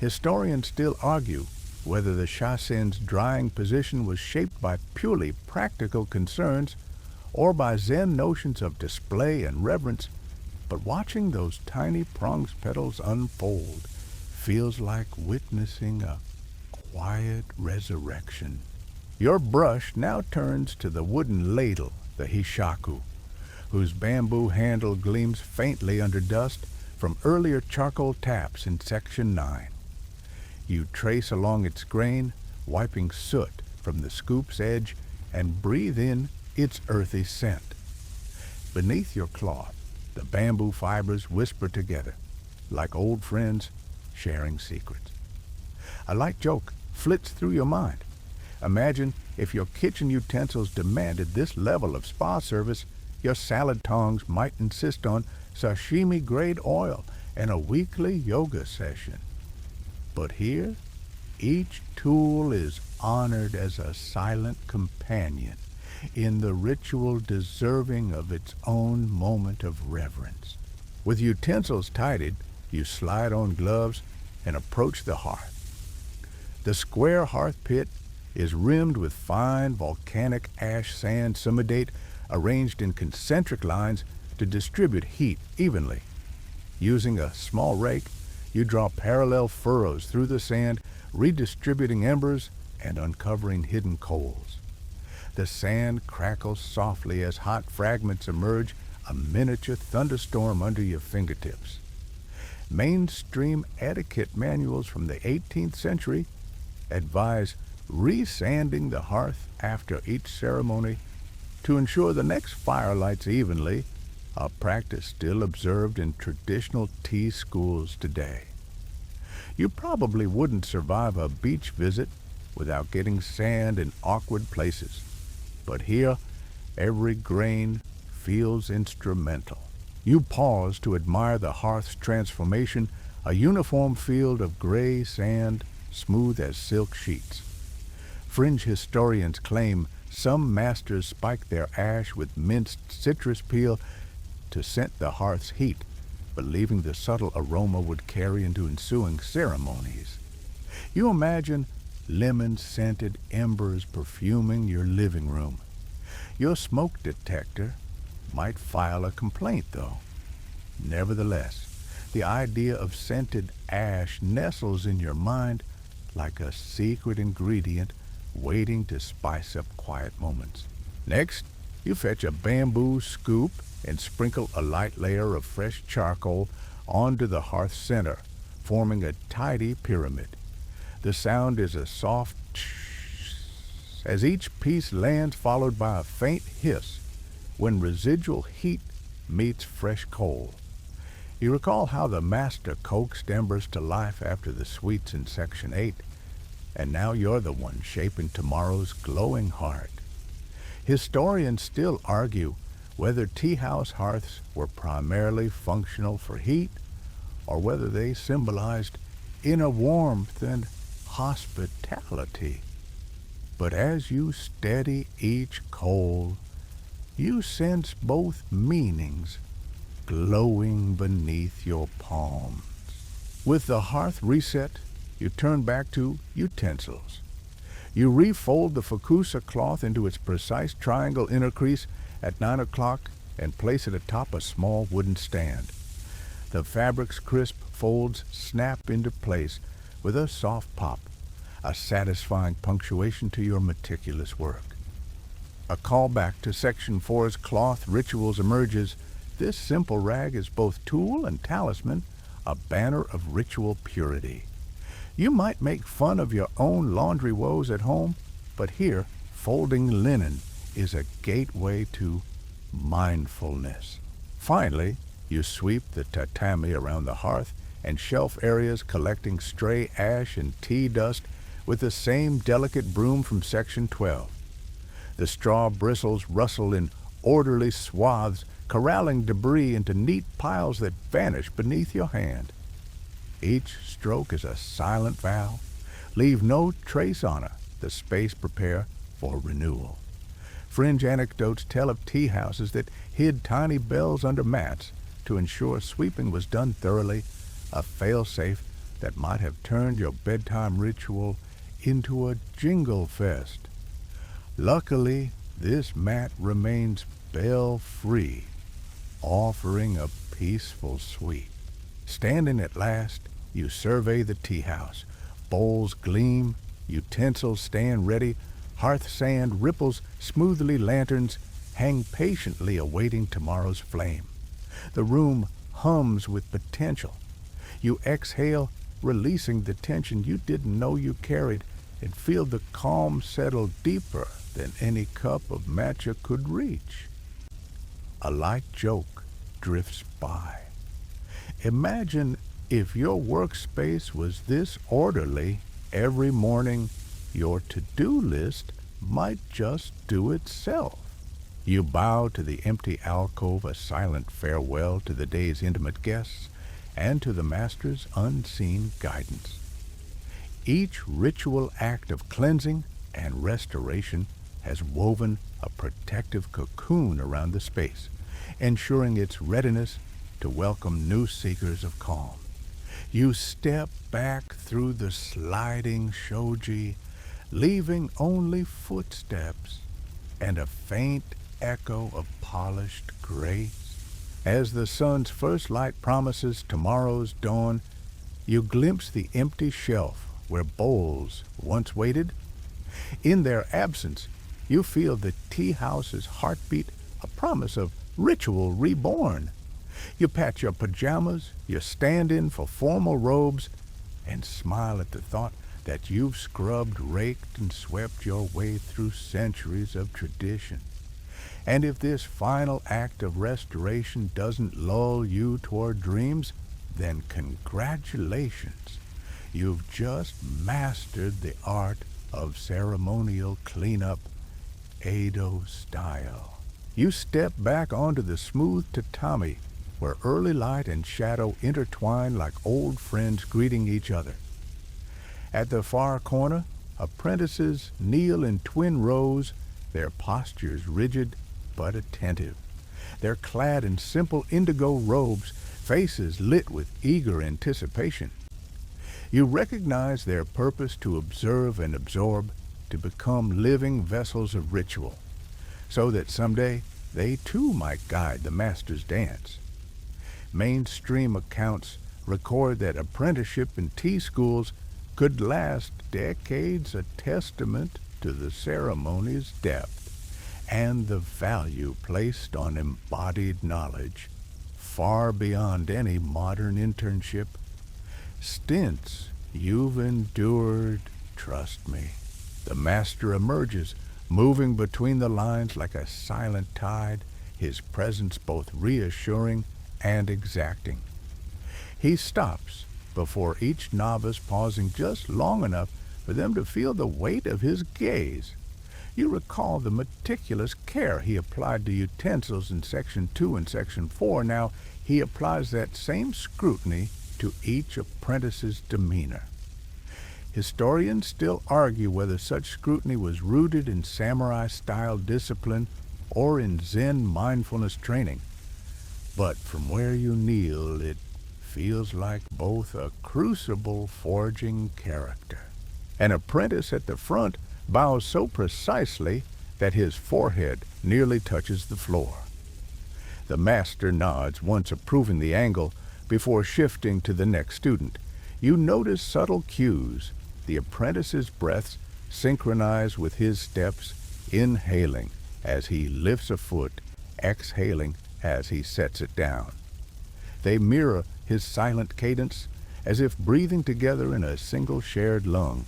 Historians still argue whether the chasen's drying position was shaped by purely practical concerns or by Zen notions of display and reverence, but watching those tiny prongs petals unfold feels like witnessing a quiet resurrection. Your brush now turns to the wooden ladle, the hishaku, whose bamboo handle gleams faintly under dust from earlier charcoal taps in Section 9. You trace along its grain, wiping soot from the scoop's edge, and breathe in its earthy scent. Beneath your cloth, the bamboo fibers whisper together, like old friends sharing secrets. A light joke flits through your mind. Imagine if your kitchen utensils demanded this level of spa service, your salad tongs might insist on sashimi-grade oil and a weekly yoga session. But here, each tool is honored as a silent companion in the ritual deserving of its own moment of reverence. With utensils tidied, you slide on gloves and approach the hearth. The square hearth pit is rimmed with fine volcanic ash sand simidate arranged in concentric lines to distribute heat evenly. Using a small rake, you draw parallel furrows through the sand, redistributing embers and uncovering hidden coals. The sand crackles softly as hot fragments emerge, a miniature thunderstorm under your fingertips. Mainstream etiquette manuals from the 18th century advise resanding the hearth after each ceremony to ensure the next fire lights evenly, a practice still observed in traditional tea schools today. You probably wouldn't survive a beach visit without getting sand in awkward places, but here every grain feels instrumental. You pause to admire the hearth's transformation, a uniform field of gray sand, smooth as silk sheets. Fringe historians claim some masters spiked their ash with minced citrus peel to scent the hearth's heat, believing the subtle aroma would carry into ensuing ceremonies. You imagine lemon-scented embers perfuming your living room. Your smoke detector might file a complaint, though. Nevertheless, the idea of scented ash nestles in your mind like a secret ingredient waiting to spice up quiet moments. Next, you fetch a bamboo scoop and sprinkle a light layer of fresh charcoal onto the hearth center, forming a tidy pyramid. The sound is a soft tsh as each piece lands, followed by a faint hiss when residual heat meets fresh coal. You recall how the master coaxed embers to life after the sweets in Section 8, and now you're the one shaping tomorrow's glowing heart. Historians still argue whether tea house hearths were primarily functional for heat or whether they symbolized inner warmth and hospitality. But as you steady each coal, you sense both meanings glowing beneath your palms. With the hearth reset, you turn back to utensils. You refold the fukusa cloth into its precise triangle inner crease at 9 o'clock and place it atop a small wooden stand. The fabric's crisp folds snap into place with a soft pop, a satisfying punctuation to your meticulous work. A callback to Section 4's cloth rituals emerges. This simple rag is both tool and talisman, a banner of ritual purity. You might make fun of your own laundry woes at home, but here, folding linen is a gateway to mindfulness. Finally, you sweep the tatami around the hearth and shelf areas, collecting stray ash and tea dust with the same delicate broom from Section 12. The straw bristles rustle in orderly swaths, corralling debris into neat piles that vanish beneath your hand. Each stroke is a silent vow. Leave no trace on it. The space prepare for renewal. Fringe anecdotes tell of tea houses that hid tiny bells under mats to ensure sweeping was done thoroughly, a fail-safe that might have turned your bedtime ritual into a jingle fest. Luckily, this mat remains bell-free, offering a peaceful sweep. Standing at last, you survey the tea house. Bowls gleam, utensils stand ready, hearth sand ripples smoothly, lanterns hang patiently awaiting tomorrow's flame. The room hums with potential. You exhale, releasing the tension you didn't know you carried, and feel the calm settle deeper than any cup of matcha could reach. A light joke drifts by. Imagine if your workspace was this orderly. Every morning, your to-do list might just do itself. You bow to the empty alcove, a silent farewell to the day's intimate guests and to the master's unseen guidance. Each ritual act of cleansing and restoration has woven a protective cocoon around the space, ensuring its readiness to welcome new seekers of calm. You step back through the sliding shōji, leaving only footsteps and a faint echo of polished grace. As the sun's first light promises tomorrow's dawn, you glimpse the empty shelf where bowls once waited. In their absence, you feel the tea house's heartbeat, a promise of ritual reborn. You pat your pajamas, you stand in for formal robes, and smile at the thought that you've scrubbed, raked, and swept your way through centuries of tradition. And if this final act of restoration doesn't lull you toward dreams, then congratulations. You've just mastered the art of ceremonial cleanup, Edo style. You step back onto the smooth tatami, where early light and shadow intertwine like old friends greeting each other. At the far corner, apprentices kneel in twin rows, their postures rigid but attentive. They're clad in simple indigo robes, faces lit with eager anticipation. You recognize their purpose to observe and absorb, to become living vessels of ritual, so that someday they too might guide the master's dance. Mainstream accounts record that apprenticeship in tea schools could last decades, a testament to the ceremony's depth and the value placed on embodied knowledge, far beyond any modern internship. Stints you've endured, trust me. The master emerges, moving between the lines like a silent tide, his presence both reassuring and exacting. He stops before each novice, pausing just long enough for them to feel the weight of his gaze. You recall the meticulous care he applied to utensils in Section 2 and Section 4. Now he applies that same scrutiny to each apprentice's demeanor. Historians still argue whether such scrutiny was rooted in samurai-style discipline or in Zen mindfulness training. But from where you kneel, it feels like both a crucible forging character. An apprentice at the front bows so precisely that his forehead nearly touches the floor. The master nods, once approving the angle, before shifting to the next student. You notice subtle cues. The apprentice's breaths synchronize with his steps, inhaling as he lifts a foot, exhaling as he sets it down. They mirror his silent cadence, as if breathing together in a single shared lung.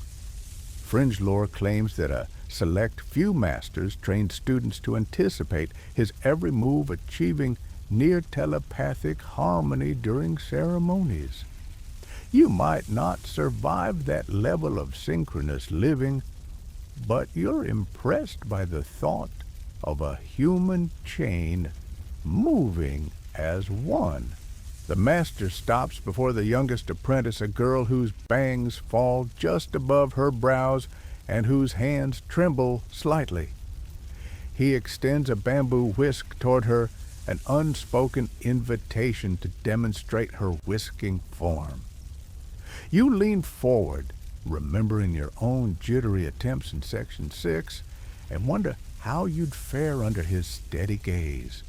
Fringe lore claims that a select few masters trained students to anticipate his every move, achieving near telepathic harmony during ceremonies. You might not survive that level of synchronous living, but you're impressed by the thought of a human chain moving as one. The master stops before the youngest apprentice, a girl whose bangs fall just above her brows and whose hands tremble slightly. He extends a bamboo whisk toward her, an unspoken invitation to demonstrate her whisking form. You lean forward, remembering your own jittery attempts in Section 6, and wonder how you'd fare under his steady gaze.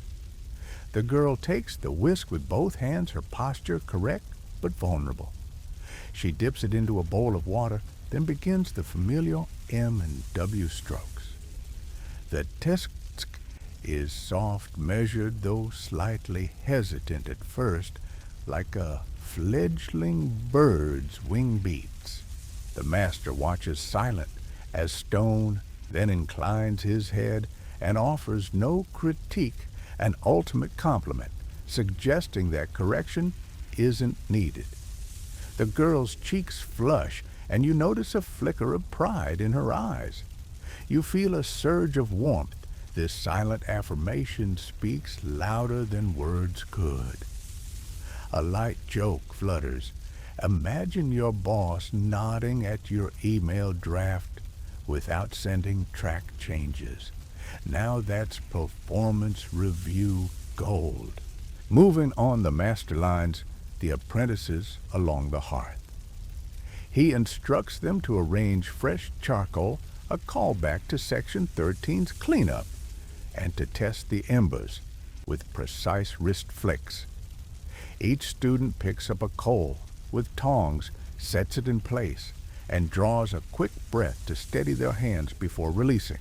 The girl takes the whisk with both hands, her posture correct but vulnerable. She dips it into a bowl of water, then begins the familiar M and W strokes. The tsk is soft, measured, though slightly hesitant at first, like a fledgling bird's wing beats. The master watches silent as stone, then inclines his head and offers no critique, an ultimate compliment, suggesting that correction isn't needed. The girl's cheeks flush, and you notice a flicker of pride in her eyes. You feel a surge of warmth. This silent affirmation speaks louder than words could. A light joke flutters. Imagine your boss nodding at your email draft without sending track changes. Now that's performance review gold. Moving on the master lines, the apprentices along the hearth. He instructs them to arrange fresh charcoal, a callback to Section 13's cleanup, and to test the embers with precise wrist flicks. Each student picks up a coal with tongs, sets it in place, and draws a quick breath to steady their hands before releasing.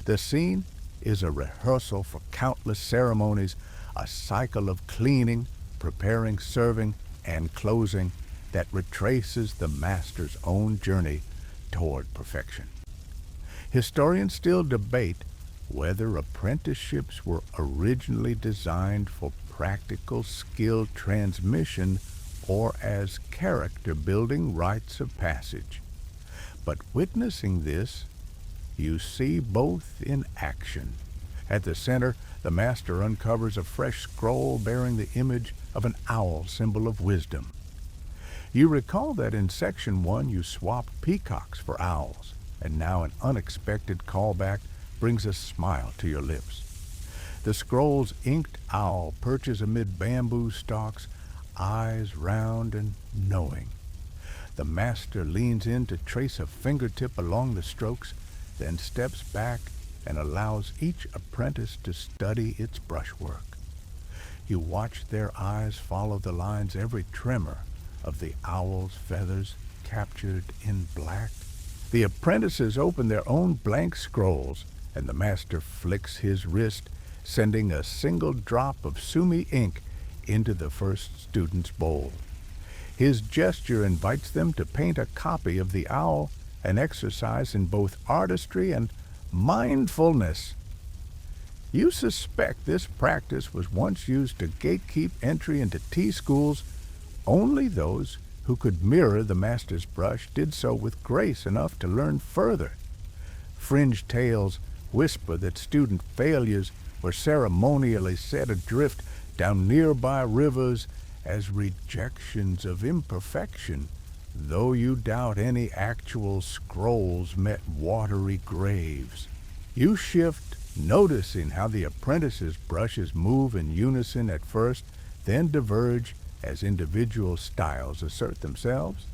The scene is a rehearsal for countless ceremonies, a cycle of cleaning, preparing, serving, and closing that retraces the master's own journey toward perfection. Historians still debate whether apprenticeships were originally designed for practical skill transmission or as character-building rites of passage. But witnessing this, you see both in action. At the center, the master uncovers a fresh scroll bearing the image of an owl, symbol of wisdom. You recall that in Section 1 you swapped peacocks for owls, and now an unexpected callback brings a smile to your lips. The scroll's inked owl perches amid bamboo stalks, eyes round and knowing. The master leans in to trace a fingertip along the strokes, then steps back and allows each apprentice to study its brushwork. You watch their eyes follow the lines, every tremor of the owl's feathers captured in black. The apprentices open their own blank scrolls, and the master flicks his wrist, sending a single drop of sumi ink into the first student's bowl. His gesture invites them to paint a copy of the owl, an exercise in both artistry and mindfulness. You suspect this practice was once used to gatekeep entry into tea schools. Only those who could mirror the master's brush did so with grace enough to learn further. Fringe tales whisper that student failures were ceremonially set adrift down nearby rivers as rejections of imperfection, though you doubt any actual scrolls met watery graves. You shift noticing how the apprentice's brushes move in unison at first, then diverge as individual styles assert themselves.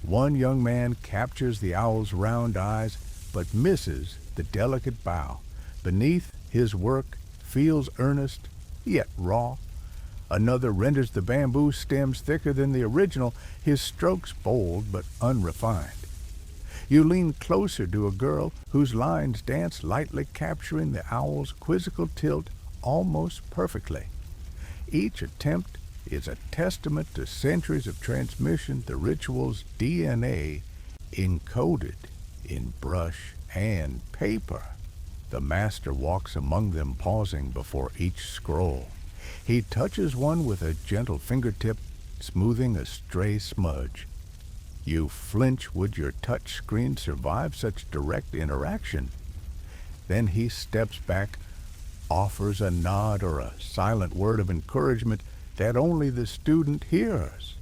One young man captures the owl's round eyes, but misses the delicate bow. Beneath his work feels earnest, yet raw. Another renders the bamboo stems thicker than the original, his strokes bold but unrefined. You lean closer to a girl whose lines dance lightly, capturing the owl's quizzical tilt almost perfectly. Each attempt is a testament to centuries of transmission, the ritual's DNA encoded in brush and paper. The master walks among them, pausing before each scroll. He touches one with a gentle fingertip, smoothing a stray smudge. You flinch. Would your touch screen survive such direct interaction? Then he steps back, offers a nod or a silent word of encouragement that only the student hears.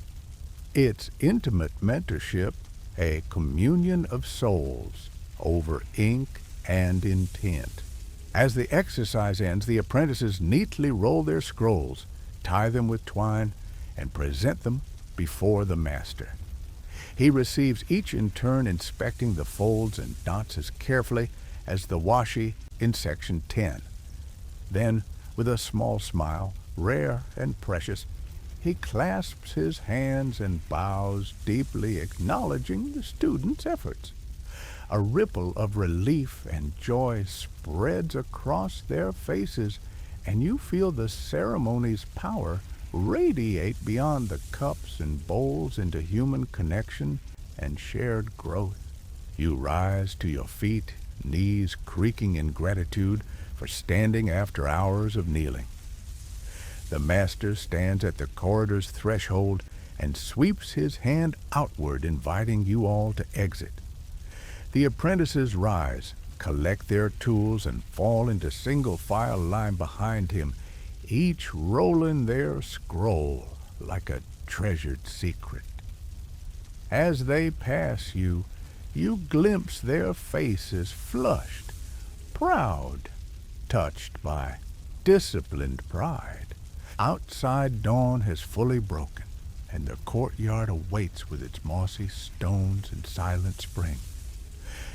It's intimate mentorship, a communion of souls over ink and intent. As the exercise ends, the apprentices neatly roll their scrolls, tie them with twine, and present them before the master. He receives each in turn, inspecting the folds and dots as carefully as the washi in section 10. Then, with a small smile, rare and precious, he clasps his hands and bows, deeply acknowledging the student's efforts. A ripple of relief and joy spreads across their faces, and you feel the ceremony's power radiate beyond the cups and bowls into human connection and shared growth. You rise to your feet, knees creaking in gratitude for standing after hours of kneeling. The master stands at the corridor's threshold and sweeps his hand outward, inviting you all to exit. The apprentices rise, collect their tools, and fall into single file line behind him, each rolling their scroll like a treasured secret. As they pass you, you glimpse their faces flushed, proud, touched by disciplined pride. Outside dawn has fully broken, and the courtyard awaits with its mossy stones and silent spring.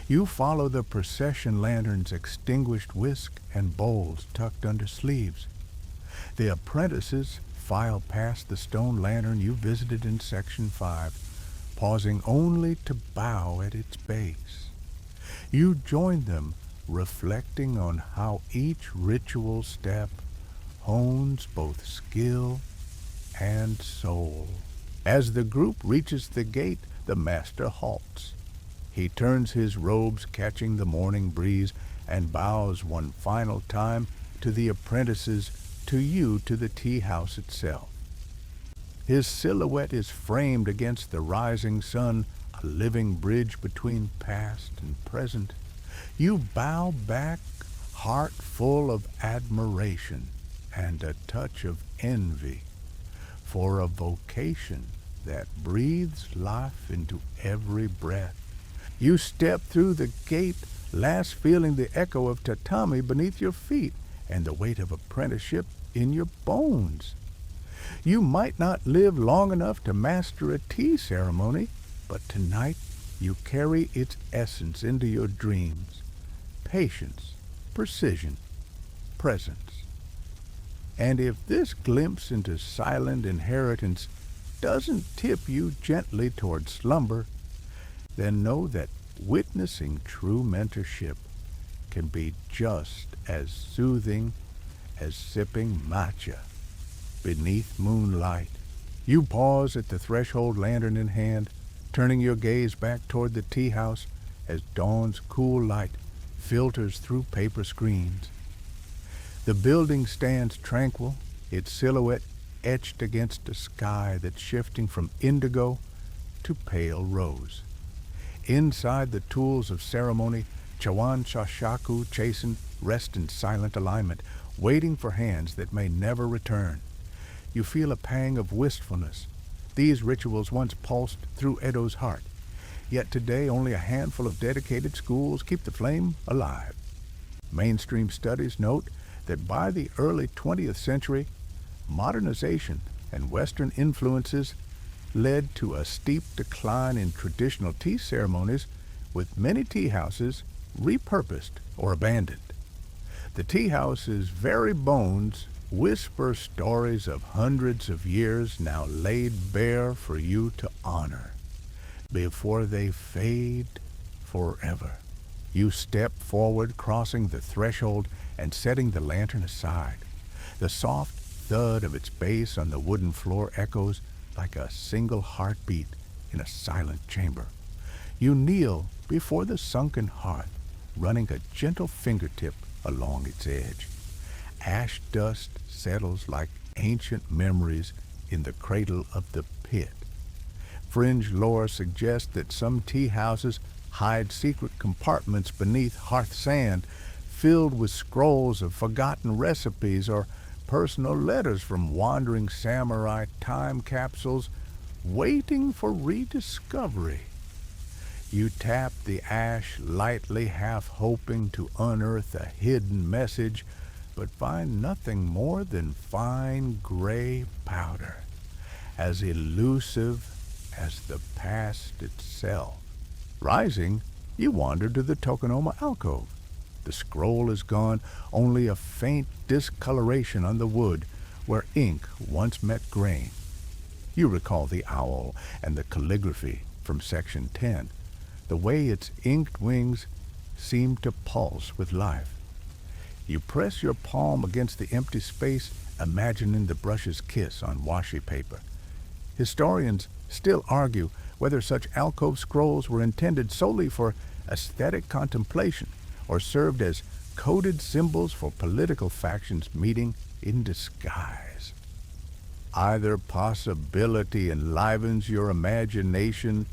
You follow the procession lantern's extinguished whisk and bowls tucked under sleeves. The apprentices file past the stone lantern you visited in section 5, pausing only to bow at its base. You join them, reflecting on how each ritual step hones both skill and soul. As the group reaches the gate, the master halts. He turns his robes, catching the morning breeze, and bows one final time to the apprentices, to you, to the tea house itself. His silhouette is framed against the rising sun, a living bridge between past and present. You bow back, heart full of admiration and a touch of envy for a vocation that breathes life into every breath. You step through the gate, last feeling the echo of tatami beneath your feet and the weight of apprenticeship in your bones. You might not live long enough to master a tea ceremony, but tonight you carry its essence into your dreams. Patience, precision, presence. And if this glimpse into silent inheritance doesn't tip you gently toward slumber, then know that witnessing true mentorship can be just as soothing as sipping matcha beneath moonlight. You pause at the threshold, lantern in hand, turning your gaze back toward the tea house as dawn's cool light filters through paper screens. The building stands tranquil, its silhouette etched against a sky that's shifting from indigo to pale rose. Inside, the tools of ceremony, chawan shashaku chastened, rest in silent alignment, waiting for hands that may never return. You feel a pang of wistfulness. These rituals once pulsed through Edo's heart, yet today only a handful of dedicated schools keep the flame alive. Mainstream studies note that by the early 20th century, modernization and Western influences led to a steep decline in traditional tea ceremonies, with many tea houses repurposed or abandoned. The tea house's very bones whisper stories of hundreds of years now laid bare for you to honor. Before they fade forever, you step forward, crossing the threshold and setting the lantern aside. The soft thud of its base on the wooden floor echoes like a single heartbeat in a silent chamber. You kneel before the sunken hearth, running a gentle fingertip along its edge. Ash dust settles like ancient memories in the cradle of the pit. Fringe lore suggests that some tea houses hide secret compartments beneath hearth sand, filled with scrolls of forgotten recipes or personal letters from wandering samurai, time capsules waiting for rediscovery. You tap the ash lightly, half hoping to unearth a hidden message, but find nothing more than fine gray powder, as elusive as the past itself. Rising, you wander to the tokonoma alcove. The scroll is gone, only a faint discoloration on the wood where ink once met grain. You recall the owl and the calligraphy from section 10, the way its inked wings seem to pulse with life. You press your palm against the empty space, imagining the brush's kiss on washi paper. Historians still argue whether such alcove scrolls were intended solely for aesthetic contemplation or served as coded symbols for political factions meeting in disguise. Either possibility enlivens your imagination.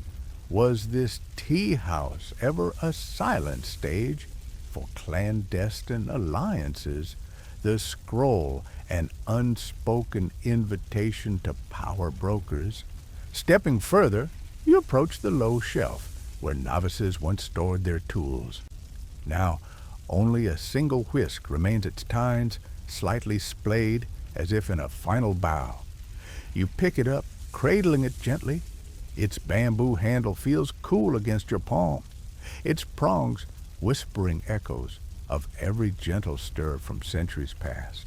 Was this tea house ever a silent stage for clandestine alliances? The scroll, an unspoken invitation to power brokers. Stepping further, you approach the low shelf where novices once stored their tools. Now, only a single whisk remains its tines, slightly splayed as if in a final bow. You pick it up, cradling it gently. Its bamboo handle feels cool against your palm, its prongs whispering echoes of every gentle stir from centuries past.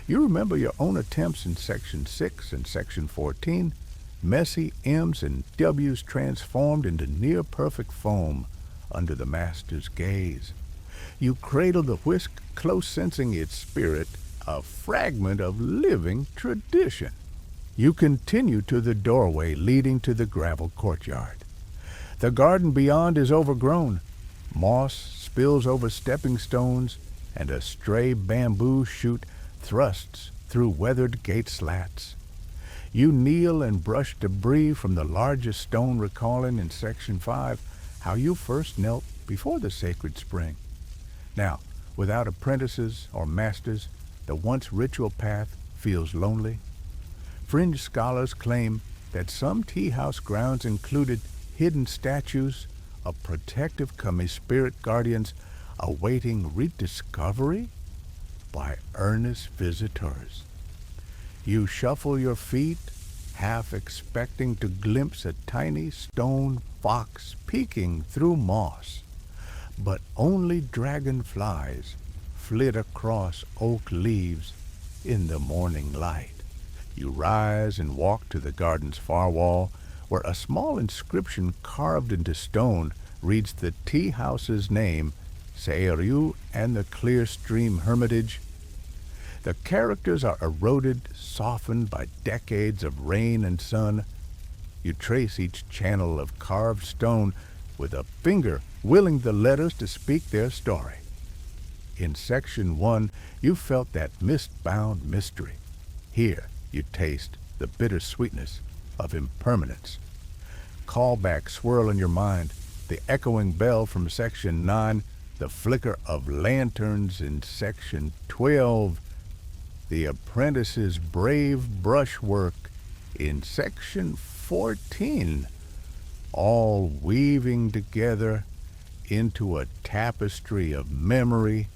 You remember your own attempts in Section 6 and Section 14, messy M's and W's transformed into near-perfect foam under the master's gaze. You cradle the whisk, close sensing its spirit, a fragment of living tradition. You continue to the doorway leading to the gravel courtyard. The garden beyond is overgrown. Moss spills over stepping stones, and a stray bamboo shoot thrusts through weathered gate slats. You kneel and brush debris from the largest stone, recalling in Section 5 how you first knelt before the sacred spring. Now, without apprentices or masters, the once ritual path feels lonely. Fringe scholars claim that some tea house grounds included hidden statues of protective kami-spirit guardians awaiting rediscovery by earnest visitors. You shuffle your feet, half expecting to glimpse a tiny stone fox peeking through moss. But only dragonflies flit across oak leaves in the morning light. You rise and walk to the garden's far wall, where a small inscription carved into stone reads the tea house's name, Seiryu and the Clear Stream Hermitage. The characters are eroded, softened by decades of rain and sun. You trace each channel of carved stone with a finger willing the letters to speak their story. In Section 1, you felt that mist-bound mystery. Here, you taste the bitter sweetness of impermanence. Callbacks swirl in your mind, the echoing bell from Section 9, the flicker of lanterns in Section 12, the apprentice's brave brushwork in Section 14, all weaving together into a tapestry of memory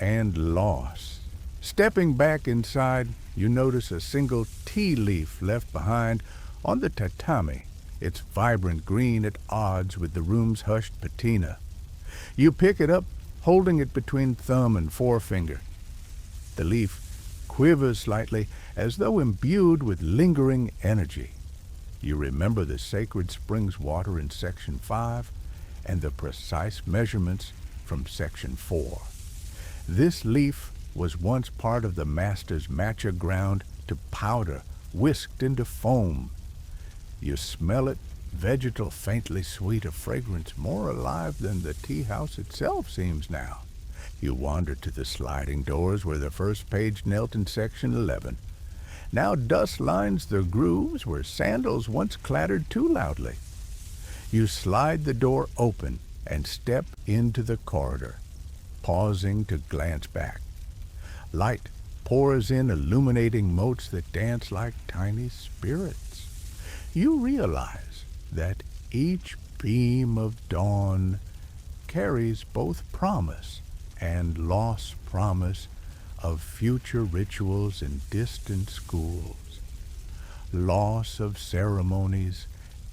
and loss. Stepping back inside, you notice a single tea leaf left behind on the tatami, its vibrant green at odds with the room's hushed patina. You pick it up, holding it between thumb and forefinger. The leaf quivers slightly, as though imbued with lingering energy. You remember the sacred spring's water in Section 5 and the precise measurements from Section 4. This leaf was once part of the master's matcha ground to powder, whisked into foam. You smell it, vegetal, faintly sweet, a fragrance more alive than the tea house itself seems now. You wander to the sliding doors where the first page knelt in Section 11. Now dust lines the grooves where sandals once clattered too loudly. You slide the door open and step into the corridor, pausing to glance back. Light pours in, illuminating motes that dance like tiny spirits. You realize that each beam of dawn carries both promise and lost promise of future rituals in distant schools. Loss of ceremonies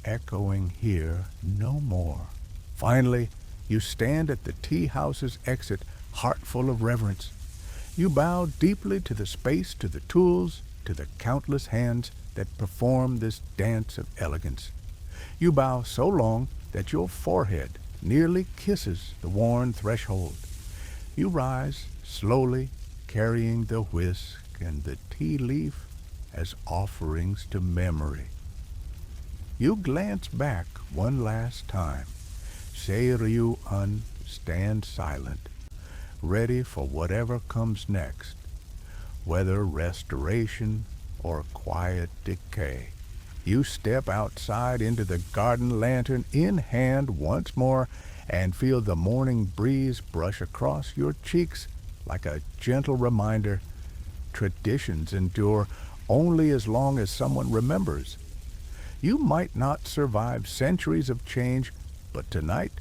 echoing here no more. Finally, you stand at the tea house's exit, heart full of reverence. You bow deeply to the space, to the tools, to the countless hands that perform this dance of elegance. You bow so long that your forehead nearly kisses the worn threshold. You rise slowly, carrying the whisk and the tea leaf as offerings to memory. You glance back one last time. Seiryu-un stands silent, ready for whatever comes next, whether restoration or quiet decay. You step outside into the garden, lantern in hand once more, and feel the morning breeze brush across your cheeks like a gentle reminder. Traditions endure only as long as someone remembers. You might not survive centuries of change, but tonight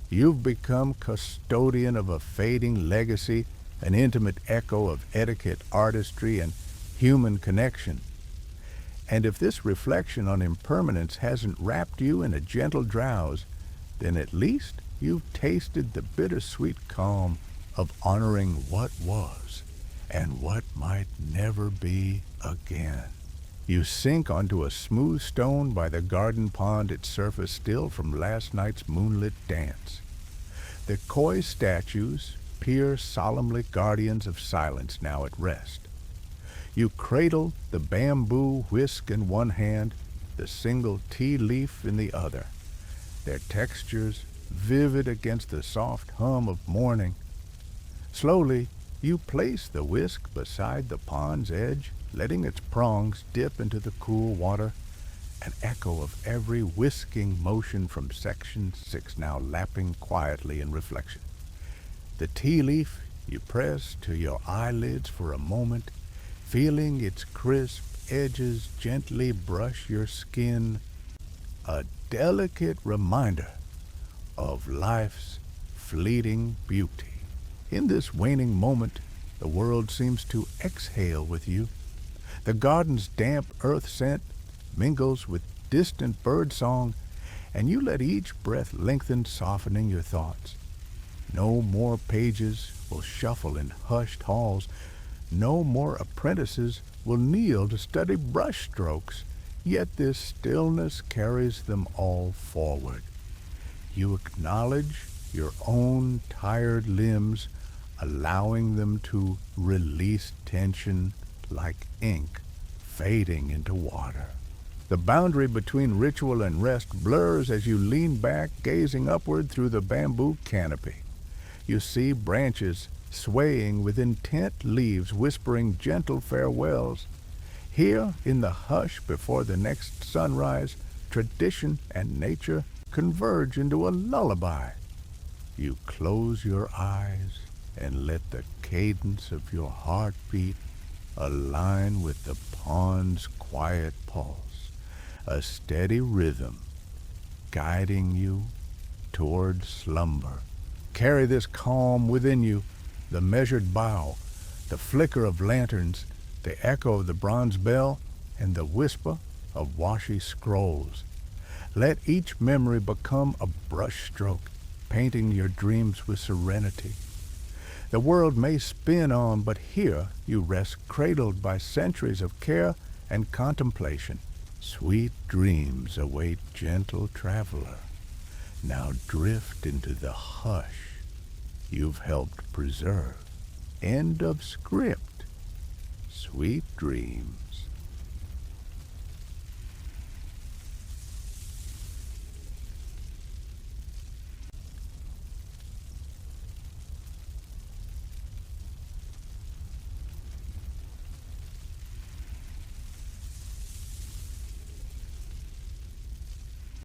you've become custodian of a fading legacy, an intimate echo of etiquette, artistry, and human connection. And if this reflection on impermanence hasn't wrapped you in a gentle drowse, then at least you've tasted the bittersweet calm of honoring what was and what might never be again. You sink onto a smooth stone by the garden pond, its surface still from last night's moonlit dance. The koi statues peer solemnly, guardians of silence now at rest. You cradle the bamboo whisk in one hand, the single tea leaf in the other, their textures vivid against the soft hum of morning. Slowly, you place the whisk beside the pond's edge, letting its prongs dip into the cool water, an echo of every whisking motion from Section 6 now lapping quietly in reflection. The tea leaf you press to your eyelids for a moment, feeling its crisp edges gently brush your skin, a delicate reminder of life's fleeting beauty. In this waning moment, the world seems to exhale with you. The garden's damp earth scent mingles with distant bird song, and you let each breath lengthen, softening your thoughts. No more pages will shuffle in hushed halls. No more apprentices will kneel to study brush strokes, yet this stillness carries them all forward. You acknowledge your own tired limbs, allowing them to release tension like ink fading into water. The boundary between ritual and rest blurs as you lean back, gazing upward through the bamboo canopy. You see branches swaying with intent, leaves whispering gentle farewells. Here, in the hush before the next sunrise, tradition and nature converge into a lullaby. You close your eyes and let the cadence of your heartbeat align with the pond's quiet pulse, a steady rhythm guiding you toward slumber. Carry this calm within you, the measured bow, the flicker of lanterns, the echo of the bronze bell, and the whisper of washy scrolls. Let each memory become a brushstroke, painting your dreams with serenity. The world may spin on, but here you rest cradled by centuries of care and contemplation. Sweet dreams await gentle traveler. Now drift into the hush you've helped preserve. End of script. Sweet dreams.